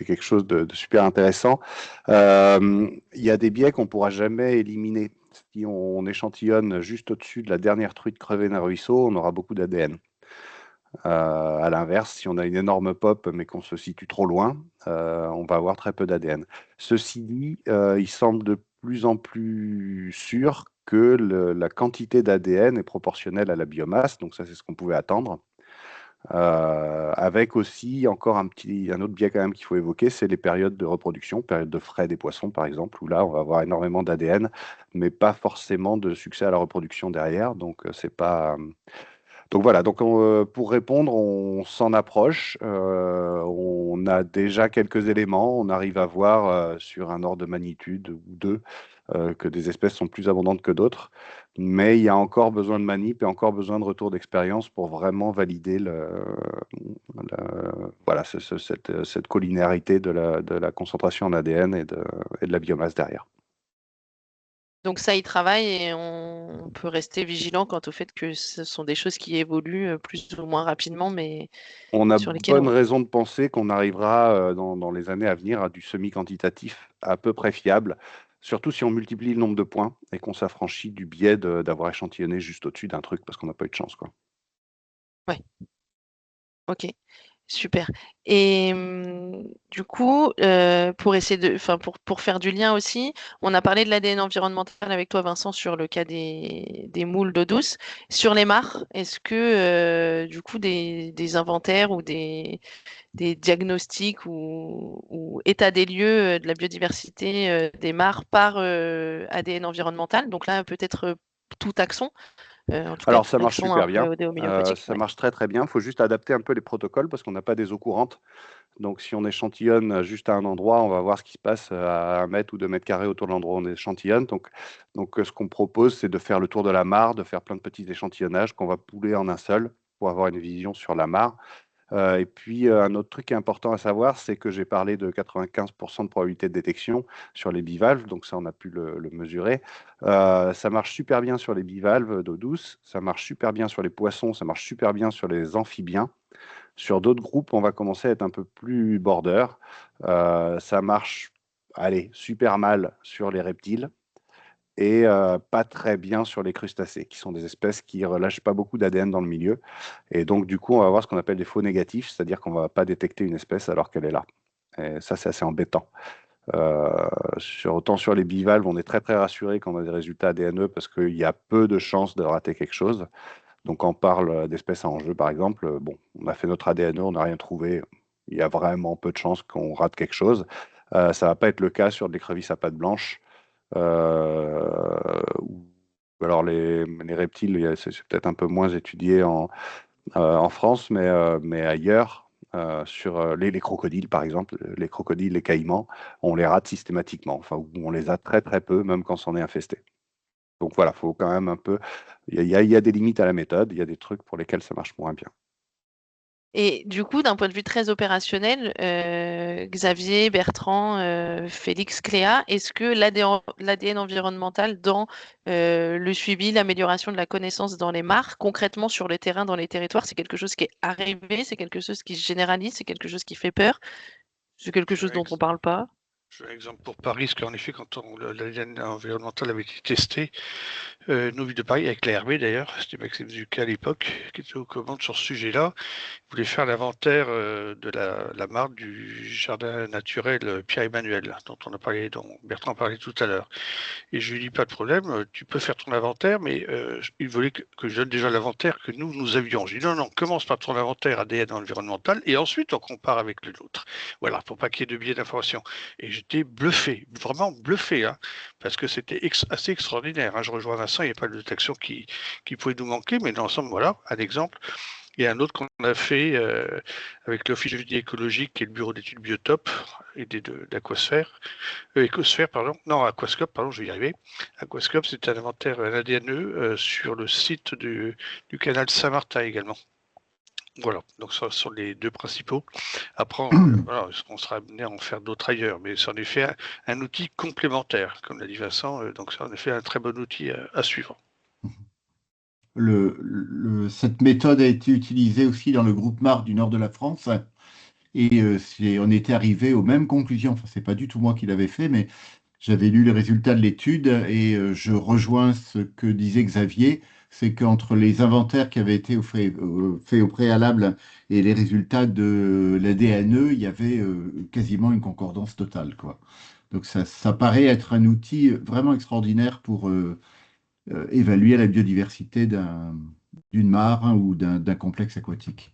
quelque chose de super intéressant. Il y a des biais qu'on ne pourra jamais éliminer. Si on échantillonne juste au-dessus de la dernière truite crevée d'un ruisseau, on aura beaucoup d'ADN. À l'inverse, si on a une énorme pop mais qu'on se situe trop loin, on va avoir très peu d'ADN. Ceci dit, il semble de plus en plus sûr que la quantité d'ADN est proportionnelle à la biomasse, donc ça c'est ce qu'on pouvait attendre. Avec aussi encore un autre biais quand même qu'il faut évoquer, c'est les périodes de reproduction, période de frai des poissons par exemple, où là on va avoir énormément d'ADN, mais pas forcément de succès à la reproduction derrière, donc c'est pas. Donc voilà, pour répondre, on s'en approche, on a déjà quelques éléments, on arrive à voir sur un ordre de magnitude ou deux que des espèces sont plus abondantes que d'autres, mais il y a encore besoin de manip et encore besoin de retour d'expérience pour vraiment valider voilà, cette collinéarité de la concentration en ADN et de la biomasse derrière. Donc ça, il travaille et on peut rester vigilant quant au fait que ce sont des choses qui évoluent plus ou moins rapidement, mais On a sur lesquelles bonne raison de penser qu'on arrivera dans les années à venir à du semi-quantitatif à peu près fiable, surtout si on multiplie le nombre de points et qu'on s'affranchit du biais d'avoir échantillonné juste au-dessus d'un truc parce qu'on n'a pas eu de chance, quoi. Ouais, ok. Super. Et du coup, pour essayer enfin pour faire du lien aussi, on a parlé de l'ADN environnemental avec toi, Vincent, sur le cas des moules d'eau douce. Sur les mares, est-ce que du coup des inventaires ou des diagnostics ou état des lieux de la biodiversité des mares par ADN environnemental, donc là peut-être tout taxon, en tout cas Alors tout ça marche taxon un super peu bien, homéopathique. ça Ouais. marche très très bien, il faut juste adapter un peu les protocoles parce qu'on n'a pas des eaux courantes. Donc si on échantillonne juste à un endroit, on va voir ce qui se passe à 1 mètre ou 2 mètres carrés autour de l'endroit où on échantillonne. Donc ce qu'on propose, c'est de faire le tour de la mare, de faire plein de petits échantillonnages qu'on va pouler en un seul pour avoir une vision sur la mare. Et puis, un autre truc qui est important à savoir, c'est que j'ai parlé de 95% de probabilité de détection sur les bivalves, donc ça, on a pu le mesurer. Ça marche super bien sur les bivalves d'eau douce, ça marche super bien sur les poissons, ça marche super bien sur les amphibiens. Sur d'autres groupes, on va commencer à être un peu plus border. Ça marche, allez, super mal sur les reptiles et pas très bien sur les crustacés, qui sont des espèces qui relâchent pas beaucoup d'ADN dans le milieu. Et donc, du coup, on va avoir ce qu'on appelle des faux négatifs, c'est-à-dire qu'on ne va pas détecter une espèce alors qu'elle est là. Et ça, c'est assez embêtant. Autant sur les bivalves, on est très très rassuré quand on a des résultats ADNE parce qu'il y a peu de chances de rater quelque chose. Donc, quand on parle d'espèces à enjeu, par exemple, bon, on a fait notre ADNE, on n'a rien trouvé. Il y a vraiment peu de chances qu'on rate quelque chose. Ça ne va pas être le cas sur des crevisses à pattes blanches. Ou alors les reptiles, c'est peut-être un peu moins étudié en France, mais ailleurs, sur les crocodiles, par exemple, les crocodiles, les caïmans, on les rate systématiquement, enfin, on les a très très peu, même quand c'en est infesté. Donc voilà, faut quand même un peu. Il y a des limites à la méthode, il y a des trucs pour lesquels ça marche moins bien. Et du coup, d'un point de vue très opérationnel, Xavier, Bertrand, Félix, Cléa, est-ce que l'ADN environnemental dans le suivi, l'amélioration de la connaissance dans les mares, concrètement sur le terrain, dans les territoires, c'est quelque chose qui est arrivé, c'est quelque chose qui se généralise, c'est quelque chose qui fait peur, c'est quelque chose dont on ne parle pas? J'ai un exemple pour Paris, parce qu'en effet, quand l'ADN environnemental avait été testé, nos villes de Paris, avec l'ARB d'ailleurs, c'était Maxime Zucca à l'époque, qui était aux commandes sur ce sujet-là, voulait faire l'inventaire de la mare du jardin naturel Pierre-Emmanuel, dont Bertrand parlait tout à l'heure. Et je lui dis, pas de problème, tu peux faire ton inventaire, mais il voulait que je donne déjà l'inventaire que nous avions. Je lui dis, non, commence par ton inventaire ADN environnemental, et ensuite on compare avec l'autre. Voilà, pour pas qu'il y ait de biais d'information. Et j'étais bluffé, vraiment bluffé, hein, parce que c'était assez extraordinaire. Hein. Je rejoins Vincent, il n'y a pas de détection qui pouvait nous manquer, mais dans l'ensemble, voilà, un exemple. Et un autre qu'on a fait avec l'Office de vie écologique et le Bureau d'études Biotope et d'Aquasphère. Écosphère, pardon. Non, Aquascope, pardon, je vais y arriver. Aquascope, c'est un inventaire, un ADNE sur le site du canal Saint-Martin également. Voilà, donc ce sont les deux principaux. Après, voilà, on sera amené à en faire d'autres ailleurs, mais c'est en effet un outil complémentaire, comme l'a dit Vincent, donc c'est en effet un très bon outil à suivre. Cette méthode a été utilisée aussi dans le groupe Mar du nord de la France et on était arrivé aux mêmes conclusions. Enfin, c'est pas du tout moi qui l'avais fait, mais j'avais lu les résultats de l'étude et je rejoins ce que disait Xavier, c'est qu'entre les inventaires qui avaient été faits au préalable et les résultats de la DNE, il y avait quasiment une concordance totale, quoi. Donc ça paraît être un outil vraiment extraordinaire pour évaluer la biodiversité d'une mare ou d'un complexe aquatique.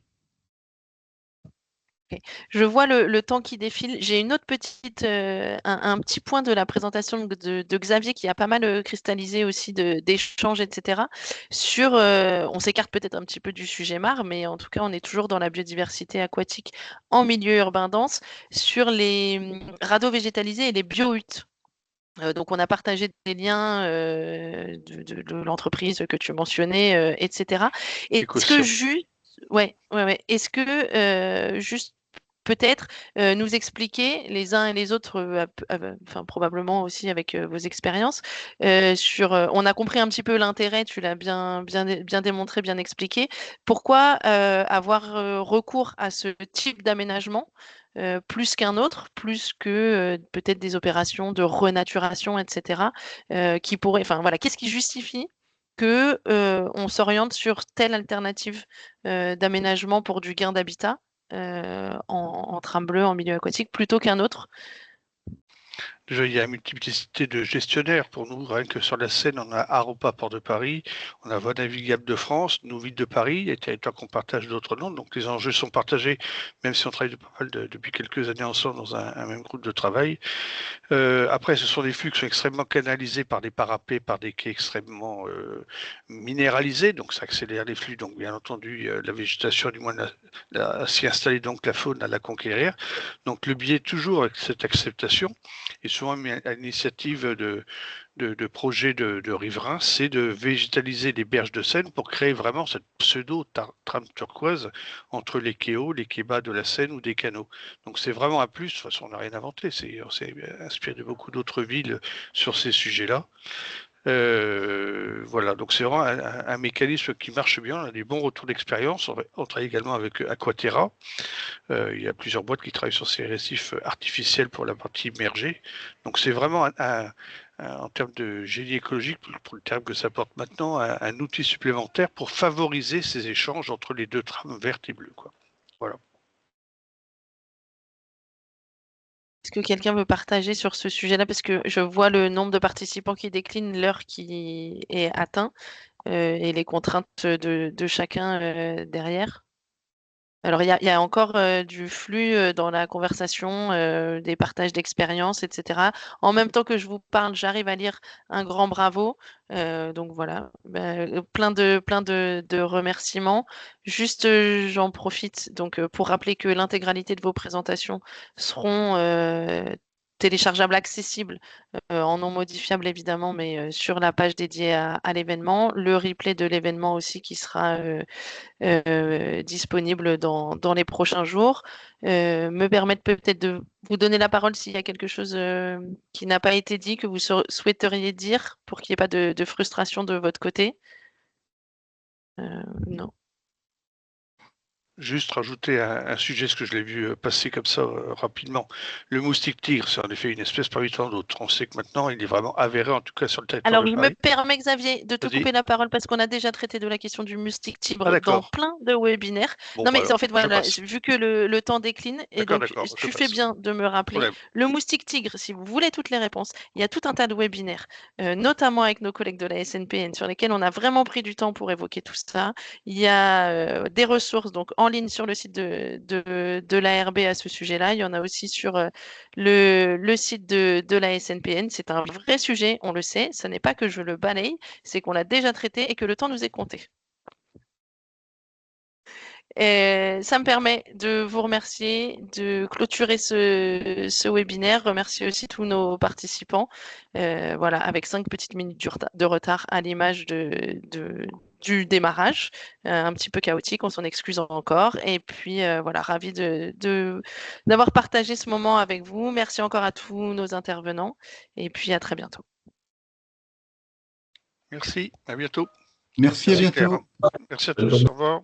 Okay. Je vois le temps qui défile. J'ai une autre petite, un petit point de la présentation de Xavier qui a pas mal cristallisé aussi d'échanges, etc. Sur, on s'écarte peut-être un petit peu du sujet mare, mais en tout cas, on est toujours dans la biodiversité aquatique en milieu urbain dense, sur les radeaux végétalisés et les bio-huttes. Donc, on a partagé des liens de l'entreprise que tu mentionnais, etc. Est-ce que juste, ouais. Est-ce que juste peut-être nous expliquer les uns et les autres, enfin probablement aussi avec vos expériences, sur. On a compris un petit peu l'intérêt, tu l'as bien démontré, bien expliqué. Pourquoi avoir recours à ce type d'aménagement plus qu'un autre, plus que peut-être des opérations de renaturation, etc. Qui pourraient. Enfin voilà, qu'est-ce qui justifie que on s'oriente sur telle alternative d'aménagement pour du gain d'habitat en trame bleue, en milieu aquatique, plutôt qu'un autre? Déjà, il y a une multiplicité de gestionnaires pour nous. Rien que sur la Seine, on a Aropa, Port de Paris, on a Voies navigables de France, nous, Ville de Paris, et territoires qu'on partage d'autres noms. Donc, les enjeux sont partagés, même si on travaille depuis quelques années ensemble dans un même groupe de travail. Après, ce sont des flux qui sont extrêmement canalisés par des parapets, par des quais extrêmement minéralisés, donc ça accélère les flux. Donc, bien entendu, la végétation, du moins, s'y installer, donc la faune à la conquérir. Donc, le biais toujours avec cette acceptation, et souvent à l'initiative de projets de riverains, c'est de végétaliser les berges de Seine pour créer vraiment cette pseudo-trame turquoise entre les quais hauts, les quais bas de la Seine ou des canaux. Donc c'est vraiment un plus. De toute façon, on n'a rien inventé. On s'est inspiré de beaucoup d'autres villes sur ces sujets-là. Voilà, donc c'est vraiment un mécanisme qui marche bien. On a des bons retours d'expérience. On travaille également avec Aquaterra. Il y a plusieurs boîtes qui travaillent sur ces récifs artificiels pour la partie immergée. Donc c'est vraiment en termes de génie écologique, pour le terme que ça porte maintenant, un outil supplémentaire pour favoriser ces échanges entre les deux trames vertes et bleues, quoi. Voilà. Est-ce que quelqu'un veut partager sur ce sujet-là? Parce que je vois le nombre de participants qui décline, l'heure qui est atteint et les contraintes de chacun derrière. Alors, il y a encore du flux dans la conversation, des partages d'expériences, etc. En même temps que je vous parle, j'arrive à lire un grand bravo. Donc voilà, plein de remerciements. Juste, j'en profite donc pour rappeler que l'intégralité de vos présentations seront téléchargeables, accessibles en non modifiable évidemment, mais sur la page dédiée à l'événement. Le replay de l'événement aussi qui sera disponible dans les prochains jours. Me permettre peut-être de vous donner la parole s'il y a quelque chose qui n'a pas été dit, que vous souhaiteriez dire pour qu'il n'y ait pas de frustration de votre côté. Non. juste rajouter un sujet, parce que je l'ai vu passer comme ça rapidement. Le moustique tigre, c'est en effet une espèce parmi tant d'autres. On sait que maintenant, il est vraiment avéré, en tout cas sur le territoire Alors, de je me Paris. permets, Xavier, de te Vas-y. couper la parole parce qu'on a déjà traité de la question du moustique Ah, tigre dans d'accord. plein de webinaires. Bon, Non, mais bah, en fait, je voilà, passe. vu que le temps décline, et D'accord, donc d'accord, je tu fais passe. bien de me rappeler, Problème. le moustique tigre, si vous voulez toutes les réponses, il y a tout un tas de webinaires, notamment avec nos collègues de la SNPN, sur lesquels on a vraiment pris du temps pour évoquer tout ça. Il y a des ressources donc en ligne sur le site de l'ARB à ce sujet-là. Il y en a aussi sur le site de la SNPN. C'est un vrai sujet, on le sait. Ce n'est pas que je le balaye, c'est qu'on l'a déjà traité et que le temps nous est compté. Et ça me permet de vous remercier, de clôturer ce webinaire, remercier aussi tous nos participants, voilà, avec 5 petites minutes de retard à l'image du démarrage, un petit peu chaotique, on s'en excuse encore. Et puis voilà, ravi d'avoir partagé ce moment avec vous. Merci encore à tous nos intervenants et puis à très bientôt. Merci, à bientôt. Merci, à Merci, Claire. bientôt. Merci à tous, au revoir.